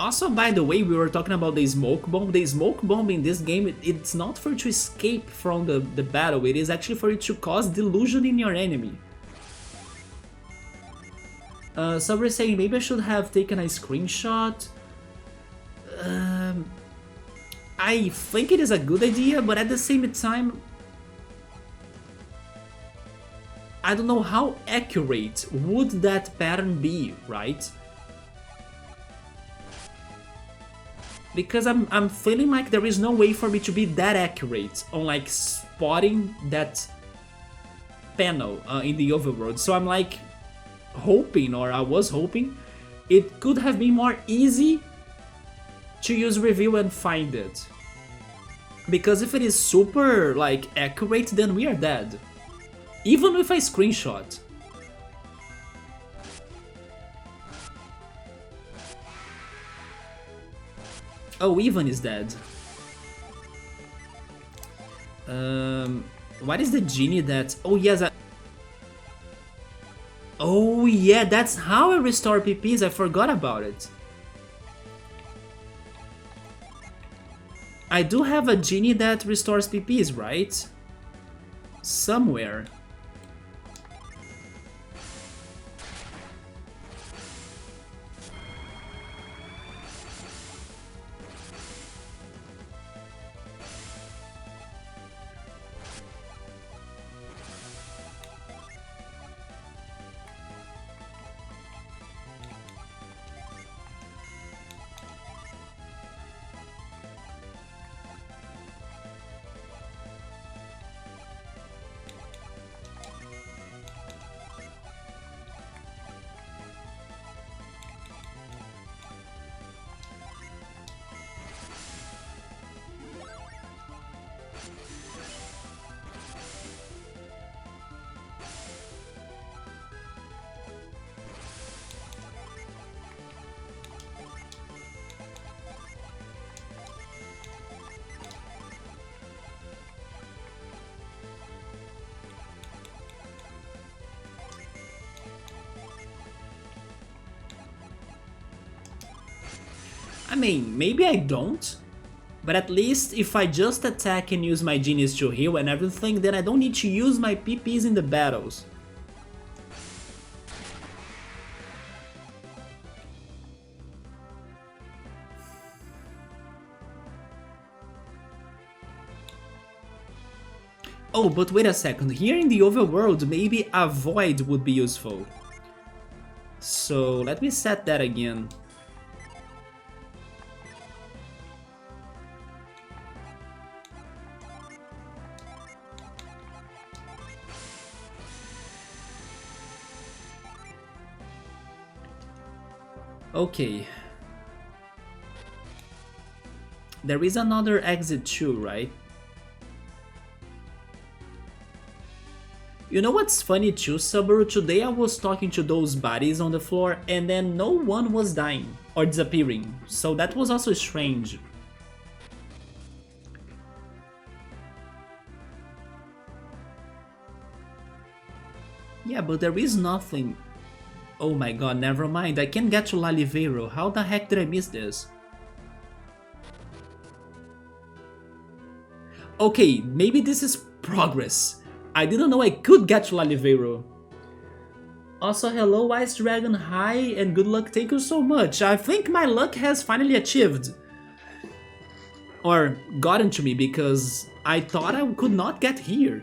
Also, by the way, we were talking about the smoke bomb. The smoke bomb in this game, it's not for you to escape from the battle. It is actually for you to cause delusion in your enemy. So we're saying maybe I should have taken a screenshot. I think it is a good idea, but at the same time, I don't know how accurate would that pattern be, right? Because I'm feeling like there is no way for me to be that accurate on like spotting that panel in the overworld. So I'm like hoping, or I was hoping, it could have been more easy to use review and find it. Because if it is super like accurate, then we are dead. Even with a screenshot. Oh, Ivan is dead. What is the genie that... Oh, yes, oh, yeah, that's how I restore PPs. I forgot about it. I do have a genie that restores PPs, right? Somewhere. I mean, maybe I don't, but at least if I just attack and use my genies to heal and everything, then I don't need to use my PPs in the battles. Oh, but wait a second, here in the overworld, maybe a void would be useful. So let me set that again. Okay. There is another exit too, right? You know what's funny too, Subaru? Today I was talking to those bodies on the floor and then no one was dying or disappearing, so that was also strange. Yeah, but there is nothing. Oh my god, never mind, I can't get to Lalivero. How the heck did I miss this? Okay, maybe this is progress. I didn't know I could get to Lalivero. Also, hello Ice Dragon, hi and good luck, thank you so much. I think my luck has finally achieved. Or gotten to me, because I thought I could not get here.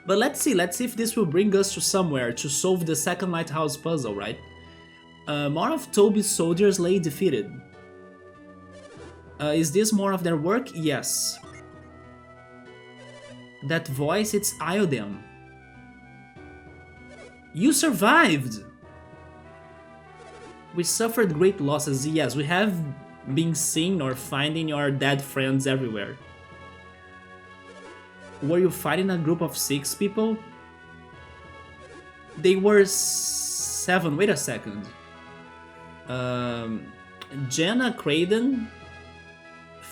But let's see if this will bring us to somewhere to solve the second Lighthouse puzzle, right? More of Toby's soldiers lay defeated. Is this more of their work? Yes. That voice, it's Iodem. You survived! We suffered great losses. Yes, we have been seeing or finding your dead friends everywhere. Were you fighting a group of 6 people? They were 7. Wait a second. Jenna Craden,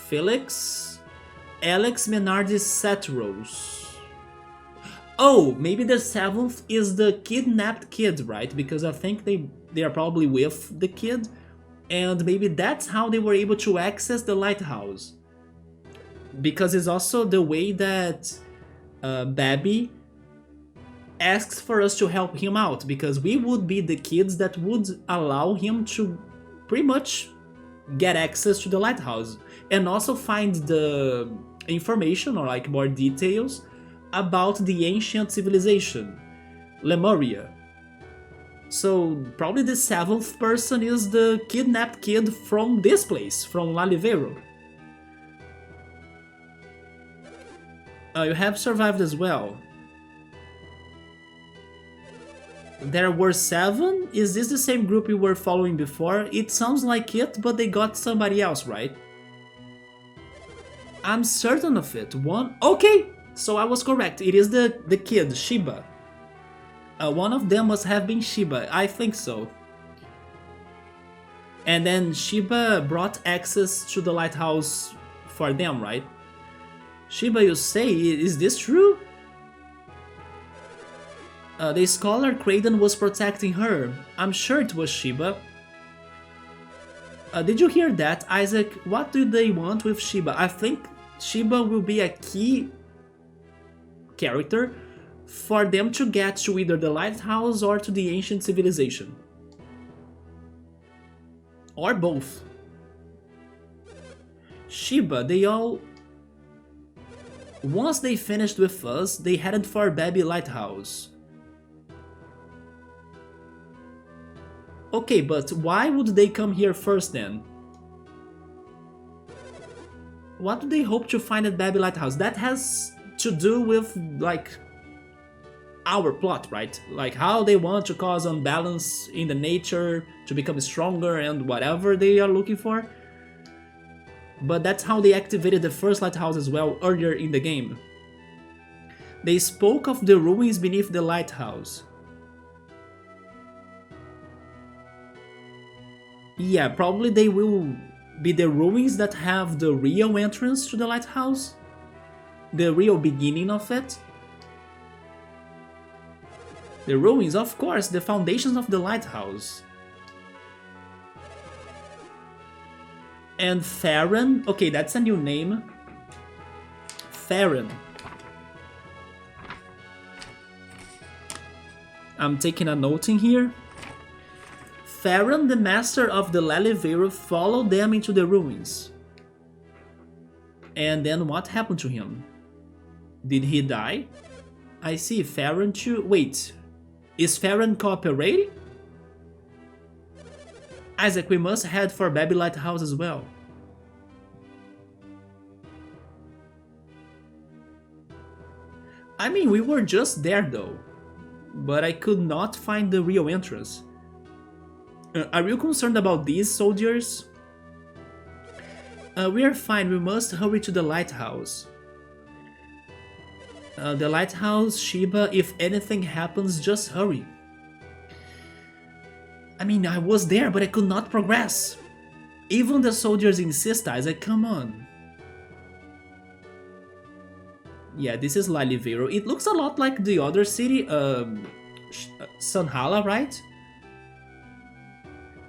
Felix, Alex Menardis Setros. Oh, maybe the 7th is the kidnapped kid, right? Because I think they are probably with the kid, and maybe that's how they were able to access the lighthouse. Because it's also the way that Babi asks for us to help him out, because we would be the kids that would allow him to pretty much get access to the lighthouse and also find the information or like more details about the ancient civilization, Lemuria. So probably the 7th person is the kidnapped kid from this place, from Lalivero. You have survived as well. There were 7? Is this the same group you were following before? It sounds like it, but they got somebody else, right? I'm certain of it. 1? Okay! So I was correct. It is the kid, Shiba. One of them must have been Shiba. I think so. And then Shiba brought access to the lighthouse for them, right? Shiba, you say, is this true? The scholar Craden was protecting her. I'm sure it was Shiba. Did you hear that, Isaac? What do they want with Shiba? I think Shiba will be a key character for them to get to either the lighthouse or to the ancient civilization. Or both. Shiba, they all... Once they finished with us, they headed for Babi Lighthouse. Okay, but why would they come here first then? What do they hope to find at Babi Lighthouse? That has to do with, like, our plot, right? Like how they want to cause unbalance in the nature, to become stronger and whatever they are looking for. But that's how they activated the first lighthouse as well earlier in the game. They spoke of the ruins beneath the lighthouse. Yeah, probably they will be the ruins that have the real entrance to the lighthouse. The real beginning of it. The ruins, of course, the foundations of the lighthouse. And Farron, okay, that's a new name. Farron. I'm taking a note in here. Farron, the master of the Lalivero, followed them into the ruins. And then what happened to him? Did he die? I see, Farron too. Wait, is Farron cooperating? Isaac, we must head for Babi Lighthouse as well. I mean, we were just there though, but I could not find the real entrance. Are you concerned about these soldiers? We are fine, we must hurry to the lighthouse. The lighthouse, Shiba, if anything happens, just hurry. I mean, I was there, but I could not progress. Even the soldiers insist, Isaac, come on. Yeah, this is Lalivero. It looks a lot like the other city, Sunhala, right?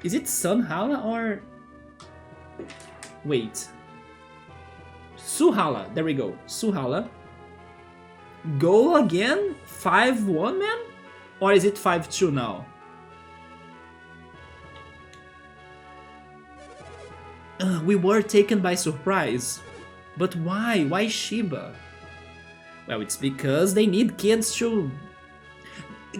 Is it Sunhala or... Wait. Suhala, there we go, Suhala. Go again? 5-1, man? Or is it 5-2 now? We were taken by surprise. But why? Why Shiba? Well, it's because they need kids to...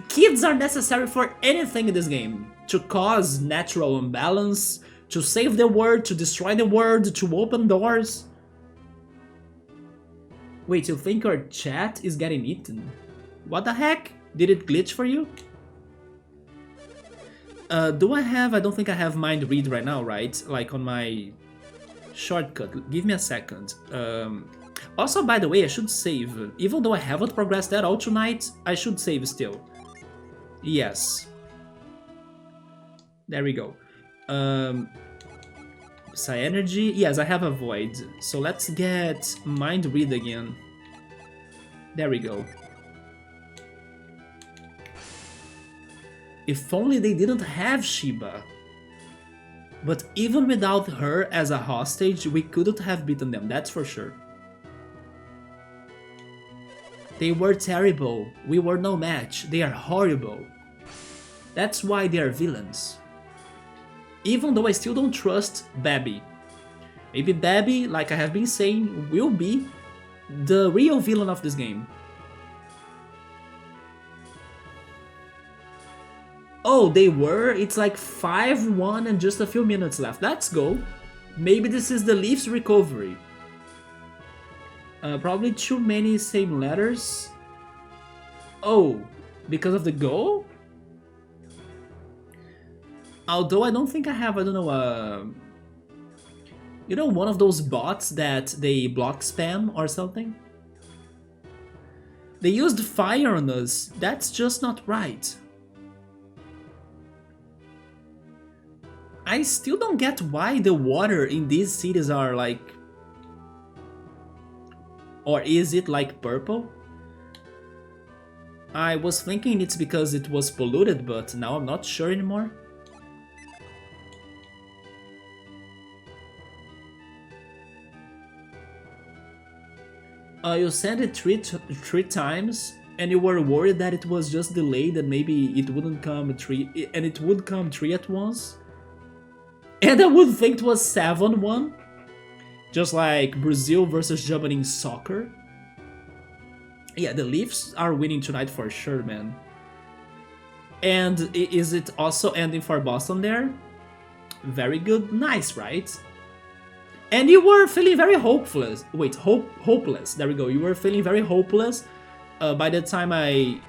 Kids are necessary for anything in this game. To cause natural imbalance, to save the world, to destroy the world, to open doors. Wait, you think your chat is getting eaten? What the heck? Did it glitch for you? Do I don't think I have mind read right now, right? Like on my shortcut. Give me a second. Also, by the way, I should save. Even though I haven't progressed at all tonight, I should save still. Yes. There we go. Psi energy. Yes, I have a void. So let's get mind read again. There we go. If only they didn't have Shiba. But even without her as a hostage, we couldn't have beaten them, that's for sure. They were terrible. We were no match. They are horrible. That's why they are villains. Even though I still don't trust Babi. Maybe Babi, like I have been saying, will be the real villain of this game. Oh, they were? It's like 5-1 and just a few minutes left. Let's go. Maybe this is the Leafs recovery. Probably too many same letters. Oh, because of the goal? Although I don't think I have, I don't know, you know, one of those bots that they block spam or something? They used fire on us. That's just not right. I still don't get why the water in these cities are like... Or is it like purple? I was thinking it's because it was polluted, but now I'm not sure anymore. You sent it three times, and you were worried that it was just delayed and maybe it wouldn't come and it would come three at once. And I would think it was 7-1. Just like Brazil versus Germany in soccer. Yeah, the Leafs are winning tonight for sure, man. And is it also ending for Boston there? Very good. Nice, right? And you were feeling very hopeless. Wait, hopeless. There we go. You were feeling very hopeless by the time I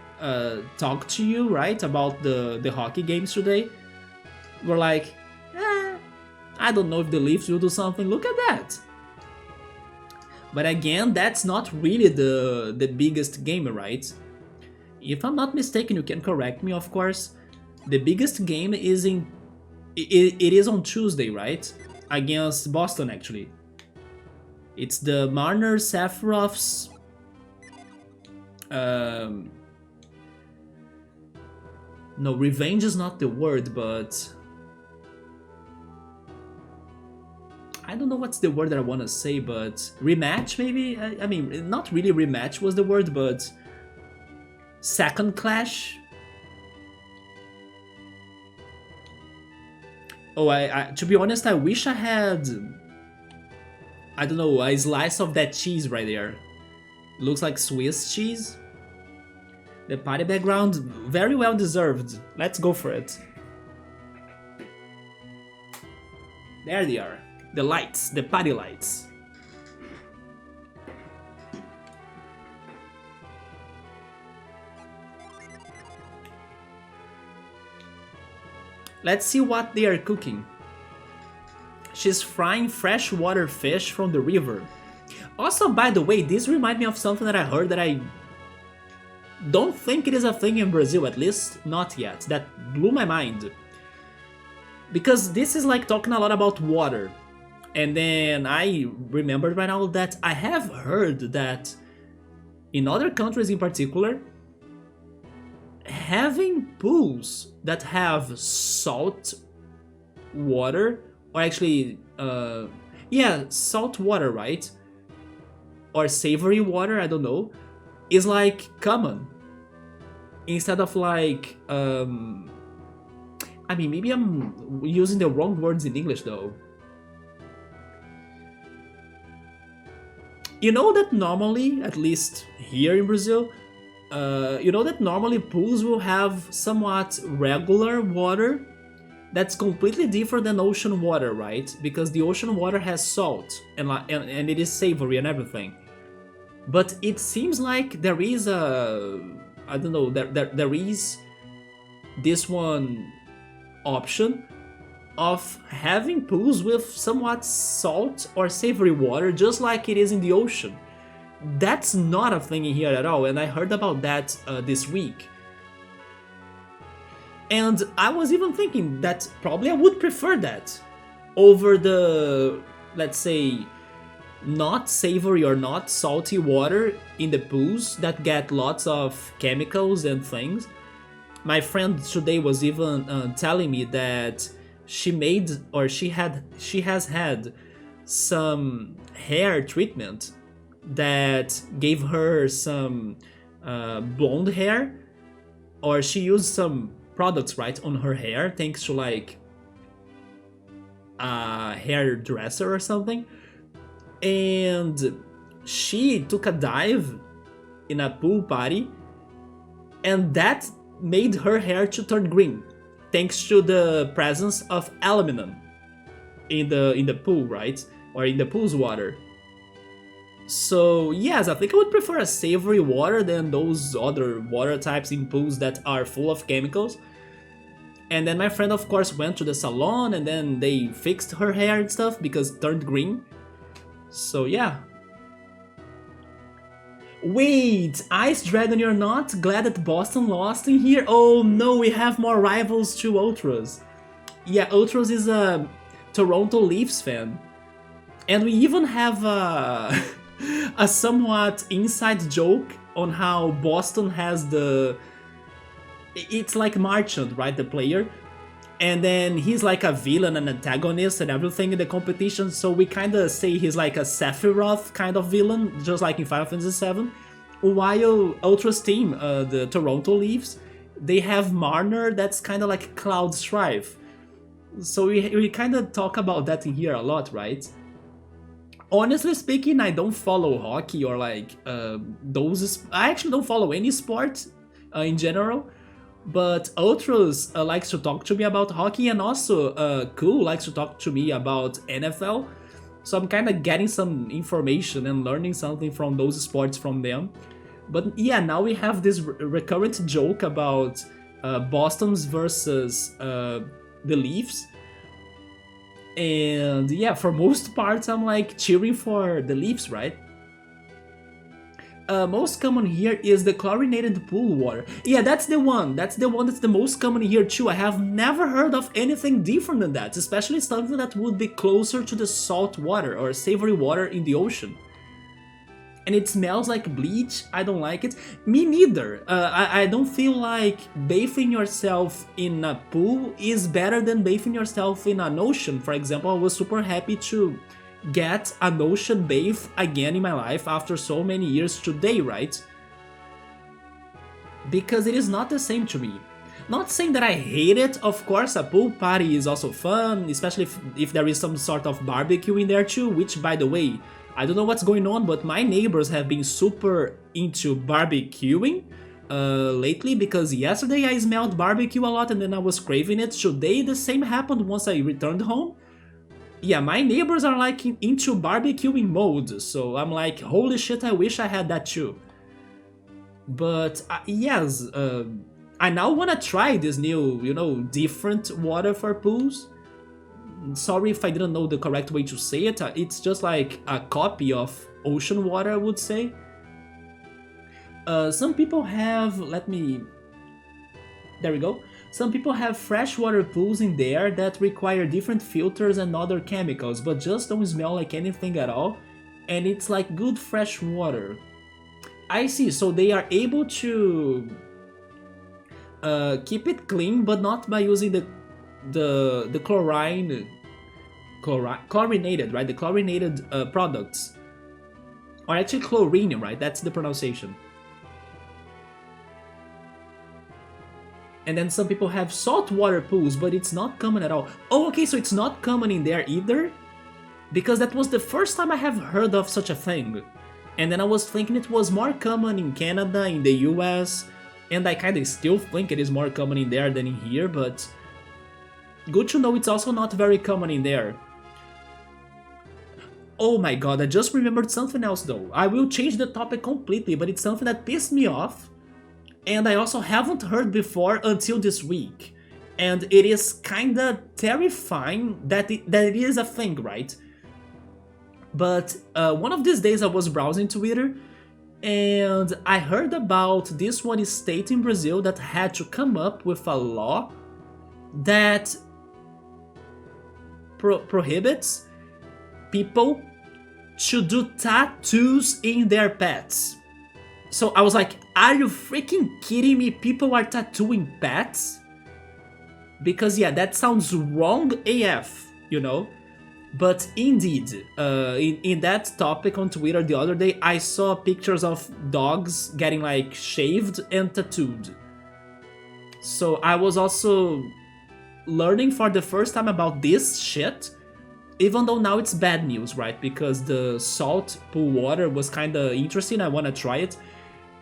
talked to you, right? About the hockey games today. We're like, I don't know if the Leafs will do something. Look at that. But again, that's not really the biggest game, right? If I'm not mistaken, you can correct me, of course. The biggest game is it is on Tuesday, right? Against Boston, actually. It's the Marner Sephiroth's... No, revenge is not the word, but... I don't know what's the word that I want to say, but... Rematch, maybe? I mean, not really rematch was the word, but... Second clash? Oh, to be honest, I wish I had... I don't know, a slice of that cheese right there. Looks like Swiss cheese. The party background, very well deserved. Let's go for it. There they are. The lights, the party lights. Let's see what they are cooking. She's frying freshwater fish from the river. Also, by the way, this reminds me of something that I heard that I don't think it is a thing in Brazil, at least not yet. That blew my mind. Because this is like talking a lot about water. And then I remembered right now that I have heard that in other countries in particular, having pools that have salt water, or actually, yeah, salt water, right? Or savory water, I don't know, is like common. Instead of like, I mean, maybe I'm using the wrong words in English though. You know that normally, at least here in Brazil, You know that normally pools will have somewhat regular water that's completely different than ocean water, right? Because the ocean water has salt and it is savory and everything. But it seems like there is a, I don't know, there is this one option of having pools with somewhat salt or savory water, just like it is in the ocean. That's not a thing in here at all, and I heard about that this week. And I was even thinking that probably I would prefer that over the, let's say, not savory or not salty water in the pools that get lots of chemicals and things. My friend today was even telling me that she made, or she has had some hair treatment that gave her some blonde hair, or she used some products, right, on her hair thanks to like a hairdresser or something, and she took a dive in a pool party, and that made her hair to turn green thanks to the presence of aluminum in the pool, right, or in the pool's water. So yes, I think I would prefer a savory water than those other water types in pools that are full of chemicals. And then my friend of course went to the salon and then they fixed her hair and stuff because it turned green. So yeah. Wait, Ice Dragon, you're not glad that Boston lost in here? Oh no, we have more rivals to Ultras. Yeah, Ultras is a Toronto Leafs fan. And we even have a, a somewhat inside joke on how Boston has the... It's like Marchand, right, the player? And then he's like a villain, an antagonist and everything in the competition, so we kinda say he's like a Sephiroth kind of villain, just like in Final Fantasy VII. While Ultra's team, the Toronto Leafs, they have Marner that's kinda like Cloud Strife. So we kinda talk about that in here a lot, right? Honestly speaking, I don't follow hockey or like those... I actually don't follow any sport in general. But Ultras likes to talk to me about hockey, and also Cool likes to talk to me about NFL. So I'm kind of getting some information and learning something from those sports from them. But yeah, now we have this recurrent joke about Boston's versus the Leafs. And yeah, for most parts I'm like cheering for the Leafs, right? Most common here is the chlorinated pool water. Yeah, that's the one. That's the one that's the most common here too. I have never heard of anything different than that, especially something that would be closer to the salt water or savory water in the ocean. And it smells like bleach. I don't like it. Me neither. I don't feel like bathing yourself in a pool is better than bathing yourself in an ocean. For example, I was super happy to get an ocean bathe again in my life after so many years today, right? Because it is not the same to me. Not saying that I hate it, of course, a pool party is also fun, especially if there is some sort of barbecue in there too, which, by the way, I don't know what's going on, but my neighbors have been super into barbecuing lately, because yesterday I smelled barbecue a lot and then I was craving it. Today the same happened once I returned home. Yeah, my neighbors are like into barbecuing mode, so I'm like, holy shit, I wish I had that too. But yes, I now wanna try this new, different water for pools. Sorry if I didn't know the correct way to say it, it's just like a copy of ocean water, I would say. Some people have, there we go. Some people have freshwater pools in there that require different filters and other chemicals, but just don't smell like anything at all, and it's like good fresh water. I see, so they are able to keep it clean, but not by using the chlorinated, right? The chlorinated products. Or actually chlorine, right? That's the pronunciation. And then some people have saltwater pools, but it's not common at all. Oh, okay, so it's not common in there either? Because that was the first time I have heard of such a thing. And then I was thinking it was more common in Canada, in the US, and I kinda still think it is more common in there than in here, but good to know it's also not very common in there. Oh my god, I just remembered something else though. I will change the topic completely, but it's something that pissed me off, and I also haven't heard before until this week. And it is kinda terrifying that it is a thing, right? But one of these days I was browsing Twitter and I heard about this one state in Brazil that had to come up with a law that prohibits people to do tattoos in their pets. So I was like, are you freaking kidding me? People are tattooing pets? Because yeah, that sounds wrong AF, you know? But indeed, in that topic on Twitter the other day, I saw pictures of dogs getting like shaved and tattooed. So I was also learning for the first time about this shit, even though now it's bad news, right? Because the salt pool water was kinda interesting, I wanna try it.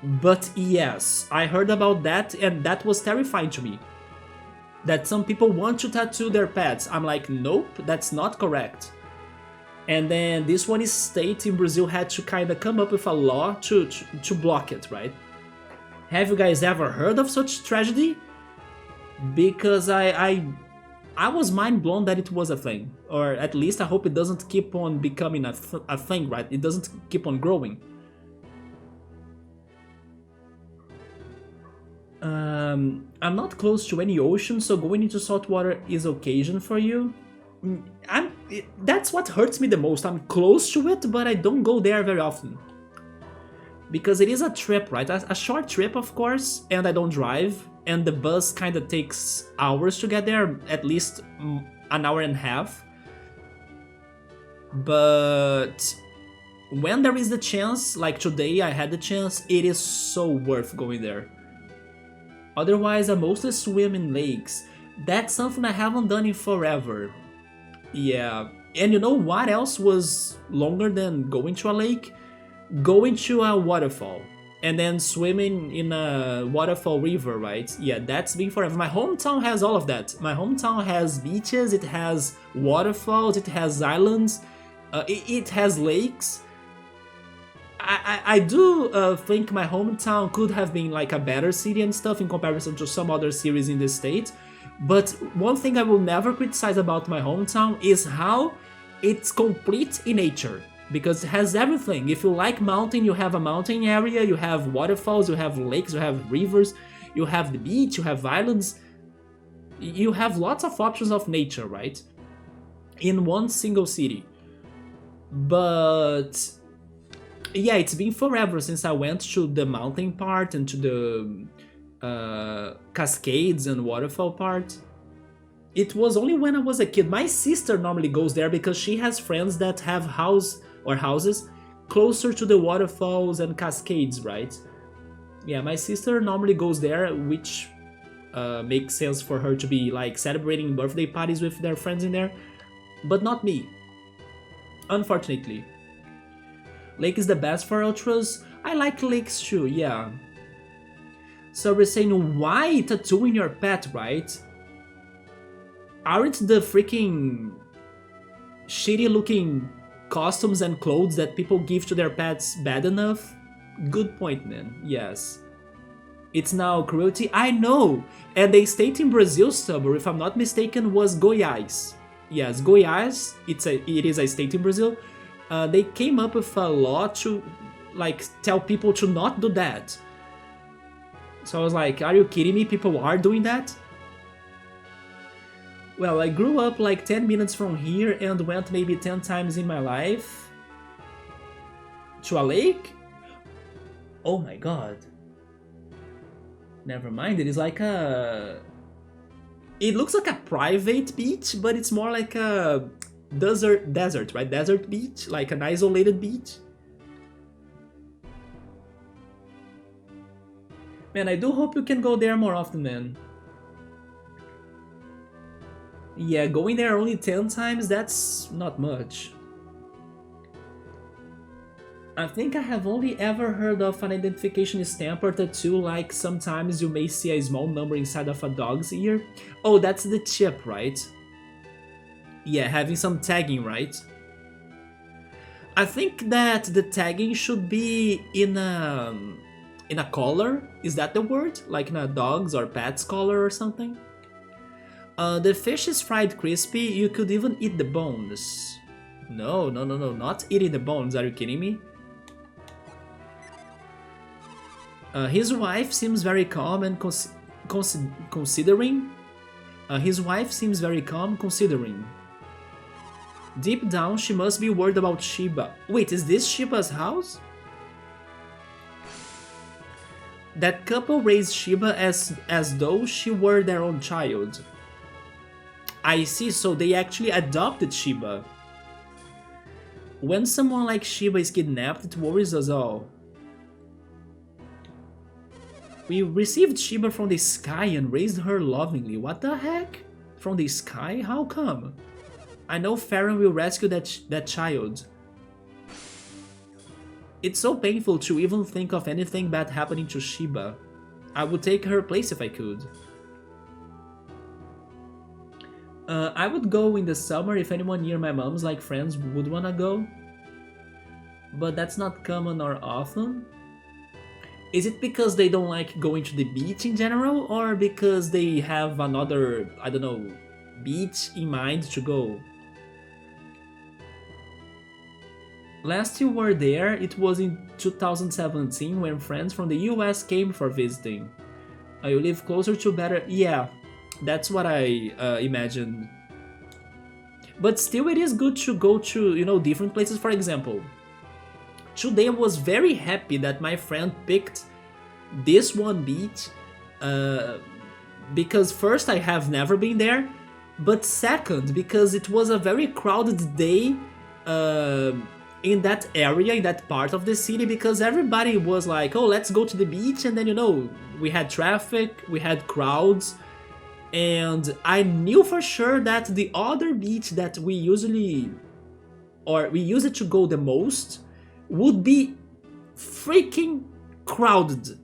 But yes, I heard about that and that was terrifying to me. That some people want to tattoo their pets. I'm like, nope, that's not correct. And then this one state in Brazil had to kind of come up with a law to block it, right? Have you guys ever heard of such tragedy? Because I was mind blown that it was a thing. Or at least I hope it doesn't keep on becoming a thing, right? It doesn't keep on growing. I'm not close to any ocean, so going into saltwater is occasion for you. That's what hurts me the most. I'm close to it, but I don't go there very often. Because it is a trip, right? A short trip, of course, and I don't drive, and the bus kind of takes hours to get there, at least an hour and a half. But when there is the chance, like today I had the chance, it is so worth going there. Otherwise, I mostly swim in lakes. That's something I haven't done in forever. Yeah, and you know what else was longer than going to a lake? Going to a waterfall. And then swimming in a waterfall river, right? Yeah, that's been forever. My hometown has all of that. My hometown has beaches, it has waterfalls, it has islands, it has lakes. I do think my hometown could have been like a better city and stuff in comparison to some other cities in the state. But one thing I will never criticize about my hometown is how it's complete in nature. Because it has everything. If you like mountain, you have a mountain area, you have waterfalls, you have lakes, you have rivers, you have the beach, you have islands. You have lots of options of nature, right? In one single city. But yeah, it's been forever since I went to the mountain part and to the cascades and waterfall part. It was only when I was a kid. My sister normally goes there because she has friends that have houses closer to the waterfalls and cascades, right? Yeah, my sister normally goes there, which makes sense for her to be like celebrating birthday parties with their friends in there, but not me, unfortunately. Lake is the best for ultras. I like lakes too, yeah. So we're saying, why tattooing your pet, right? Aren't the freaking shitty looking costumes and clothes that people give to their pets bad enough? Good point, man. Yes. It's now cruelty. I know! And the state in Brazil, Stubber, if I'm not mistaken, was Goiás. Yes, Goiás, it is a state in Brazil. They came up with a law to like tell people to not do that. So I was like, are you kidding me? People are doing that? Well, I grew up like 10 minutes from here and went maybe 10 times in my life. To a lake? Oh my god. Never mind, it is like a... It looks like a private beach, but it's more like a desert, right? Desert beach, like an isolated beach. Man, I do hope you can go there more often, man. Yeah, going there only 10 times, that's not much. I think I have only ever heard of an identification stamp or tattoo, like sometimes you may see a small number inside of a dog's ear. Oh, that's the chip, right? Yeah, having some tagging, right? I think that the tagging should be in a collar. Is that the word? Like in a dog's or pet's collar or something? The fish is fried crispy. You could even eat the bones. No, no, no, no, not eating the bones. Are you kidding me? His wife seems very calm and considering. His wife seems very calm considering. Deep down, she must be worried about Shiba. Wait, is this Shiba's house? That couple raised Shiba as though she were their own child. I see, so they actually adopted Shiba. When someone like Shiba is kidnapped, it worries us all. We received Shiba from the sky and raised her lovingly. What the heck? From the sky? How come? I know Farron will rescue that child. It's so painful to even think of anything bad happening to Shiba. I would take her place if I could. I would go in the summer if anyone near my mom's like friends would wanna go. But that's not common or often. Is it because they don't like going to the beach in general, or because they have another, I don't know, beach in mind to go? Last you were there, it was in 2017 when friends from the US came for visiting. You live closer to better... Yeah, that's what I imagined. But still it is good to go to, you know, different places. For example, today I was very happy that my friend picked this one beach because first I have never been there, but second because it was a very crowded day in that area, in that part of the city, because everybody was like, oh, let's go to the beach, and then, you know, we had traffic, we had crowds, and I knew for sure that the other beach that we usually, or we use it to go the most, would be freaking crowded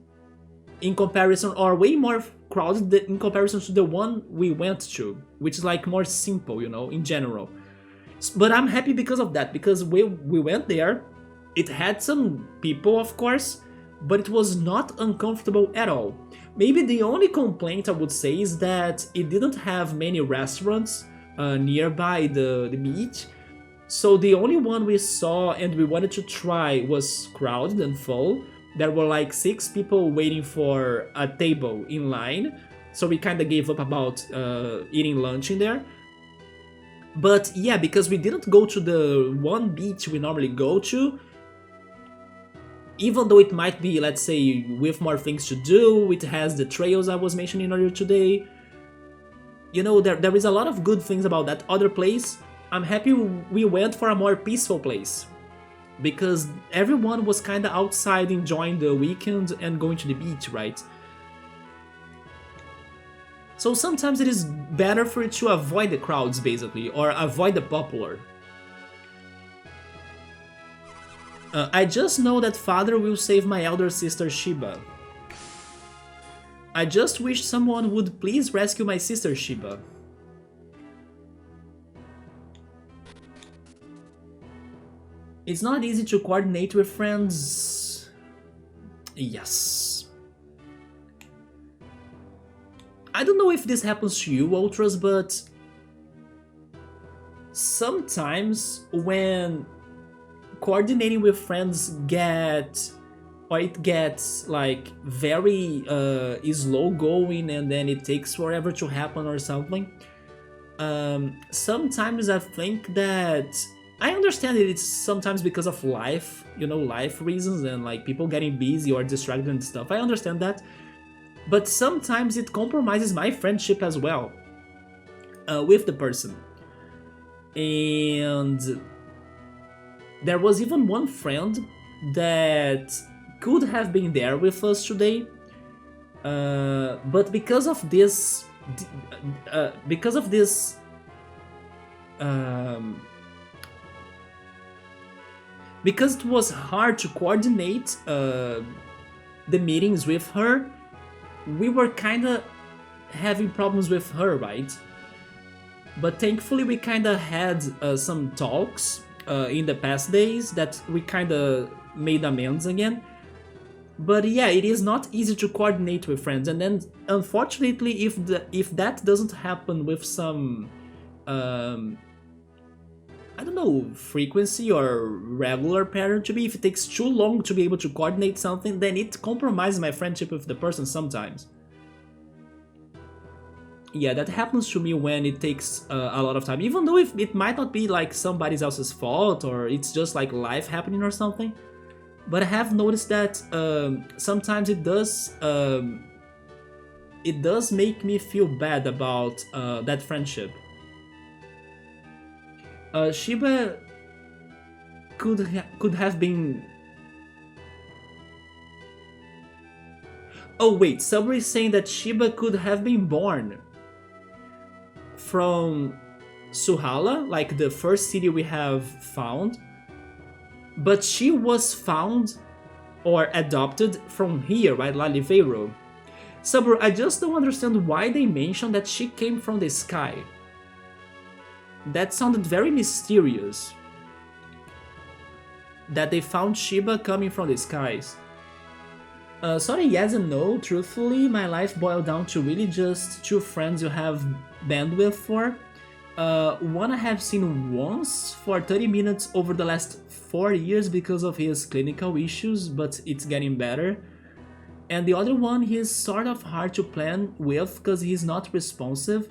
in comparison, or way more crowded in comparison to the one we went to, which is like more simple, you know, in general. But I'm happy because of that, because we went there, it had some people of course, but it was not uncomfortable at all. Maybe the only complaint I would say is that it didn't have many restaurants nearby the beach, so the only one we saw and we wanted to try was crowded and full. There were like 6 people waiting for a table in line, so we kinda gave up about eating lunch in there. But yeah, because we didn't go to the one beach we normally go to, even though it might be, let's say, with more things to do, it has the trails I was mentioning earlier today. You know, there is a lot of good things about that other place. I'm happy we went for a more peaceful place, because everyone was kinda outside enjoying the weekend and going to the beach, right? So sometimes it is better for you to avoid the crowds, basically, or avoid the popular. I just know that father will save my elder sister Shiba. I just wish someone would please rescue my sister Shiba. It's not easy to coordinate with friends. Yes. I don't know if this happens to you, Ultras, but sometimes when coordinating with friends gets like very slow going, and then it takes forever to happen or something. Sometimes I think that I understand it's sometimes because of life, you know, life reasons and like people getting busy or distracted and stuff. I understand that. But sometimes it compromises my friendship as well with the person. And there was even one friend that could have been there with us today, but because of this, because it was hard to coordinate the meetings with her. We were kind of having problems with her, right? But thankfully, we kind of had some talks in the past days that we kind of made amends again. But yeah, it is not easy to coordinate with friends, and then unfortunately, if that doesn't happen with some um, I don't know, frequency or regular pattern to me, if it takes too long to be able to coordinate something, then it compromises my friendship with the person sometimes. Yeah, that happens to me when it takes a lot of time, even though if it might not be like somebody else's fault or it's just like life happening or something. But I have noticed that sometimes it does make me feel bad about that friendship. Shiba could have been. Oh wait, somebody is saying that Shiba could have been born from Suhala, like the first city we have found, but she was found or adopted from here, right, Lalivero. Sabur, I just don't understand why they mentioned that she came from the sky. That sounded very mysterious. That they found Shiba coming from the skies. Sorry, yes and no. Truthfully, my life boiled down to really just two friends you have bandwidth for. One I have seen once for 30 minutes over the last 4 years because of his clinical issues, but it's getting better. And the other one, he's sort of hard to plan with because he's not responsive,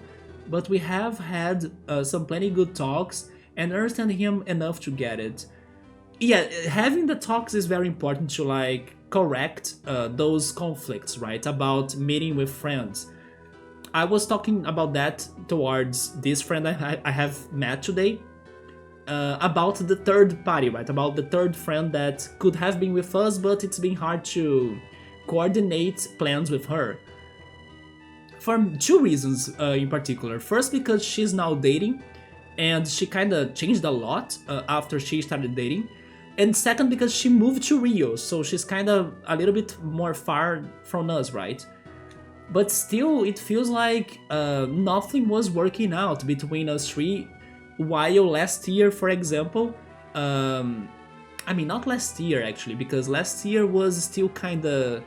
but we have had some plenty good talks and understand him enough to get it. Yeah, having the talks is very important to like correct those conflicts, right? About meeting with friends. I was talking about that towards this friend I have met today. About the third party, right? About the third friend that could have been with us, but it's been hard to coordinate plans with her. For two reasons in particular. First, because she's now dating, and she kind of changed a lot after she started dating. And second, because she moved to Rio, so she's kind of a little bit more far from us, right? But still, it feels like nothing was working out between us three. While last year, for example, I mean, not last year actually, because last year was still kind of.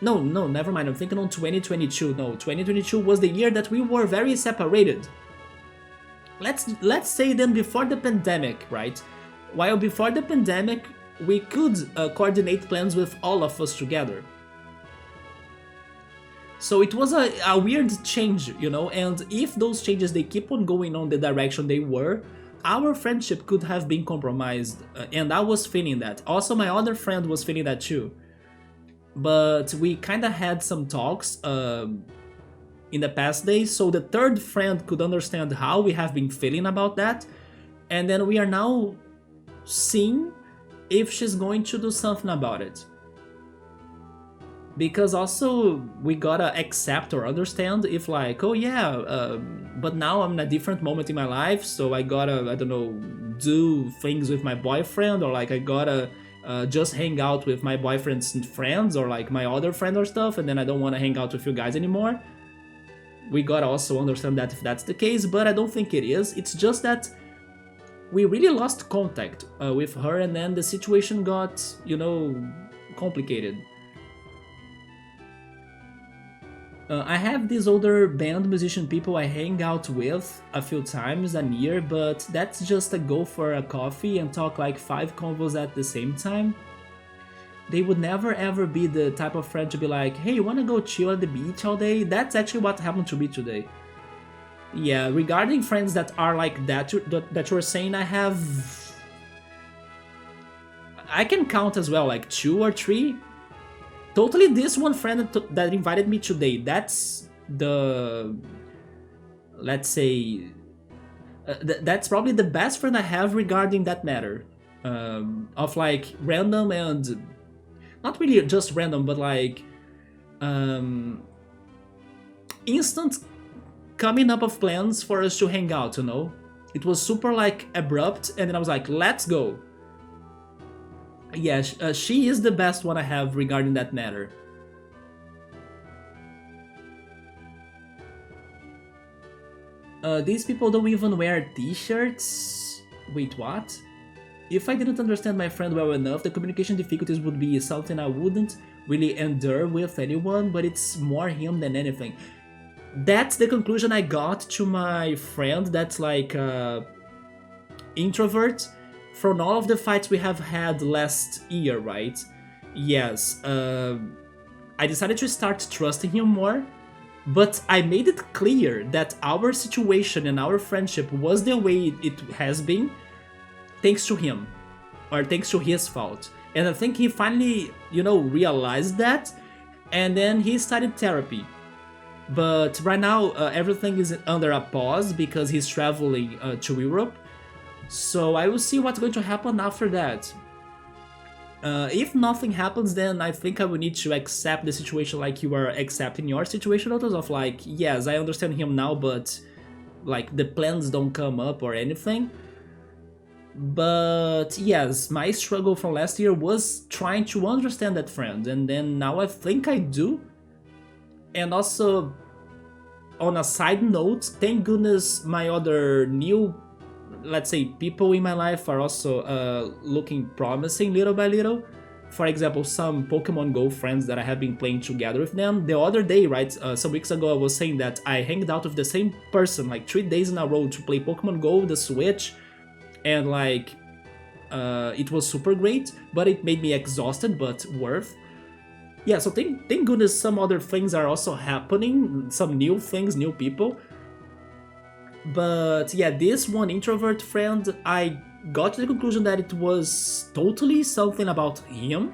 No, never mind. I'm thinking on 2022. No, 2022 was the year that we were very separated. Let's say then before the pandemic, right? While before the pandemic, we could coordinate plans with all of us together. So it was a weird change, you know, and if those changes they keep on going on the direction they were, our friendship could have been compromised, and I was feeling that. Also, my other friend was feeling that too. But we kind of had some talks in the past days, so the third friend could understand how we have been feeling about that, and then we are now seeing if she's going to do something about it. Because also we gotta accept or understand if like, oh yeah, but now I'm in a different moment in my life, so I gotta, I don't know, do things with my boyfriend, or like I gotta just hang out with my boyfriend's friends or like my other friend or stuff, and then I don't want to hang out with you guys anymore. We gotta also understand that if that's the case, but I don't think it is. It's just that we really lost contact with her, and then the situation got, you know, complicated. I have these older band musician people I hang out with a few times a year, but that's just a go for a coffee and talk like 5 convos at the same time. They would never ever be the type of friend to be like, hey, you wanna go chill at the beach all day? That's actually what happened to me today. Yeah, regarding friends that are like that you're saying, I can count as well, like 2 or 3. Totally, this one friend that invited me today, that's the, let's say, that's probably the best friend I have regarding that matter. Of like random and, not really just random, but like instant coming up of plans for us to hang out, you know? It was super like abrupt, and then I was like, let's go. Yeah, she is the best one I have regarding that matter. These people don't even wear t-shirts. Wait, what? If I didn't understand my friend well enough, the communication difficulties would be something I wouldn't really endure with anyone, but it's more him than anything. That's the conclusion I got to my friend that's like introvert from all of the fights we have had last year, right? Yes, I decided to start trusting him more, but I made it clear that our situation and our friendship was the way it has been thanks to him, or thanks to his fault. And I think he finally, realized that, and then he started therapy. But right now, everything is under a pause because he's traveling to Europe. So I will see what's going to happen after that. If nothing happens, then I think I will need to accept the situation like you are accepting your situation, out of like, yes, I understand him now, but like the plans don't come up or anything. But yes, my struggle from last year was trying to understand that friend, and then now I think I do. And also, on a side note, thank goodness my other new, let's say, people in my life are also looking promising little by little. For example, some Pokemon Go friends that I have been playing together with them. The other day, right, some weeks ago, I was saying that I hanged out with the same person like 3 days in a row to play Pokemon Go, the Switch, and like, it was super great, but it made me exhausted, but worth. Yeah, so thank goodness some other things are also happening, some new things, new people. But yeah, this one introvert friend, I got to the conclusion that it was totally something about him,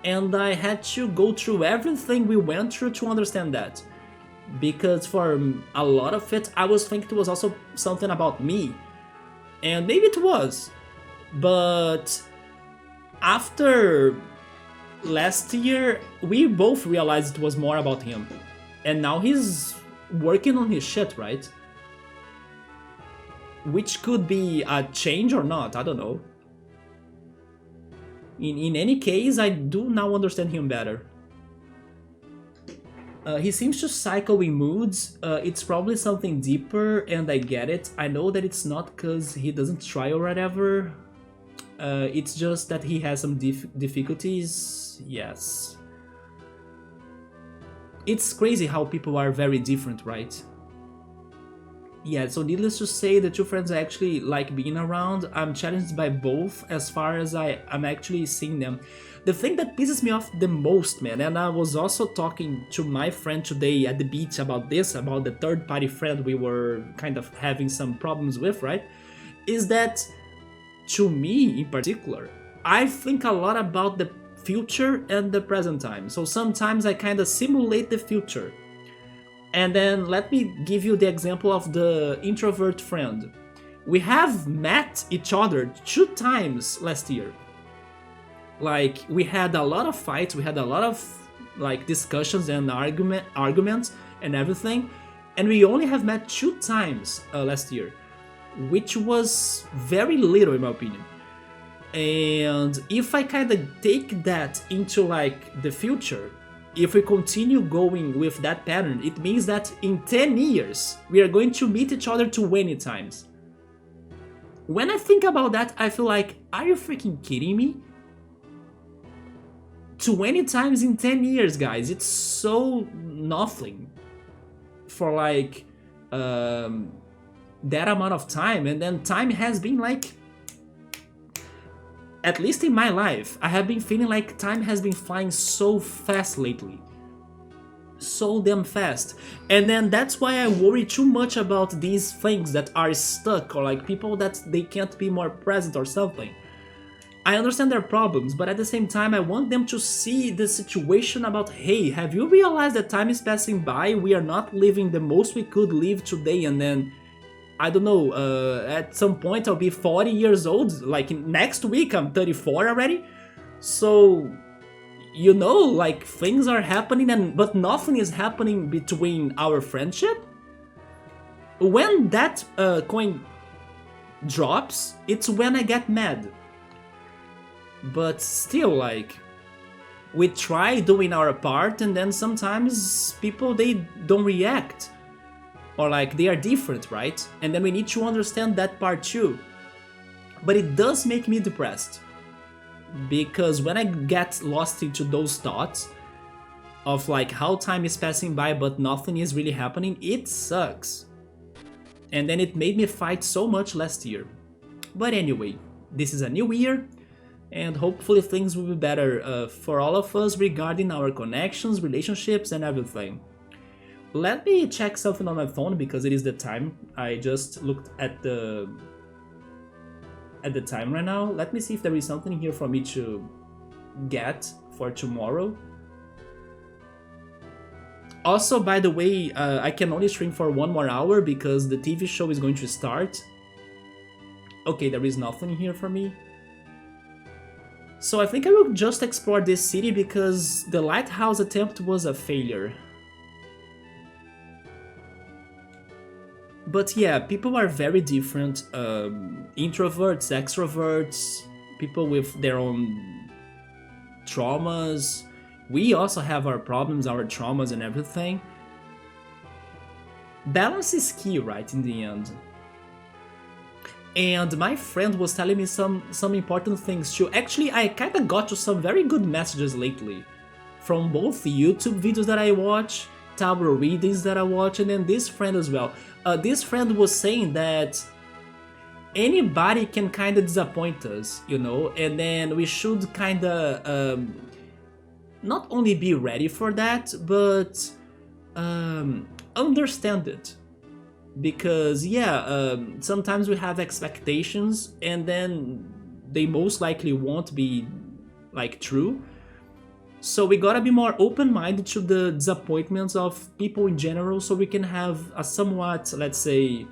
and I had to go through everything we went through to understand that. Because for a lot of it, I was thinking it was also something about me. And maybe it was. But after last year, we both realized it was more about him. And now he's working on his shit, right? Which could be a change or not, I don't know. In any case, I do now understand him better. He seems to cycle in moods. It's probably something deeper, and I get it. I know that it's not because he doesn't try or whatever. It's just that he has some difficulties. Yes. It's crazy how people are very different, right? Yeah, so needless to say, the two friends I actually like being around. I'm challenged by both as far as I'm actually seeing them. The thing that pisses me off the most, man, and I was also talking to my friend today at the beach about this, about the third party friend we were kind of having some problems with, right? Is that, to me in particular, I think a lot about the future and the present time. So sometimes I kind of simulate the future. And then let me give you the example of the introvert friend. We have met each other 2 times last year. Like, we had a lot of fights, we had a lot of like discussions and arguments and everything, and we only have met 2 times last year, which was very little in my opinion. And if I kind of take that into like the future, if we continue going with that pattern, it means that in 10 years we are going to meet each other 20 times. When I think about that, I feel like, are you freaking kidding me? 20 times in 10 years, guys. It's so nothing for like that amount of time. And then time has been like, at least in my life, I have been feeling like time has been flying so fast lately. So damn fast. And then that's why I worry too much about these things that are stuck, or like people that they can't be more present or something. I understand their problems, but at the same time, I want them to see the situation about, hey, have you realized that time is passing by? We are not living the most we could live today, and then, I don't know, at some point I'll be 40 years old, like next week I'm 34 already. So, like things are happening, but nothing is happening between our friendship. When that coin drops, it's when I get mad. but still, like, we try doing our part, and then sometimes people, they don't react, or like they are different, right? And then we need to understand that part too. But it does make me depressed, because when I get lost into those thoughts of like how time is passing by but nothing is really happening, it sucks. And then it made me fight so much last year. But anyway, this is a new year, and hopefully things will be better for all of us regarding our connections, relationships, and everything. Let me check something on my phone because it is the time. I just looked at the time right now. Let me see if there is something here for me to get for tomorrow. Also, by the way, I can only stream for 1 more hour because the TV show is going to start. Okay, there is nothing here for me. So I think I will just explore this city because the Lighthouse attempt was a failure. But yeah, people are very different. Introverts, extroverts, people with their own traumas. We also have our problems, our traumas and everything. Balance is key, right, in the end. And my friend was telling me some important things too. Actually, I kinda got to some very good messages lately. From both YouTube videos that I watch, tarot readings that I watch, and then this friend as well. This friend was saying that anybody can kinda disappoint us, you know, and then we should kinda not only be ready for that, but understand it. Because yeah, sometimes we have expectations and then they most likely won't be like true. So we gotta be more open-minded to the disappointments of people in general, so we can have a somewhat, let's say,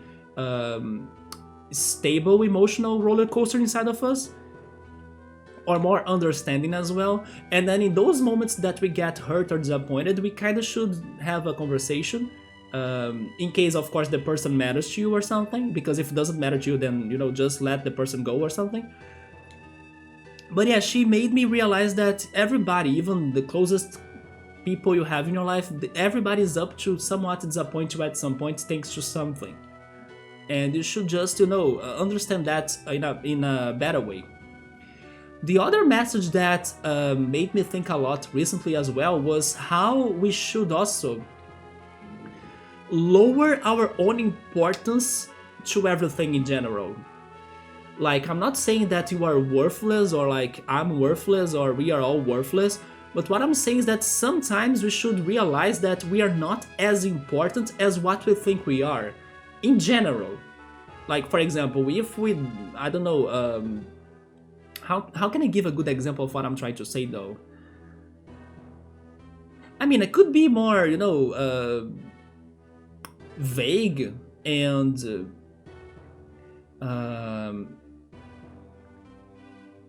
stable emotional roller coaster inside of us, or more understanding as well. And then in those moments that we get hurt or disappointed, we kind of should have a conversation, in case, of course, the person matters to you or something, because if it doesn't matter to you, then, you know, just let the person go or something. But yeah, she made me realize that everybody, even the closest people you have in your life, everybody is up to somewhat disappoint you at some point thanks to something. And you should just, you know, understand that in a better way. The other message that made me think a lot recently as well was how we should also lower our own importance to everything in general. Like, I'm not saying that you are worthless, or like I'm worthless, or we are all worthless, but what I'm saying is that sometimes we should realize that we are not as important as what we think we are, in general. Like, for example, if we, I don't know, how can I give a good example of what I'm trying to say though? I mean, it could be more, you know, vague and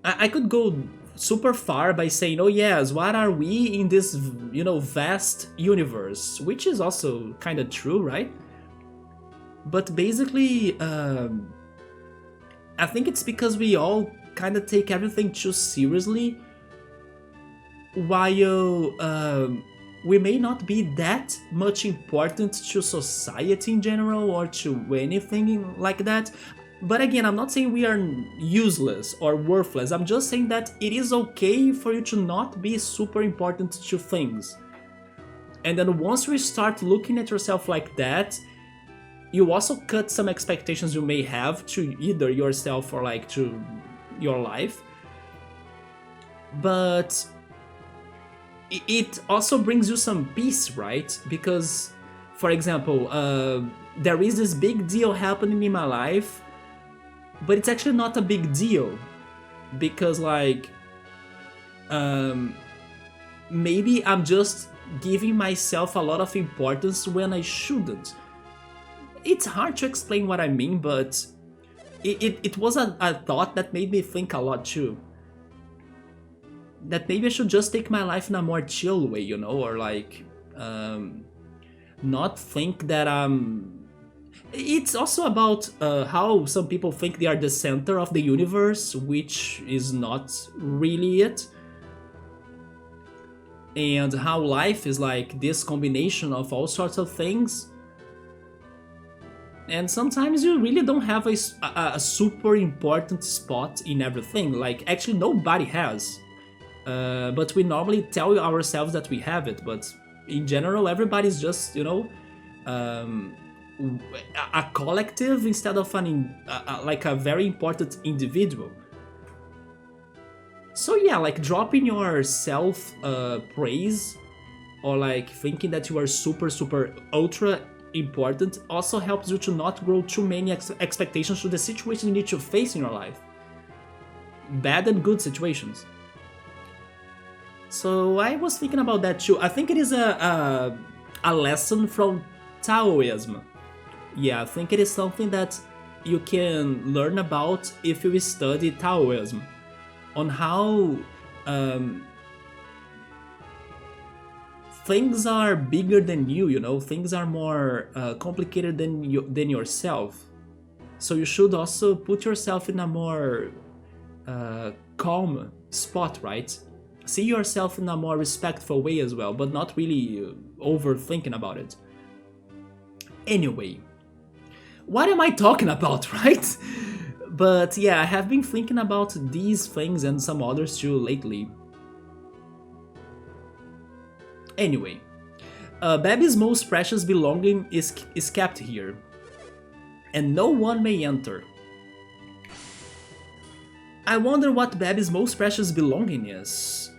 I could go super far by saying, oh yes, what are we in this, you know, vast universe, which is also kind of true, right? But basically, I think it's because we all kind of take everything too seriously, while we may not be that much important to society in general or to anything like that. But again, I'm not saying we are useless or worthless. I'm just saying that it is okay for you to not be super important to things. And then once you start looking at yourself like that, you also cut some expectations you may have to either yourself or like to your life. But it also brings you some peace, right? Because, for example, there is this big deal happening in my life, but it's actually not a big deal, because like maybe I'm just giving myself a lot of importance when I shouldn't. It's hard to explain what I mean, but it was a thought that made me think a lot too. That maybe I should just take my life in a more chill way, you know, or like not think that I'm... It's also about how some people think they are the center of the universe, which is not really it, and how life is like this combination of all sorts of things. And sometimes you really don't have a super important spot in everything. Like, actually, nobody has. But we normally tell ourselves that we have it. But in general, everybody's just, um, a collective instead of like a very important individual. So yeah, like dropping your self praise or like thinking that you are super super ultra important also helps you to not grow too many expectations to the situation you need to face in your life, bad and good situations. So I was thinking about that too. I think it is a lesson from Taoism. Yeah, I think it is something that you can learn about if you study Taoism, on how um, things are bigger than you. Things are more complicated than yourself. So you should also put yourself in a more calm spot, right? See yourself in a more respectful way as well, but not really overthinking about it. Anyway, what am I talking about, right? But yeah, I have been thinking about these things and some others too lately. Anyway, Babi's most precious belonging is kept here, and no one may enter. I wonder what Babi's most precious belonging is.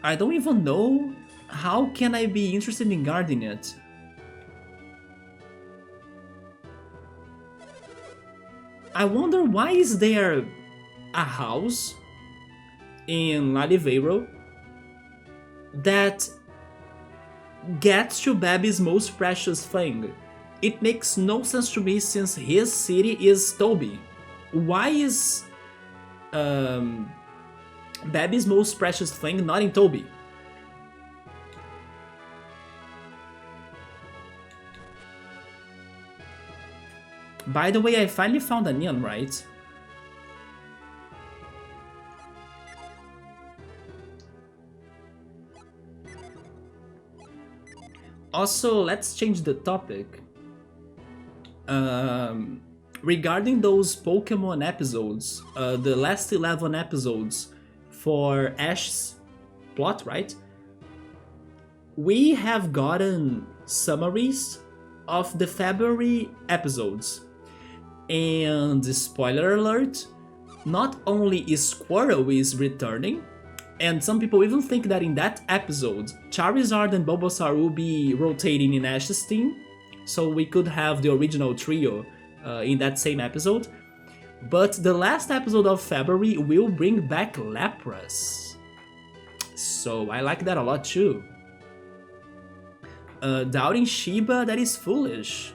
I don't even know. How can I be interested in guarding it? I wonder why is there a house in Lalivero that gets to Babi's most precious thing. It makes no sense to me since his city is Toby. Why is um, Babi's most precious thing not in Toby? By the way, I finally found a neon, right? Also, let's change the topic. Regarding those Pokemon episodes, the last 11 episodes for Ash's plot, right? We have gotten summaries of the February episodes. And spoiler alert, not only is Squirrel is returning, and some people even think that in that episode, Charizard and Bulbasaur will be rotating in Ash's team, so we could have the original trio in that same episode. But the last episode of February will bring back Lapras. So I like that a lot too. Doubting Shiba, that is foolish.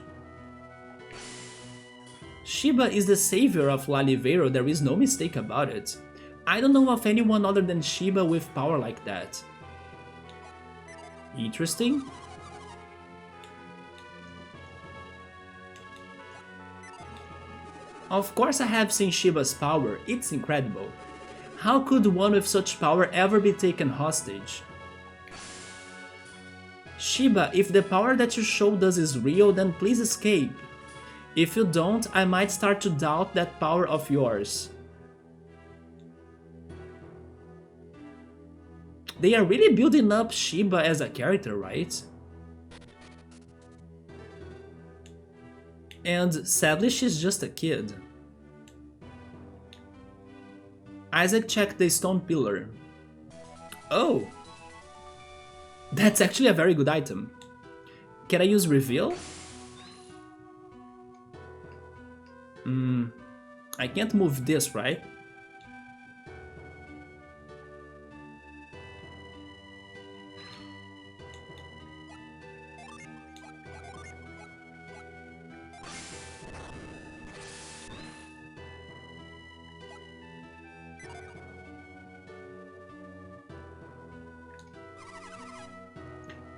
Shiba is the savior of Lalivero, there is no mistake about it. I don't know of anyone other than Shiba with power like that. Interesting. Of course I have seen Shiba's power, it's incredible. How could one with such power ever be taken hostage? Shiba, if the power that you showed us is real, then please escape. If you don't, I might start to doubt that power of yours. They are really building up Shiba as a character, right? And sadly, she's just a kid. Isaac checked the stone pillar. Oh! That's actually a very good item. Can I use reveal? I can't move this, right?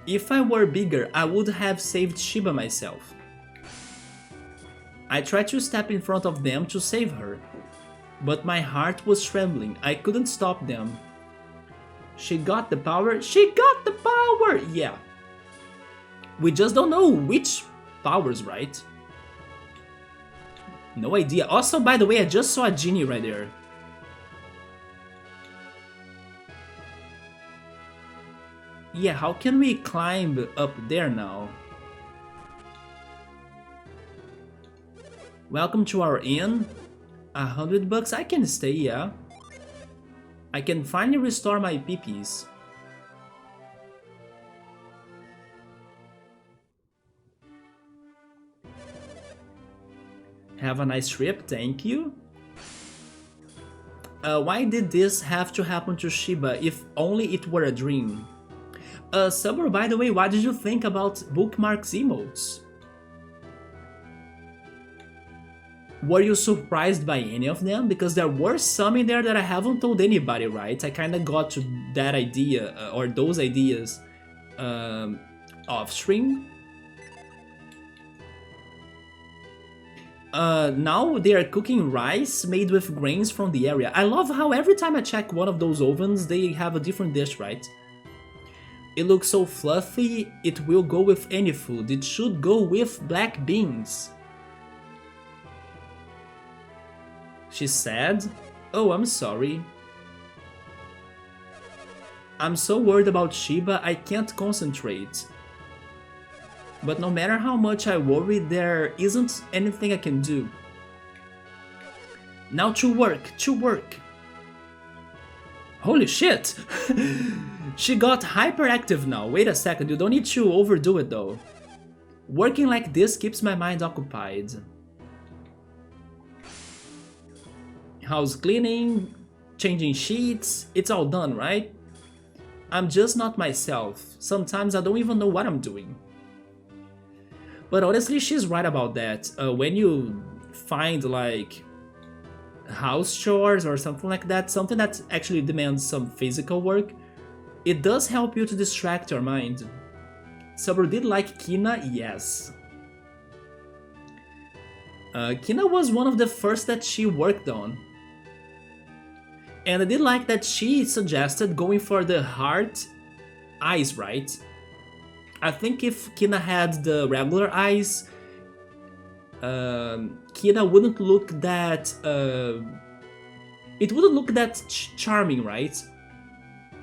If I were bigger, I would have saved Shiba myself. I tried to step in front of them to save her, but my heart was trembling. I couldn't stop them. She got the power. She got the power! Yeah. We just don't know which powers, right? No idea. Also, by the way, I just saw a genie right there. Yeah, how can we climb up there now? Welcome to our inn. $100, I can stay, yeah. I can finally restore my peepees. Have a nice trip, thank you. Why did this have to happen to Shiba if only it were a dream? Subber, by the way, what did you think about bookmarks emotes? Were you surprised by any of them? Because there were some in there that I haven't told anybody, right? I kinda got to that idea, or those ideas, off stream. Now they are cooking rice made with grains from the area. I love how every time I check one of those ovens, they have a different dish, right? It looks so fluffy, it will go with any food. It should go with black beans. She said, "Oh, I'm sorry. I'm so worried about Shiba, I can't concentrate. But no matter how much I worry, there isn't anything I can do. Now to work, to work." Holy shit! She got hyperactive now. Wait a second, you don't need to overdo it though. Working like this keeps my mind occupied. House cleaning, changing sheets, it's all done, right? I'm just not myself. Sometimes I don't even know what I'm doing. But honestly, she's right about that. When you find like house chores or something like that, something that actually demands some physical work, it does help you to distract your mind. Subber did like Kina, yes. Kina was one of the first that she worked on. And I did like that she suggested going for the heart eyes, right? I think if Kina had the regular eyes, Kina wouldn't look that... it wouldn't look that charming, right?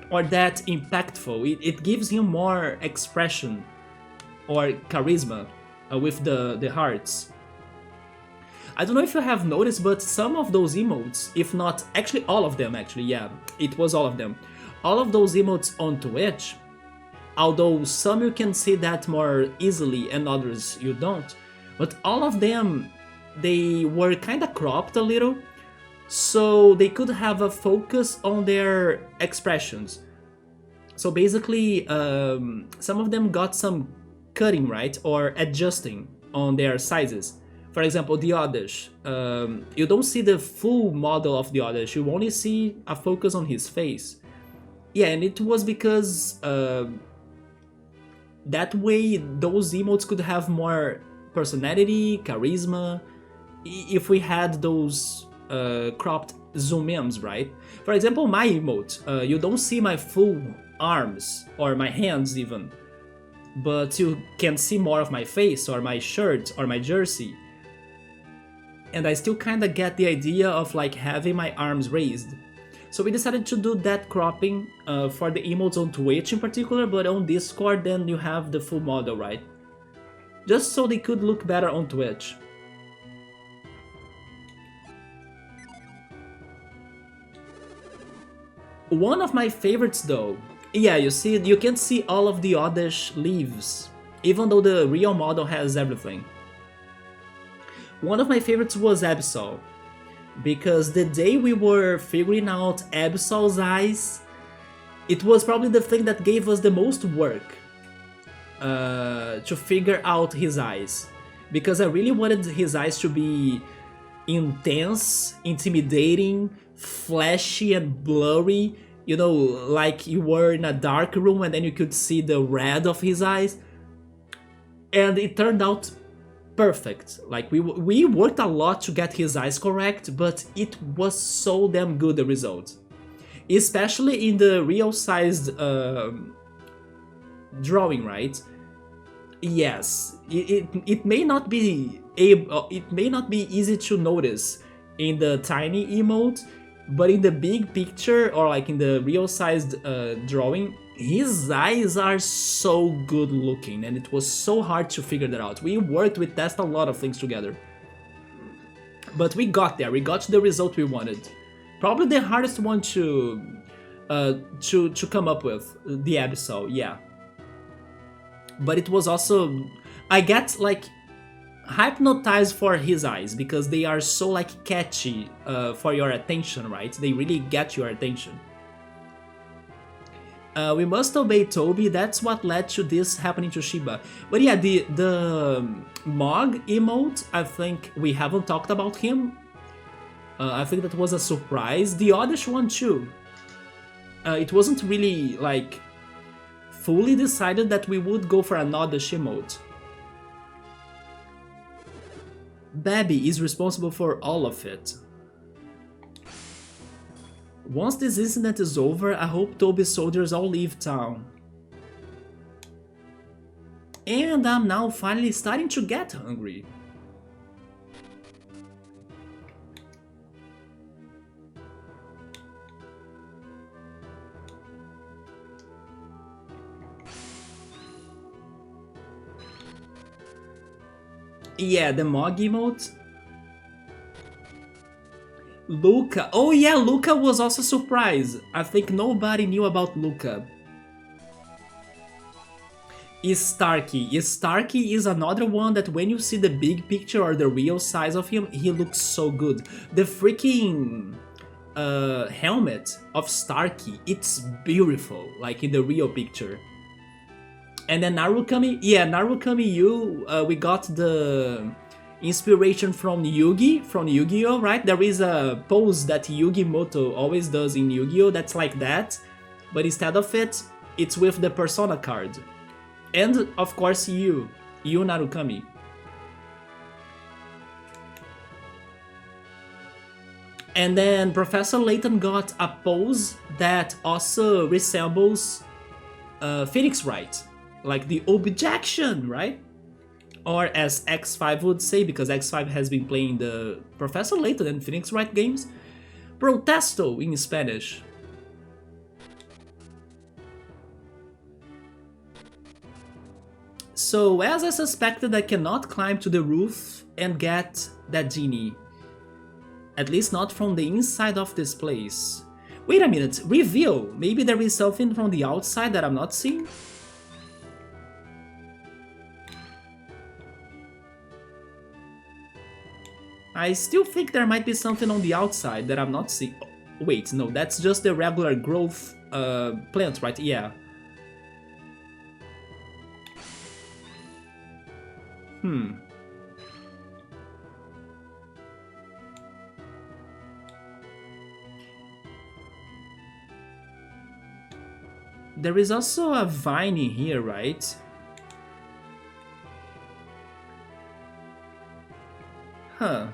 Or that impactful. It gives him more expression or charisma with the hearts. I don't know if you have noticed, but some of those emotes, if not actually all of them, actually, yeah, it was all of them. All of those emotes on Twitch, although some you can see that more easily and others you don't, but all of them, they were kinda cropped a little, so they could have a focus on their expressions. So basically, some of them got some cutting, right, or adjusting on their sizes. For example, the Oddish, you don't see the full model of the Oddish, you only see a focus on his face. Yeah, and it was because that way those emotes could have more personality, charisma, if we had those cropped zoom ins, right? For example, my emote, you don't see my full arms, or my hands even, but you can see more of my face, or my shirt, or my jersey. And I still kinda get the idea of like having my arms raised. So we decided to do that cropping for the emotes on Twitch in particular, but on Discord then you have the full model, right? Just so they could look better on Twitch. One of my favorites though, yeah, you see, you can see all of the Oddish leaves, even though the real model has everything. One of my favorites was Absol, because the day we were figuring out Absol's eyes, it was probably the thing that gave us the most work to figure out his eyes, because I really wanted his eyes to be intense, intimidating, flashy and blurry, you know, like you were in a dark room and then you could see the red of his eyes. And it turned out perfect. Like we worked a lot to get his eyes correct, but it was so damn good, the result. Especially in the real-sized drawing, right? Yes, it may not be it may not be easy to notice in the tiny emote, but in the big picture or like in the real-sized drawing, his eyes are so good looking, and it was so hard to figure that out. We tested a lot of things together, but we got there. We got to the result we wanted. Probably the hardest one to come up with, the Abyssal, yeah. But it was also, I get like hypnotized for his eyes because they are so like catchy for your attention, right? They really get your attention. We must obey Toby. That's what led to this happening to Shiba. But yeah, the Mog emote, I think we haven't talked about him. I think that was a surprise. The Oddish one too. It wasn't really like fully decided that we would go for an Oddish emote. Babi is responsible for all of it. Once this incident is over, I hope Toby's soldiers all leave town. And I'm now finally starting to get hungry. Yeah, the Mog emote. Luca. Oh yeah, Luca was also surprised. I think nobody knew about Luca. Starkey. Starkey is another one that when you see the big picture or the real size of him, he looks so good. The freaking helmet of Starkey, it's beautiful, like in the real picture. And then Narukami, yeah, Narukami Yu, we got the inspiration from Yugi, from Yu-Gi-Oh, right? There is a pose that Yugi Moto always does in Yu-Gi-Oh that's like that, but instead of it, it's with the Persona card. And of course Yu Narukami. And then Professor Layton got a pose that also resembles Phoenix Wright, like the objection, right? Or as X5 would say, because X5 has been playing the Professor Layton and Phoenix Wright games, protesto in Spanish. So, as I suspected, I cannot climb to the roof and get that genie. At least not from the inside of this place. Wait a minute, reveal! Maybe there is something from the outside that I'm not seeing? I still think there might be something on the outside that I'm not seeing. Oh, wait, no, that's just the regular growth plant, right? Yeah. There is also a vine in here, right? Huh.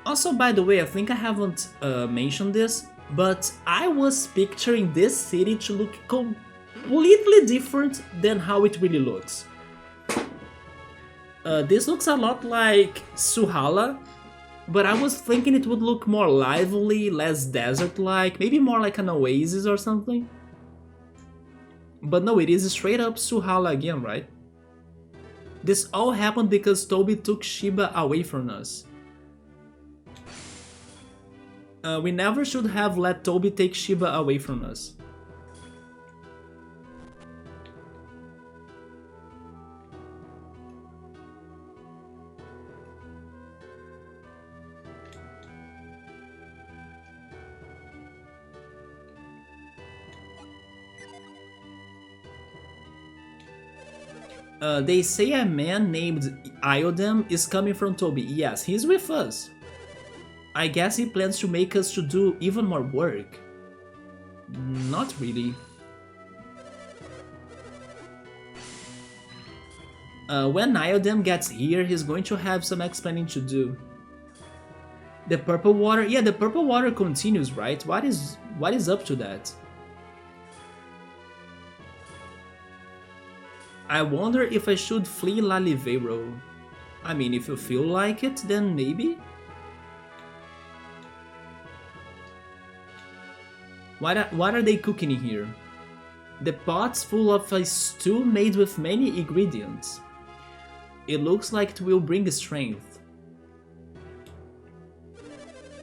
Also, by the way, I think I haven't mentioned this, but I was picturing this city to look completely different than how it really looks. This looks a lot like Suhala, but I was thinking it would look more lively, less desert-like, maybe more like an oasis or something. But no, it is straight up Suhala again, right? This all happened because Toby took Shiba away from us. We never should have let Toby take Shiba away from us. They say a man named Iodem is coming from Toby. Yes, he's with us. I guess he plans to make us to do even more work. Not really. When Niodem gets here, he's going to have some explaining to do. The purple water, yeah, the purple water continues, right? What is up to that? I wonder if I should flee Lalivero. I mean, if you feel like it, then maybe? What are they cooking in here? The pot's full of a stew made with many ingredients. It looks like it will bring strength.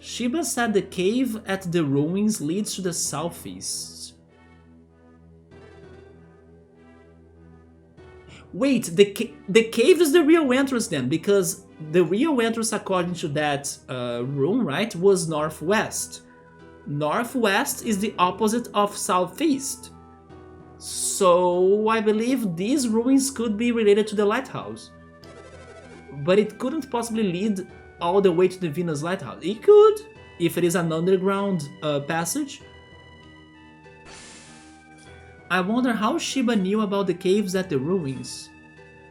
Shiba said the cave at the ruins leads to the southeast. Wait, the cave is the real entrance then, because the real entrance according to that room, right, was northwest. Northwest is the opposite of southeast. So I believe these ruins could be related to the lighthouse. But it couldn't possibly lead all the way to the Venus Lighthouse. It could, if it is an underground passage. I wonder how Shiba knew about the caves at the ruins.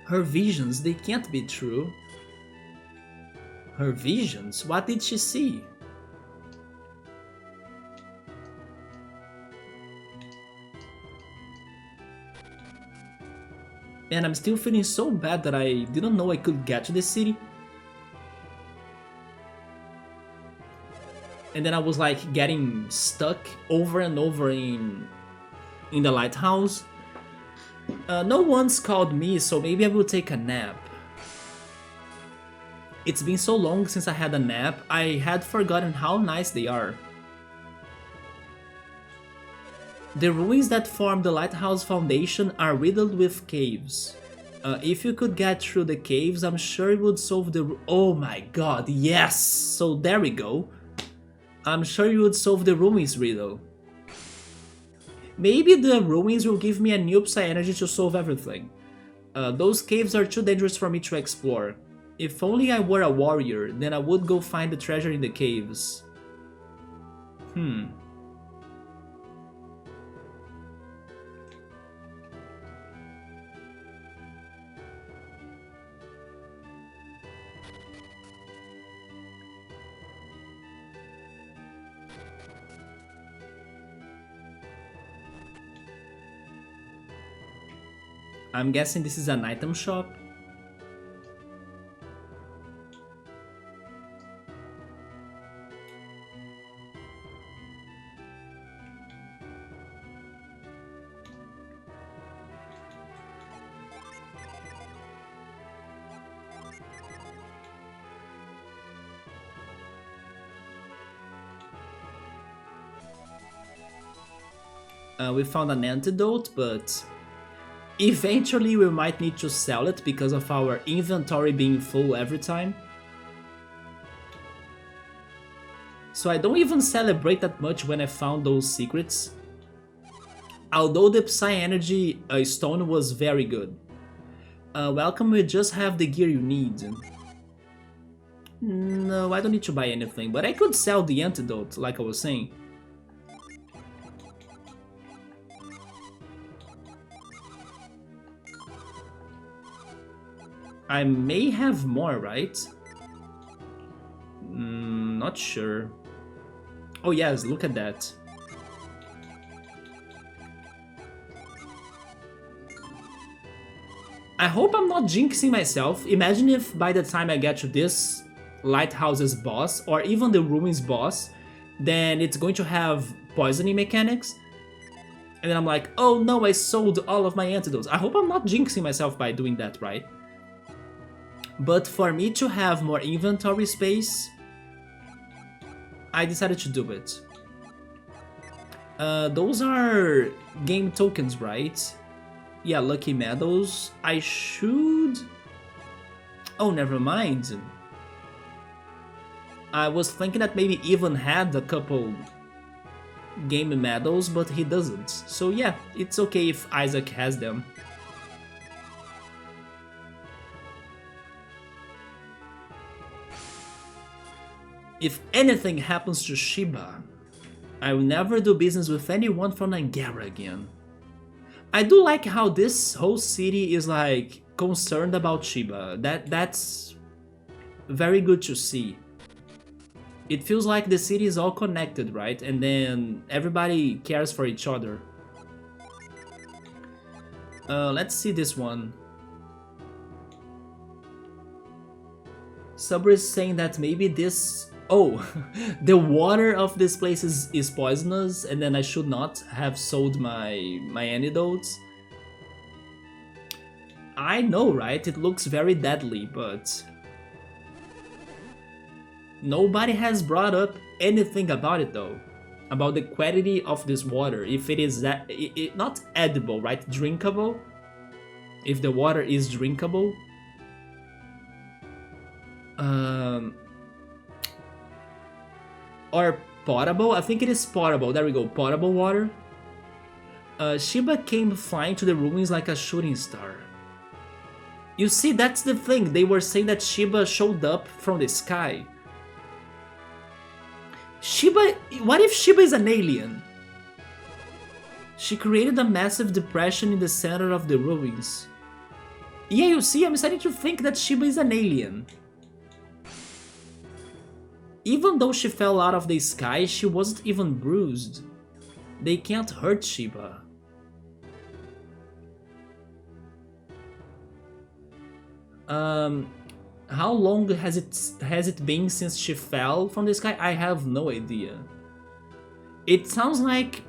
Her visions, they can't be true. Her visions? What did she see? And I'm still feeling so bad that I didn't know I could get to the city. And then I was like getting stuck over and over in the lighthouse. No one's called me, so maybe I will take a nap. It's been so long since I had a nap, I had forgotten how nice they are. The ruins that form the lighthouse foundation are riddled with caves. If you could get through the caves, I'm sure it would solve the... Oh my god, yes! So there we go. I'm sure you would solve the ruins riddle. Maybe the ruins will give me a new Psy energy to solve everything. Those caves are too dangerous for me to explore. If only I were a warrior, then I would go find the treasure in the caves. I'm guessing this is an item shop. We found an antidote, but eventually we might need to sell it because of our inventory being full every time. So I don't even celebrate that much when I found those secrets. Although the Psy Energy stone was very good. Welcome, we just have the gear you need. No, I don't need to buy anything, but I could sell the antidote, like I was saying. I may have more, right? Not sure. Oh yes, look at that. I hope I'm not jinxing myself. Imagine if by the time I get to this Lighthouse's boss, or even the Ruins boss, then it's going to have poisoning mechanics. And then I'm like, oh no, I sold all of my antidotes. I hope I'm not jinxing myself by doing that, right? But for me to have more inventory space, I decided to do it. Those are game tokens, right? Yeah, lucky medals. I should... Oh, never mind. I was thinking that maybe Ivan had a couple game medals, but he doesn't. So yeah, it's okay if Isaac has them. If anything happens to Shiba, I will never do business with anyone from Nangara again. I do like how this whole city is like concerned about Shiba. That's very good to see. It feels like the city is all connected, right? And then everybody cares for each other. Let's see this one. Subber is saying that maybe this... Oh, the water of this place is poisonous, and then I should not have sold my antidotes. I know, right? It looks very deadly, but... Nobody has brought up anything about it though. About the quality of this water. If it is that... not edible, right? Drinkable. If the water is drinkable. Or potable. I think it is potable. There we go. Potable water. Shiba came flying to the ruins like a shooting star. You see, that's the thing. They were saying that Shiba showed up from the sky. Shiba... What if Shiba is an alien? She created a massive depression in the center of the ruins. Yeah, you see, I'm starting to think that Shiba is an alien. Even though she fell out of the sky, she wasn't even bruised. They can't hurt Shiba. How long has it been since she fell from the sky? I have no idea. It sounds like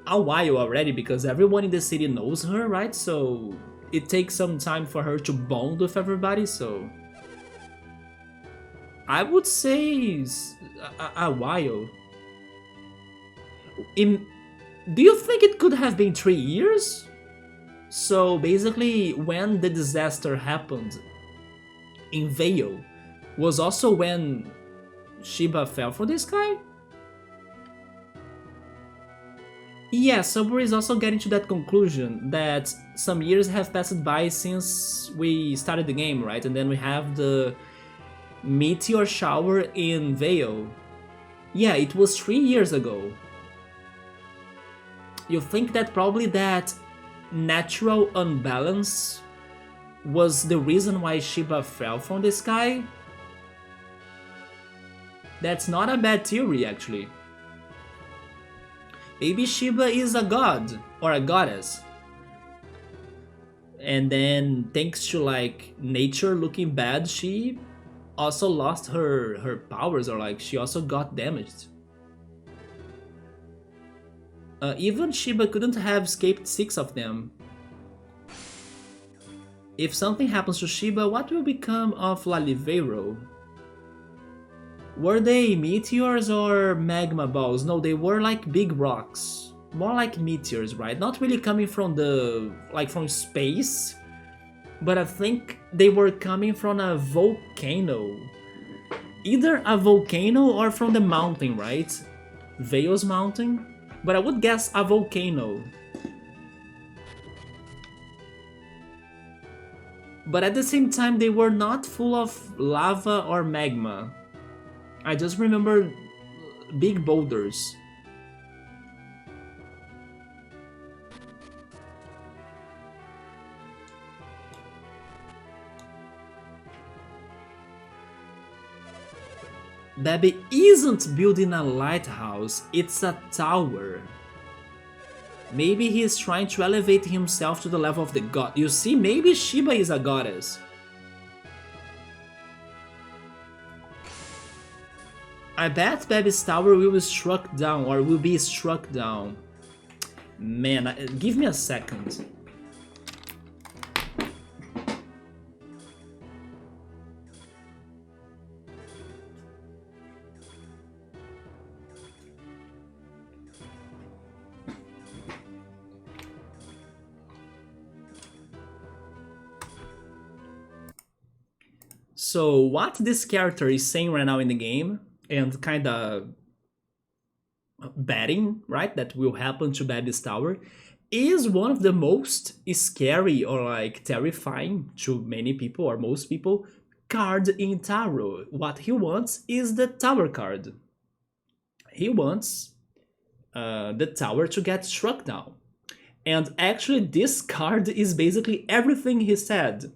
a while already because everyone in the city knows her, right? So it takes some time for her to bond with everybody, so... I would say a while. Do you think it could have been 3 years? So basically, when the disaster happened in Vale, was also when Shiba fell from the sky? Yeah, Subway is also getting to that conclusion that some years have passed by since we started the game, right? And then we have the meteor shower in Vale. Yeah, it was 3 years ago. You think that probably that natural unbalance was the reason why Shiba fell from the sky? That's not a bad theory, actually. Maybe Shiba is a god or a goddess. And then thanks to like nature looking bad, she also lost her powers, or like she also got damaged. Even Shiba couldn't have escaped 6 of them. If something happens to Shiba, what will become of Lalivero? Were they meteors or magma balls? No, they were like big rocks. More like meteors, right? Not really coming from from space, but I think they were coming from a volcano. Either a volcano or from the mountain, right? Vale's mountain? But I would guess a volcano. But at the same time, they were not full of lava or magma. I just remember big boulders. Babi isn't building a lighthouse, it's a tower. Maybe he is trying to elevate himself to the level of the god. You see, maybe Shiba is a goddess. I bet Babi's tower will be struck down, or will be struck down. Man, give me a second. So what this character is saying right now in the game, and kinda betting, right, that will happen to Babi's tower, is one of the most scary or like terrifying to many people or most people card in tarot. What he wants is the tower card. He wants the tower to get struck down. And actually, this card is basically everything he said.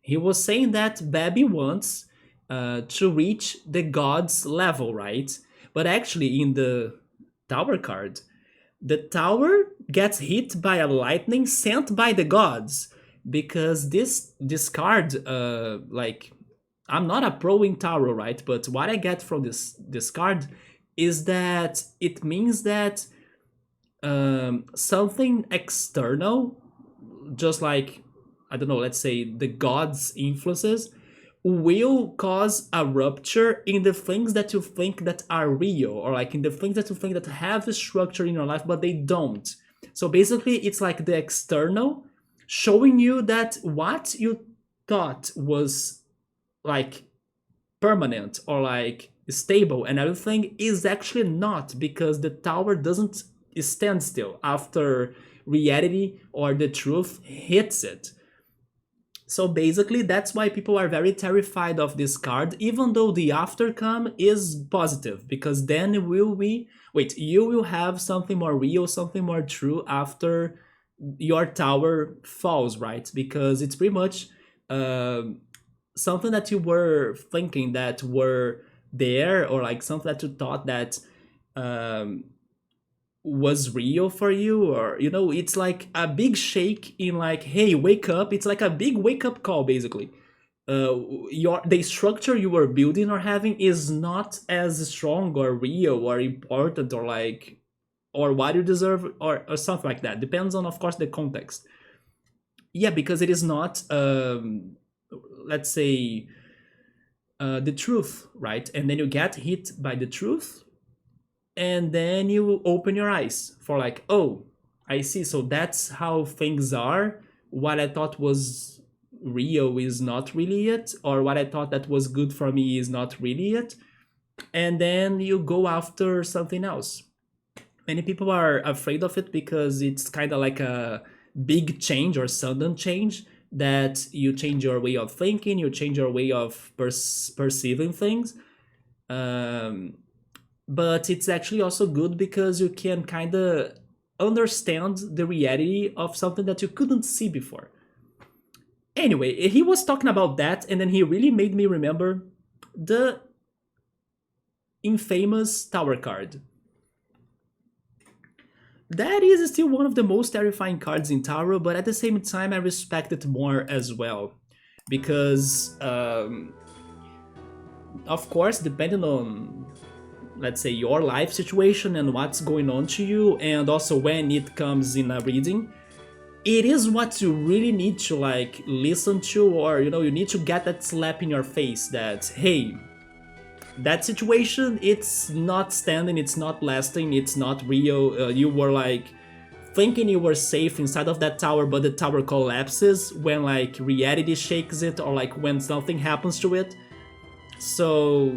He was saying that Babi wants to reach the god's level, right? But actually, in the tower card, the tower gets hit by a lightning sent by the gods, because this card, like, I'm not a pro in tarot, right? But what I get from this card is that it means that something external, just like, I don't know, let's say the gods' influences, will cause a rupture in the things that you think that are real, or like in the things that you think that have a structure in your life but they don't. So basically it's like the external showing you that what you thought was like permanent or like stable and everything is actually not, because the tower doesn't stand still after reality or the truth hits it. So basically, that's why people are very terrified of this card, even though the aftercome is positive, because then you will have something more real, something more true after your tower falls, right? Because it's pretty much something that you were thinking that were there, or like something that you thought that um, was real for you, or it's like a big shake in like, hey, wake up. It's like a big wake up call, basically. The structure you were building or having is not as strong or real or important, or like, or what you deserve, or something like that. Depends on, of course, the context. Yeah, because it is not let's say the truth, right? And then you get hit by the truth, and then you open your eyes for like, oh, I see, so that's how things are. What I thought was real is not really it, or what I thought that was good for me is not really it. And then you go after something else. Many people are afraid of it because it's kind of like a big change or sudden change, that you change your way of thinking, you change your way of perceiving things. um, but it's actually also good because you can kind of understand the reality of something that you couldn't see before. Anyway, he was talking about that, and then he really made me remember the infamous tower card. That is still one of the most terrifying cards in tarot, but at the same time I respect it more as well, because of course, depending on, let's say, your life situation and what's going on to you, and also when it comes in a reading, it is what you really need to like listen to, or you need to get that slap in your face that, hey, that situation, it's not standing, it's not lasting, it's not real. You were like thinking you were safe inside of that tower, but the tower collapses when like reality shakes it, or like when something happens to it. So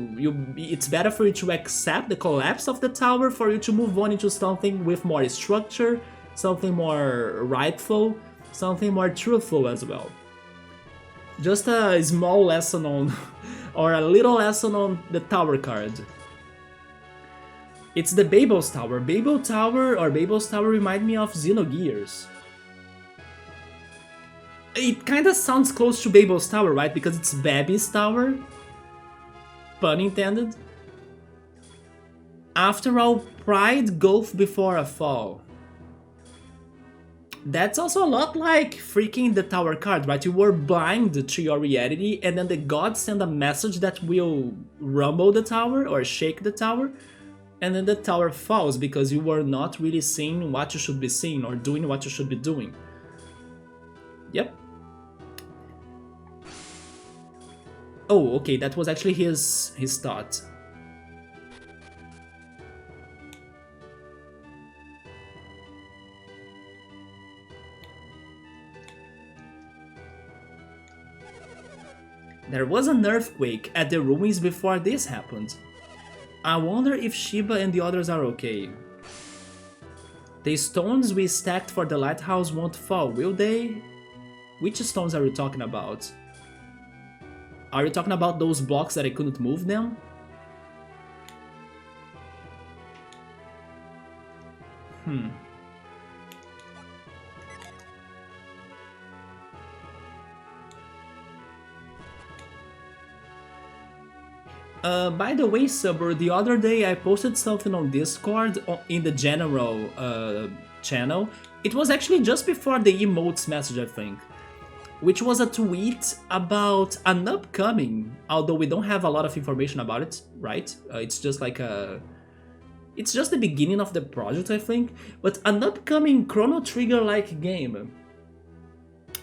it's better for you to accept the collapse of the tower, for you to move on into something with more structure, something more rightful, something more truthful as well. Just a small lesson on, or a little lesson on the tower card. It's the Babel's Tower. Babel's Tower remind me of Xenogears. It kind of sounds close to Babel's Tower, right? Because it's Babi's Tower. Pun intended. After all, pride goeth before a fall. That's also a lot like freaking the tower card, right? You were blind to your reality, and then the gods send a message that will rumble the tower or shake the tower, and then the tower falls because you were not really seeing what you should be seeing or doing what you should be doing. Yep. Oh, okay, that was actually his thought. There was an earthquake at the ruins before this happened. I wonder if Shiba and the others are okay. The stones we stacked for the lighthouse won't fall, will they? Which stones are you talking about? Are you talking about those blocks that I couldn't move them? By the way, Subber, the other day I posted something on Discord in the general channel. It was actually just before the emotes message, I think, which was a tweet about an upcoming, although we don't have a lot of information about it, right? It's just like it's just the beginning of the project, I think, but an upcoming Chrono Trigger-like game.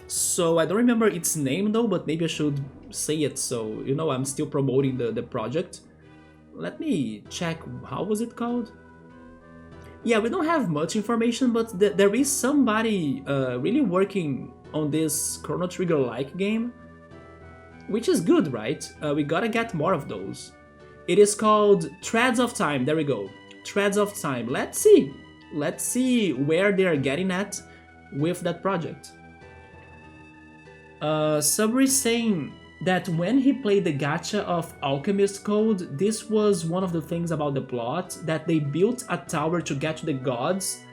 So I don't remember its name though, but maybe I should say it so, you know, I'm still promoting the project. Let me check, how was it called? Yeah, we don't have much information, but there is somebody really working on this Chrono Trigger-like game, which is good, right? We gotta get more of those. It is called Threads of Time, there we go. Threads of Time, let's see. Let's see where they're getting at with that project. Subri is saying that when he played the gacha of Alchemist Code, this was one of the things about the plot, that they built a tower to get to the gods,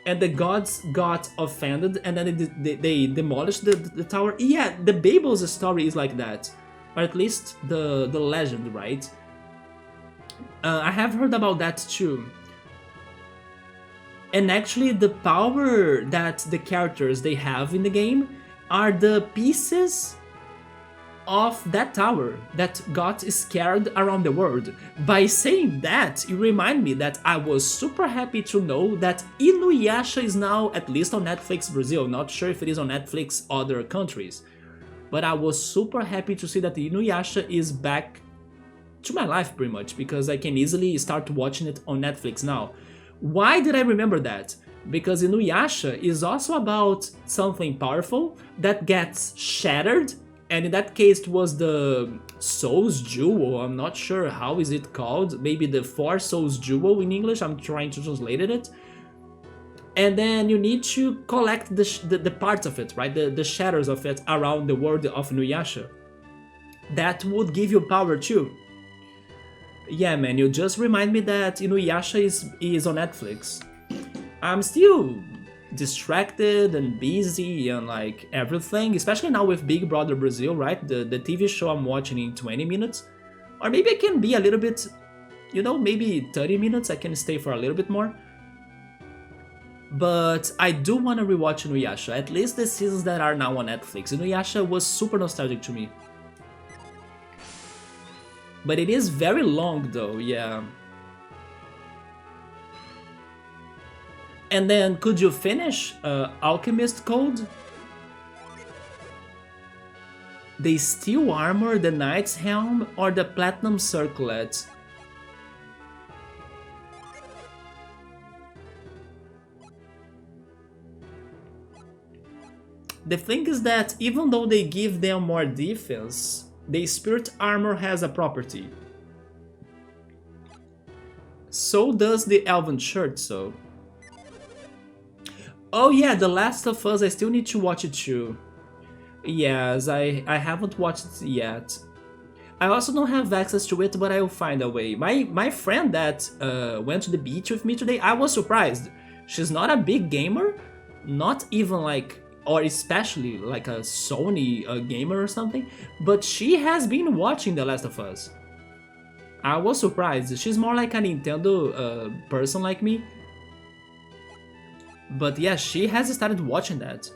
and the gods got offended, and then they demolished the tower. Yeah, the Babel's story is like that, or at least the legend, right? I have heard about that too. And actually, the power that the characters they have in the game are the pieces of that tower that got scared around the world. By saying that, you remind me that I was super happy to know that Inuyasha is now at least on Netflix Brazil, not sure if it is on Netflix other countries, but I was super happy to see that Inuyasha is back to my life pretty much, because I can easily start watching it on Netflix now. Why did I remember that? Because Inuyasha is also about something powerful that gets shattered, and in that case it was the Soul's Jewel. I'm not sure how is it called, maybe the Four Souls Jewel in English, I'm trying to translate it. And then you need to collect the parts of it, right? The shatters of it around the world of Inuyasha. That would give you power too. Yeah, man, you just remind me that Inuyasha is on Netflix. I'm still distracted and busy and like everything, especially now with Big Brother Brazil, right? The TV show I'm watching in 20 minutes. Or maybe I can be a little bit, you know, maybe 30 minutes, I can stay for a little bit more. But I do want to rewatch Inuyasha, at least the seasons that are now on Netflix. Inuyasha was super nostalgic to me. But it is very long though, yeah. And then, could you finish Alchemist Code? The Steel Armor, the Knight's Helm, or the Platinum Circlet? The thing is that even though they give them more defense, the Spirit Armor has a property. So does the Elven Shirt, so. Oh yeah, The Last of Us, I still need to watch it too. Yes, I haven't watched it yet. I also don't have access to it, but I will find a way. My friend that went to the beach with me today, I was surprised. She's not a big gamer, not even like, or especially like a Sony gamer or something, but she has been watching The Last of Us. I was surprised. She's more like a Nintendo person like me. But yeah, she has started watching that.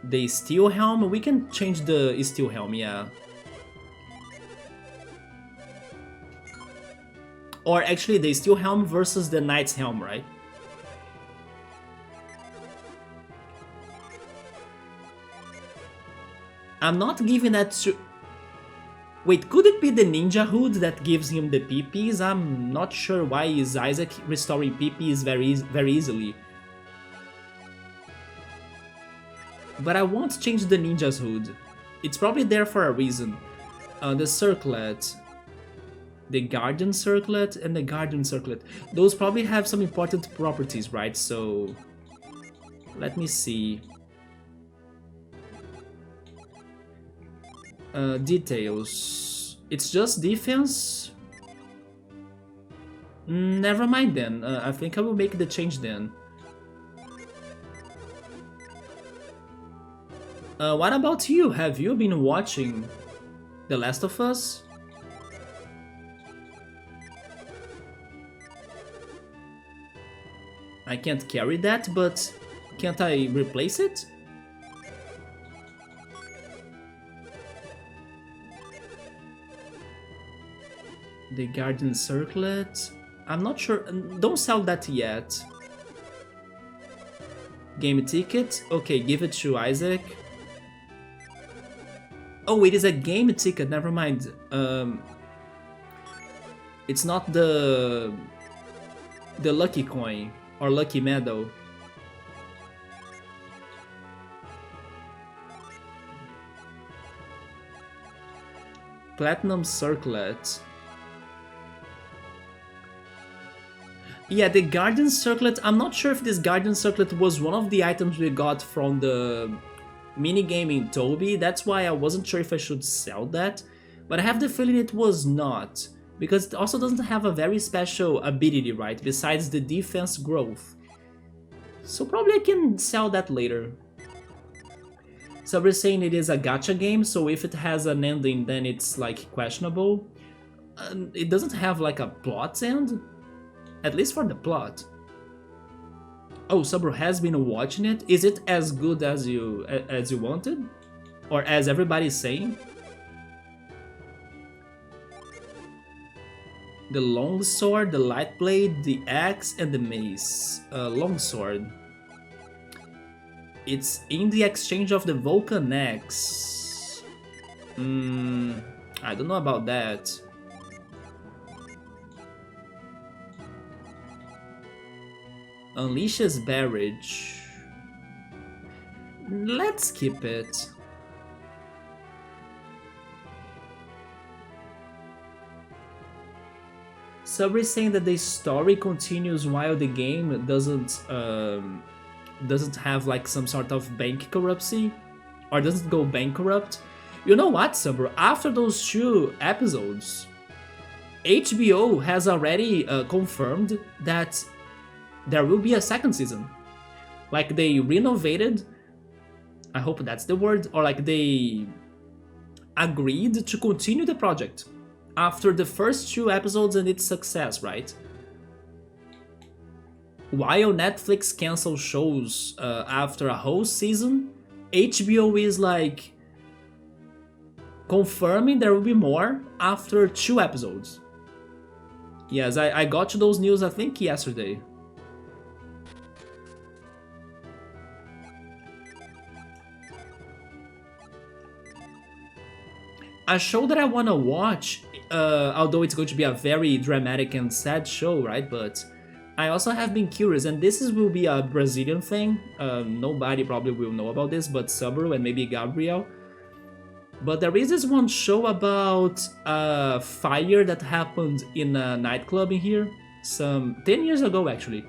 The Steel Helm, we can change the Steel Helm, yeah. Or actually the Steel Helm versus the Knight's Helm, right? I'm not giving that to... Wait, could it be the Ninja Hood that gives him the PPs? I'm not sure why is Isaac restoring PPs very easily. But I won't change the Ninja's Hood. It's probably there for a reason. The Circlet. The Guardian Circlet and the Guardian Circlet. Those probably have some important properties, right? So... let me see. Details. It's just defense? Never mind then. I think I will make the change then. What about you? Have you been watching The Last of Us? I can't carry that, but can't I replace it? The Guardian Circlet. I'm not sure. Don't sell that yet. Game ticket. Okay, give it to Isaac. Oh, it is a game ticket. Never mind. It's not the lucky coin or lucky medal. Platinum Circlet. Yeah, the Guardian Circlet, I'm not sure if this Guardian Circlet was one of the items we got from the minigame in Toby, that's why I wasn't sure if I should sell that, but I have the feeling it was not, because it also doesn't have a very special ability, right, besides the defense growth. So probably I can sell that later. So we're saying it is a gacha game, so if it has an ending then it's like questionable. It doesn't have like a plot end? At least for the plot. Oh, Sabro has been watching it. Is it as good as you wanted? Or as everybody's saying? The longsword, the light blade, the axe, and the mace. Longsword. It's in the exchange of the Vulcan axe. I don't know about that. Unleashes Barrage. Let's skip it. Somebody's saying that the story continues while the game doesn't have like some sort of bank corruption, or doesn't go bankrupt. You know what, Sabro? After those 2 episodes, HBO has already confirmed that there will be a 2nd season. Like they renovated, I hope that's the word, or like they agreed to continue the project after the first 2 episodes and its success, right? While Netflix cancels shows after a whole season, HBO is like confirming there will be more after 2 episodes. Yes, I got to those news I think yesterday. A show that I want to watch, although it's going to be a very dramatic and sad show, right? But I also have been curious, and will be a Brazilian thing. Nobody probably will know about this, but Sabro and maybe Gabriel. But there is this one show about a fire that happened in a nightclub in here, some 10 years ago actually.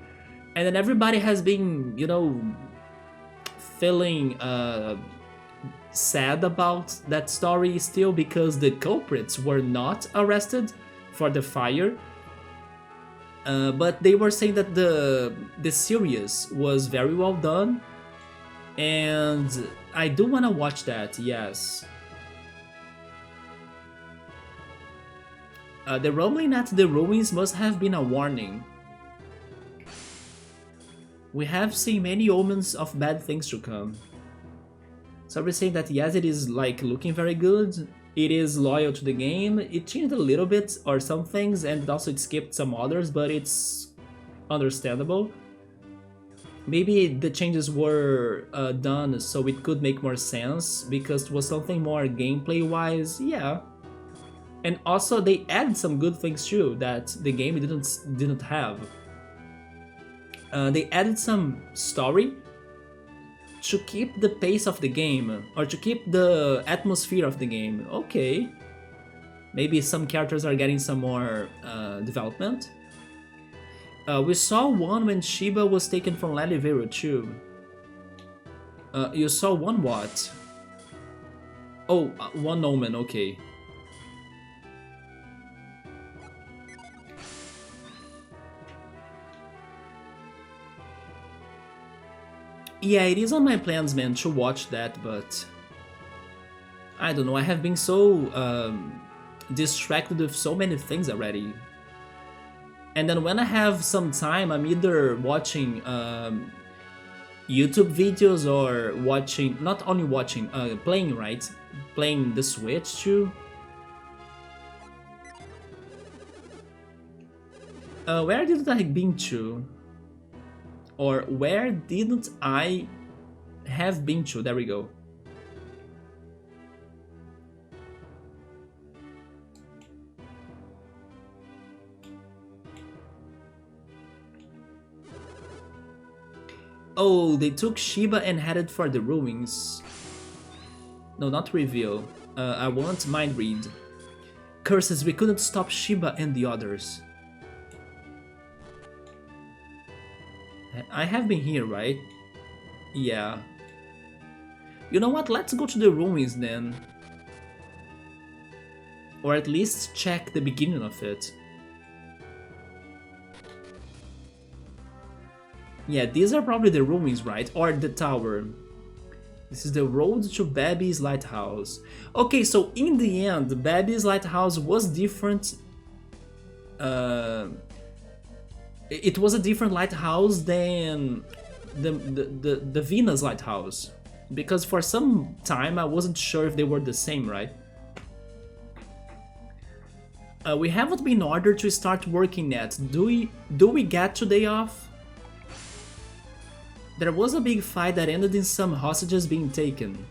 And then everybody has been, you know, feeling sad about that story still because the culprits were not arrested for the fire. But they were saying that the series was very well done, and I do want to watch that, yes. The rumbling at the ruins must have been a warning. We have seen many omens of bad things to come. So we're saying that yes, it is like looking very good. It is loyal to the game. It changed a little bit or some things, and also it skipped some others, but it's understandable. Maybe the changes were done so it could make more sense because it was something more gameplay wise, yeah. And also they added some good things too that the game didn't have. They added some story to keep the pace of the game, or to keep the atmosphere of the game. Okay. Maybe some characters are getting some more development. We saw one when Shiba was taken from Lalivero too. You saw one what? Oh, one omen, okay. Yeah, it is on my plans, man, to watch that, but I don't know, I have been so distracted with so many things already. And then when I have some time, I'm either watching YouTube videos or watching, not only watching, playing, right? Playing the Switch too. Where did I been to? Or where didn't I have been to? There we go. Oh, they took Shiba and headed for the ruins. No, not reveal. I want mind read. Curses, we couldn't stop Shiba and the others. I have been here, right? Yeah. You know what? Let's go to the ruins then. Or at least check the beginning of it. Yeah, these are probably the ruins, right? Or the tower. This is the road to Babi's Lighthouse. Okay, so in the end, Babi's Lighthouse was different. It was a different lighthouse than the Venus Lighthouse. Because for some time I wasn't sure if they were the same, right? We haven't been ordered to start working yet. Do we get today off? There was a big fight that ended in some hostages being taken.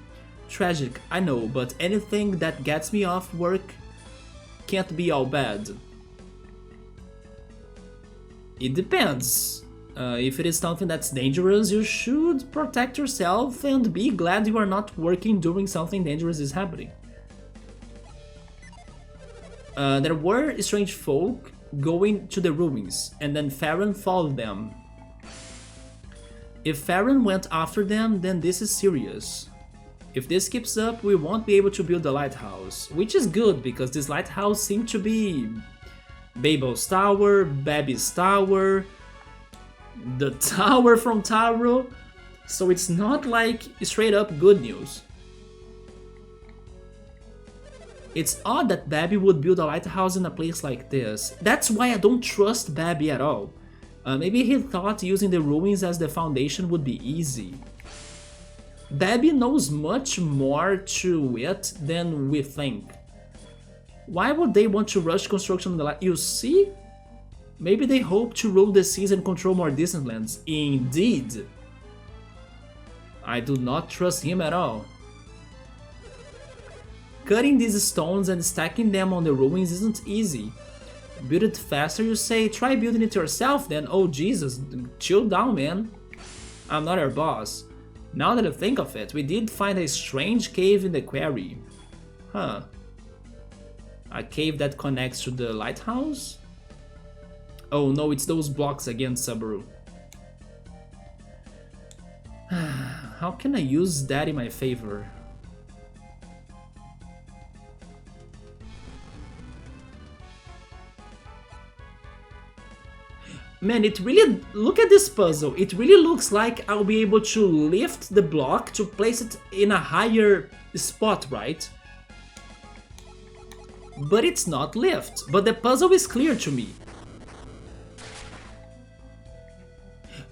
Tragic, I know, but anything that gets me off work can't be all bad. It depends. If it is something that's dangerous, you should protect yourself and be glad you are not working during something dangerous is happening. There were strange folk going to the ruins, and then Farron followed them. If Farron went after them, then this is serious. If this keeps up, we won't be able to build the lighthouse, which is good because this lighthouse seemed to be Babel's tower, Babi's tower, the tower from Taro, so it's not like straight up good news. It's odd that Babi would build a lighthouse in a place like this. That's why I don't trust Babi at all. Maybe he thought using the ruins as the foundation would be easy. Babi knows much more to it than we think. Why would they want to rush construction on the light? You see? Maybe they hope to rule the seas and control more distant lands. Indeed. I do not trust him at all. Cutting these stones and stacking them on the ruins isn't easy. Build it faster, you say? Try building it yourself then. Oh Jesus, chill down, man. I'm not your boss. Now that I think of it, we did find a strange cave in the quarry. Huh. A cave that connects to the lighthouse? Oh no, it's those blocks again, Subaru. How can I use that in my favor? Man, it really... Look at this puzzle. It really looks like I'll be able to lift the block to place it in a higher spot, right? But it's not lift. But the puzzle is clear to me.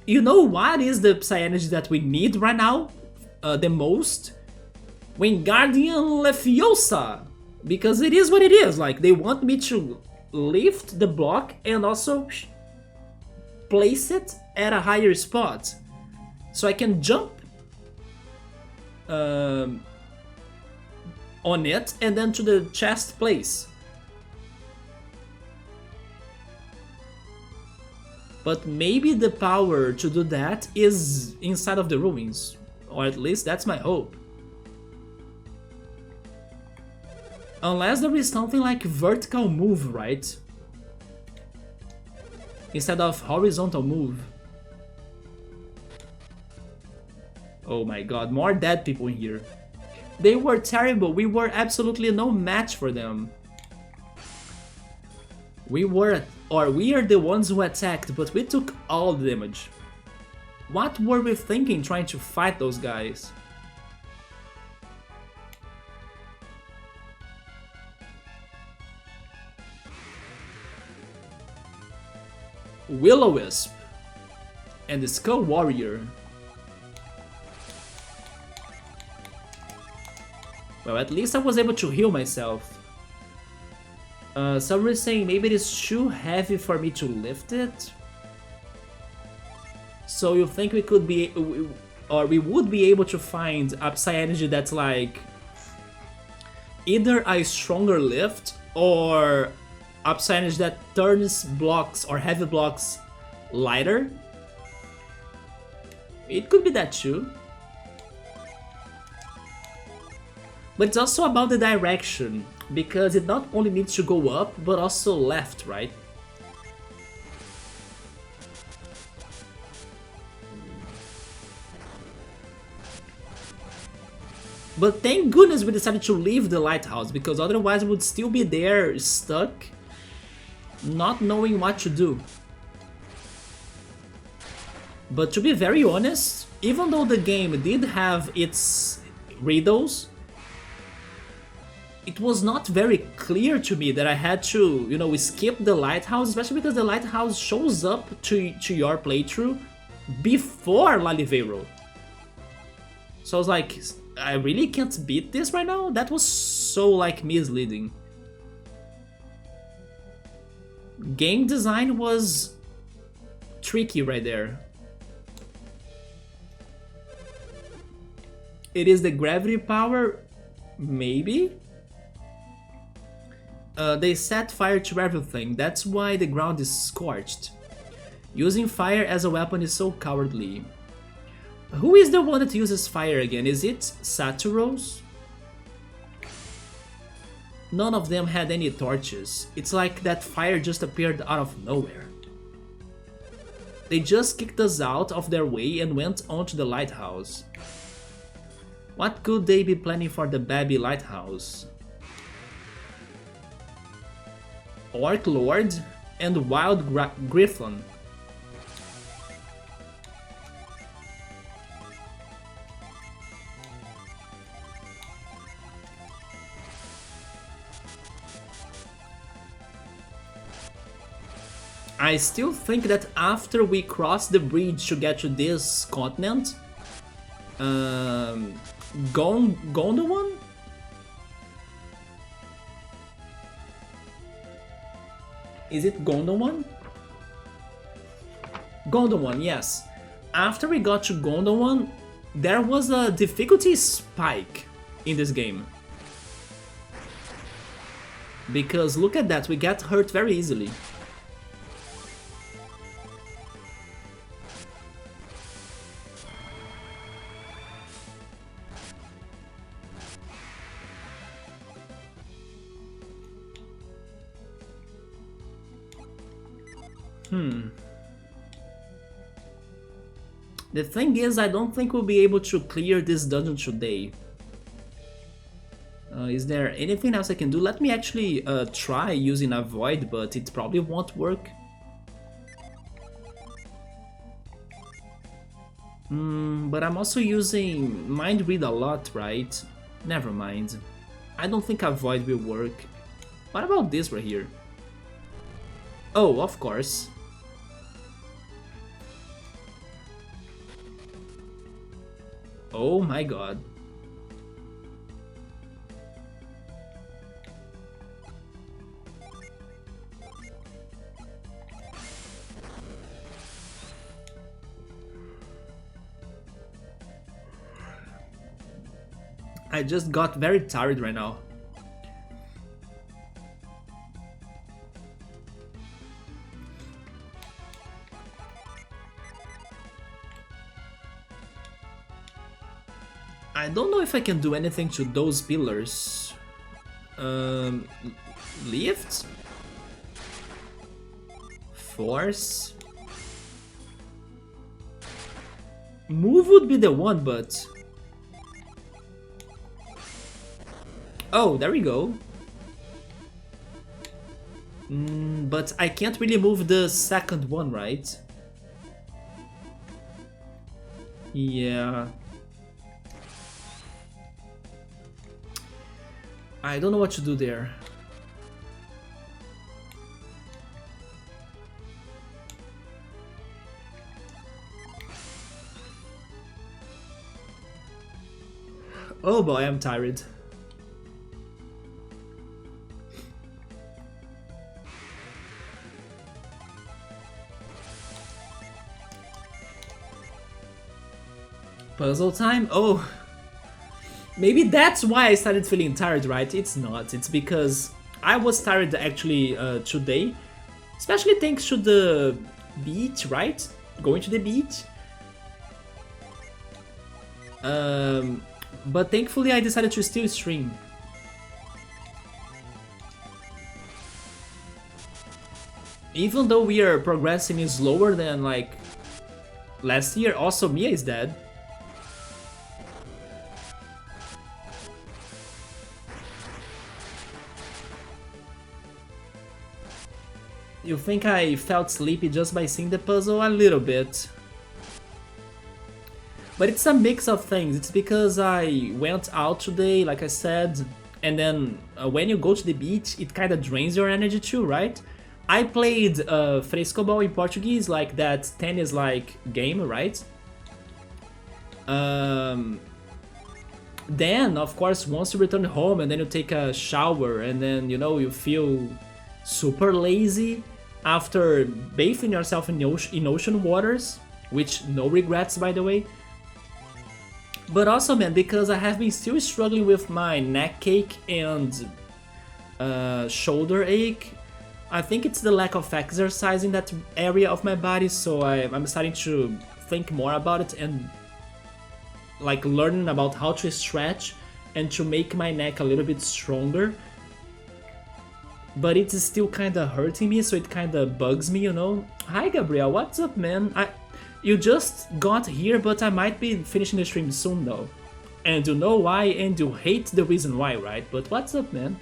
You know what is the Psy energy that we need right now? The most? Wingardium Leviosa! Because it is what it is. Like, they want me to lift the block and also place it at a higher spot. So I can jump on it and then to the chest place. But maybe the power to do that is inside of the ruins. Or at least that's my hope. Unless there is something like vertical move, right? Instead of horizontal move. Oh my god, more dead people in here. They were terrible, we were absolutely no match for them. We are the ones who attacked, but we took all the damage. What were we thinking trying to fight those guys? Will-O-Wisp and the Skull Warrior. Well, at least I was able to heal myself. Someone is saying maybe it is too heavy for me to lift it. So you think we could be, or we would be able to find a Psy Energy that's like either a stronger lift or a Psy Energy that turns blocks or heavy blocks lighter? It could be that too. But it's also about the direction, because it not only needs to go up, but also left, right? But thank goodness we decided to leave the lighthouse, because otherwise we would still be there, stuck, not knowing what to do. But to be very honest, even though the game did have its riddles, it was not very clear to me that I had to, you know, skip the lighthouse, especially because the lighthouse shows up to your playthrough before Lalivero. So I was like, I really can't beat this right now? That was so, like, misleading. Game design was tricky right there. It is the gravity power? Maybe? They set fire to everything, that's why the ground is scorched. Using fire as a weapon is so cowardly. Who is the one that uses fire again? Is it Saturos? None of them had any torches. It's like that fire just appeared out of nowhere. They just kicked us out of their way and went onto the lighthouse. What could they be planning for the Babi lighthouse? Orc Lord and Wild Griffon. I still think that after we cross the bridge to get to this continent, Gondowan? Is it Gondowan? Gondowan, yes. After we got to Gondowan, there was a difficulty spike in this game. Because look at that, we get hurt very easily. The thing is, I don't think we'll be able to clear this dungeon today. Is there anything else I can do? Let me actually try using Avoid, but it probably won't work. But I'm also using Mind Read a lot, right? Never mind. I don't think Avoid will work. What about this right here? Oh, of course. Oh my god. I just got very tired right now. I don't know if I can do anything to those pillars. Lift? Force? Move would be the one, but... Oh, there we go. But I can't really move the second one, right? Yeah. I don't know what to do there. Oh boy, I'm tired. Puzzle time? Oh, maybe that's why I started feeling tired, right? It's not. It's because I was tired actually today, especially thanks to the beach, right? Going to the beach. But thankfully I decided to still stream. Even though we are progressing slower than like last year, also Mia is dead. You think I felt sleepy just by seeing the puzzle? A little bit. But it's a mix of things. It's because I went out today, like I said, and then when you go to the beach, it kind of drains your energy too, right? I played frescobol in Portuguese, like that tennis-like game, right? Then, of course, once you return home and then you take a shower and then, you know, you feel super lazy after bathing yourself in ocean waters, which no regrets, by the way. But also, man, because I have been still struggling with my neck ache and shoulder ache, I think it's the lack of exercise in that area of my body, so I'm starting to think more about it and like learning about how to stretch and to make my neck a little bit stronger. But it's still kind of hurting me, so it kind of bugs me, you know? Hi, Gabriel, what's up, man? You just got here, but I might be finishing the stream soon, though. And you know why, and you hate the reason why, right? But what's up, man?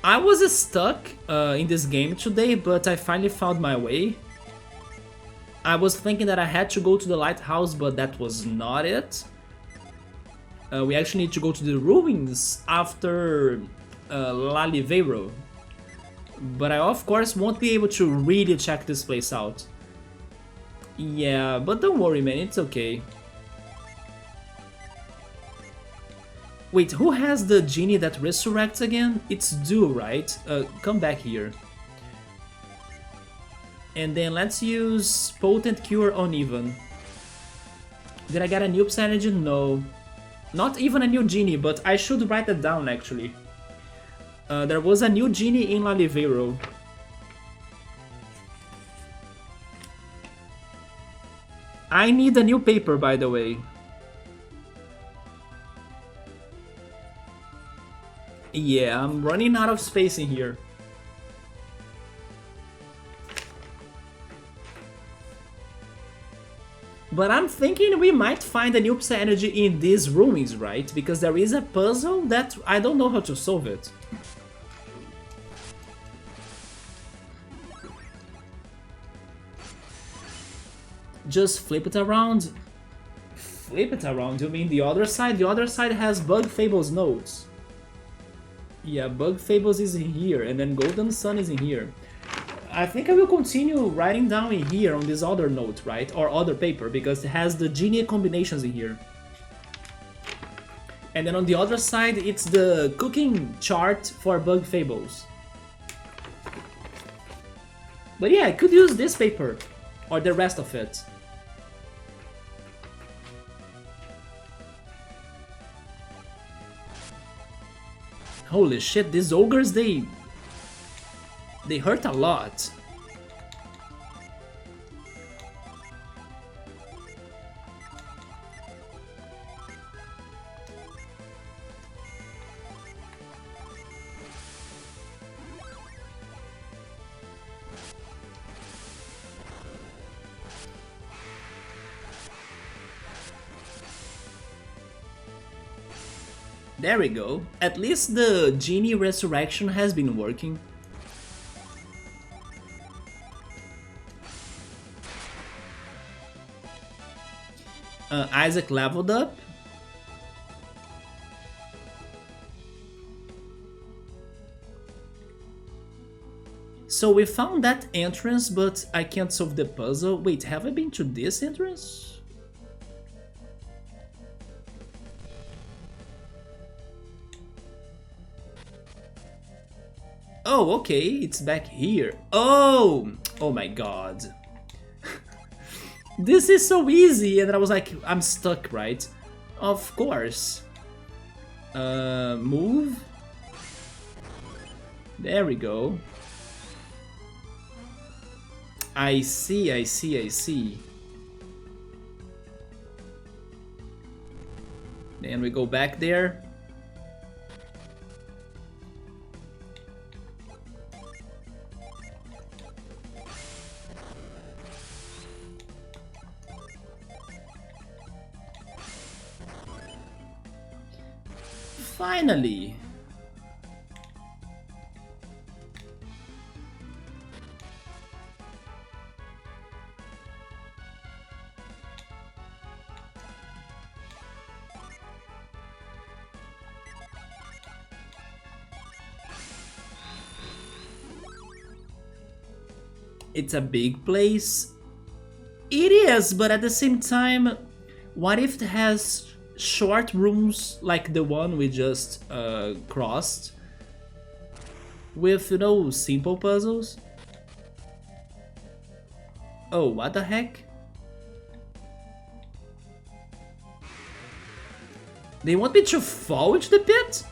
I was stuck in this game today, but I finally found my way. I was thinking that I had to go to the Lighthouse, but that was not it. We actually need to go to the ruins after Lalivero. But I of course won't be able to really check this place out. Yeah, but don't worry, man, it's okay. Wait, who has the genie that resurrects again? It's Do, right? Come back here. And then let's use Potent Cure on Even. Did I get a new percentage? No. Not even a new genie, but I should write that down actually. There was a new genie in Lalivero. I need a new paper, by the way. Yeah, I'm running out of space in here. But I'm thinking we might find a new energy in these ruins, right? Because there is a puzzle that I don't know how to solve it. Just flip it around. Flip it around, you mean the other side? The other side has Bug Fables nodes. Yeah, Bug Fables is in here, and then Golden Sun is in here. I think I will continue writing down in here on this other note, right? Or other paper, because it has the genie combinations in here. And then on the other side, it's the cooking chart for Bug Fables. But yeah, I could use this paper, or the rest of it. Holy shit, these ogres, they hurt a lot. There we go. At least the genie resurrection has been working. Isaac leveled up. So we found that entrance, but I can't solve the puzzle. Wait, have I been to this entrance? Oh, okay, it's back here. Oh! Oh my god. This is so easy, and I was like, I'm stuck, right? Of course. Move. There we go. I see, I see, I see. Then we go back there. Finally! It's a big place. It is, but at the same time, what if it has short rooms like the one we just crossed? With, you know, simple puzzles? Oh, what the heck? They want me to fall into the pit?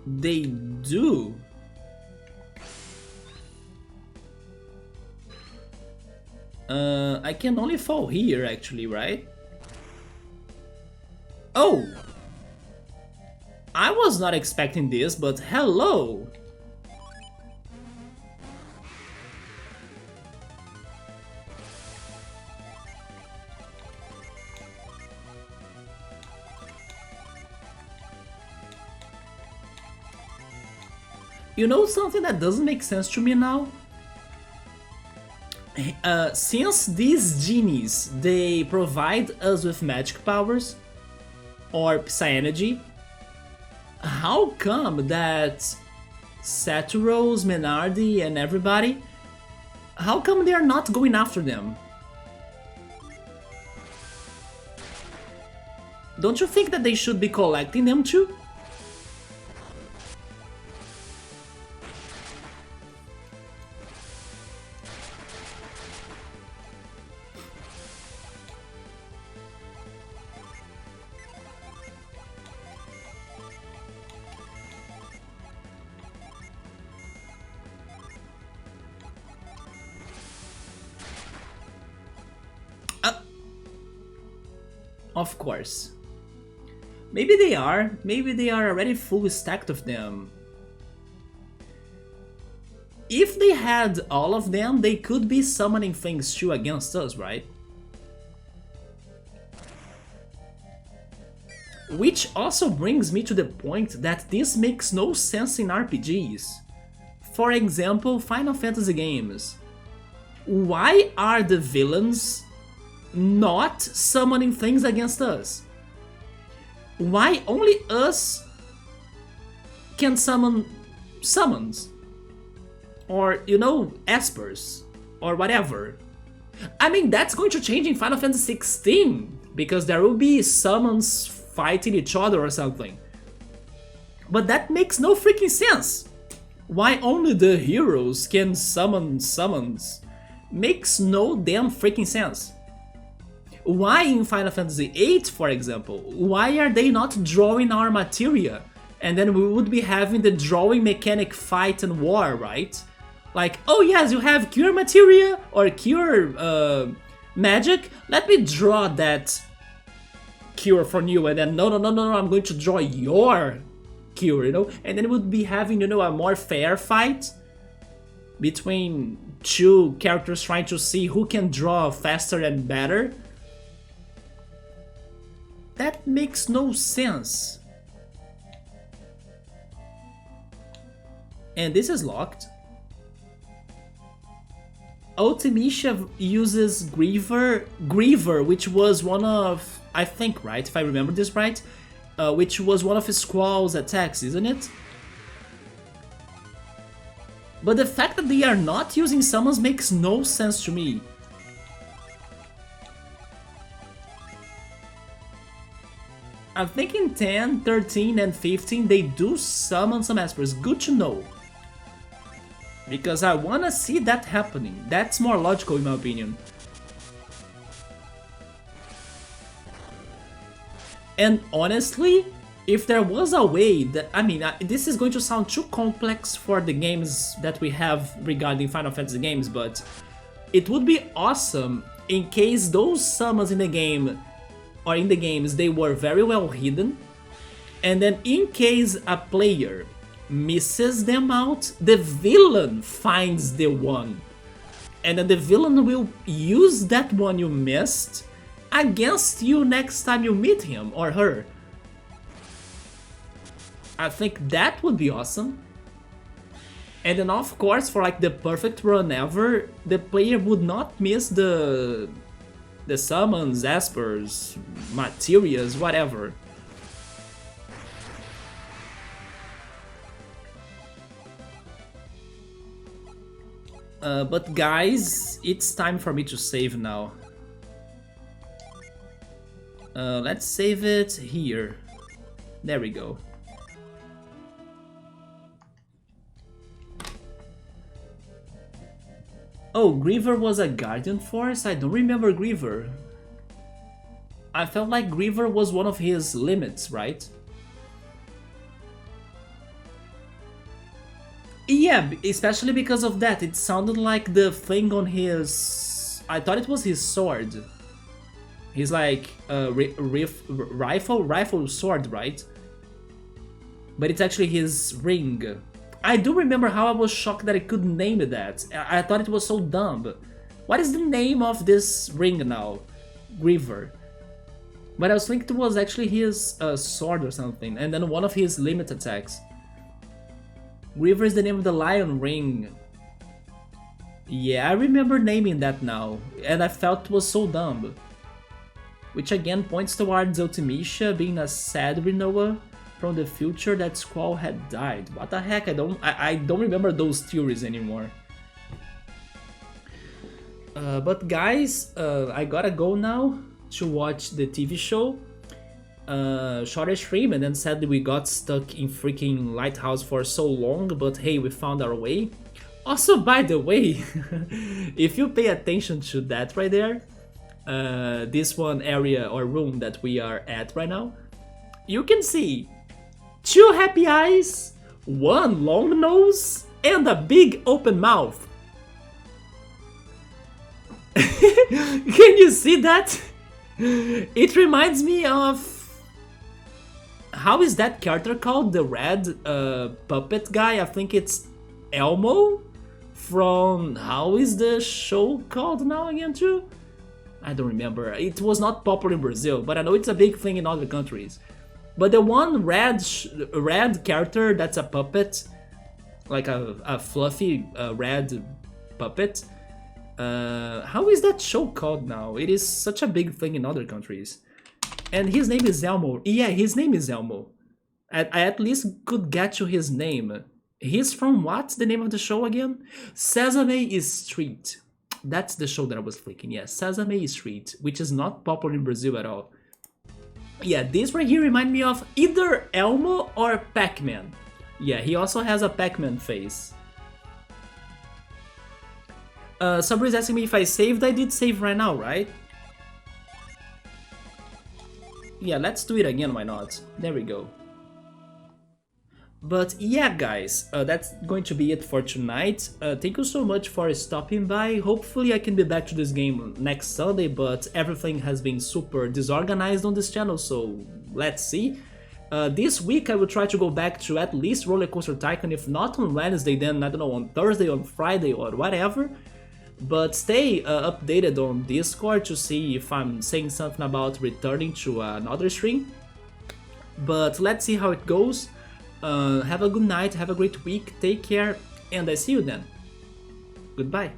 They do. I can only fall here actually, right? Oh! I was not expecting this, but hello! You know something that doesn't make sense to me now? Since these genies, they provide us with magic powers or psy-energy, how come that Saturos, Menardi and everybody, how come they are not going after them? Don't you think that they should be collecting them too? Of course. Maybe they are already full stacked of them. If they had all of them, they could be summoning things too against us, right? Which also brings me to the point that this makes no sense in RPGs. For example, Final Fantasy games. Why are the villains not summoning things against us? Why only us can summon summons? Or, you know, espers, or whatever. I mean, that's going to change in Final Fantasy 16, because there will be summons fighting each other or something. But that makes no freaking sense. Why only the heroes can summon summons? Makes no damn freaking sense. Why in Final Fantasy VIII, for example, why are they not drawing our materia? And then we would be having the drawing mechanic fight and war, right? Like, oh yes, you have cure materia or cure magic, let me draw that cure from you, and then no, I'm going to draw your cure, you know? And then we would be having, you know, a more fair fight between two characters trying to see who can draw faster and better. That makes no sense. And this is locked. Ultimecia uses Griever, which was one of, I think, right, if I remember this right, which was one of his Squall's attacks, isn't it? But the fact that they are not using summons makes no sense to me. I think in 10, 13 and 15 they do summon some Espers. Good to know. Because I wanna see that happening. That's more logical in my opinion. And honestly, if there was a way that, I mean, this is going to sound too complex for the games that we have regarding Final Fantasy games, but it would be awesome in case those summons in the game, or in the games, they were very well hidden, and then in case a player misses them out, the villain finds the one. And then the villain will use that one you missed against you next time you meet him or her. I think that would be awesome. And then of course, for like the perfect run ever, the player would not miss the summons, espers, materias, whatever. But guys, it's time for me to save now. Let's save it here. There we go. Oh, Griever was a Guardian Force? I don't remember Griever. I felt like Griever was one of his limits, right? Yeah, especially because of that. It sounded like the thing on his... I thought it was his sword. He's like rifle sword, right? But it's actually his ring. I do remember how I was shocked that I couldn't name that. I thought it was so dumb. What is the name of this ring now? Griever. But I was thinking it was actually his sword or something, and then one of his limit attacks. Griever is the name of the lion ring. Yeah, I remember naming that now, and I felt it was so dumb. Which again points towards Ultimecia being a sad Rinoa from the future that Squall had died. What the heck, I don't remember those theories anymore. But guys, I gotta go now to watch the TV show. Shot a stream and then sadly we got stuck in freaking Lighthouse for so long, but hey, we found our way. Also, by the way, if you pay attention to that right there, this one area or room that we are at right now, you can see 2 happy eyes, 1 long nose, and a big open mouth. Can you see that? It reminds me of... How is that character called? The red puppet guy? I think it's Elmo from... How is the show called now again too? I don't remember. It was not popular in Brazil, but I know it's a big thing in other countries. But the one red character that's a puppet, like a fluffy red puppet, how is that show called now? It is such a big thing in other countries. And his name is Elmo. Yeah, his name is Elmo. I at least could get you his name. He's from what? The name of the show again? Sesame Street. That's the show that I was thinking. Yeah, Sesame Street, which is not popular in Brazil at all. Yeah, this right here remind me of either Elmo or Pac-Man. Yeah, he also has a Pac-Man face. Somebody's asking me if I saved. I did save right now, right? Yeah, let's do it again, why not? There we go. But yeah, guys, that's going to be it for tonight. Thank you so much for stopping by. Hopefully I can be back to this game next Sunday, but everything has been super disorganized on this channel, so let's see. This week I will try to go back to at least Roller Coaster Tycoon, if not on Wednesday, then I don't know, on Thursday, on Friday, or whatever. But stay updated on Discord to see if I'm saying something about returning to another stream. But let's see how it goes. Have a good night, have a great week, take care, and I see you then. Goodbye.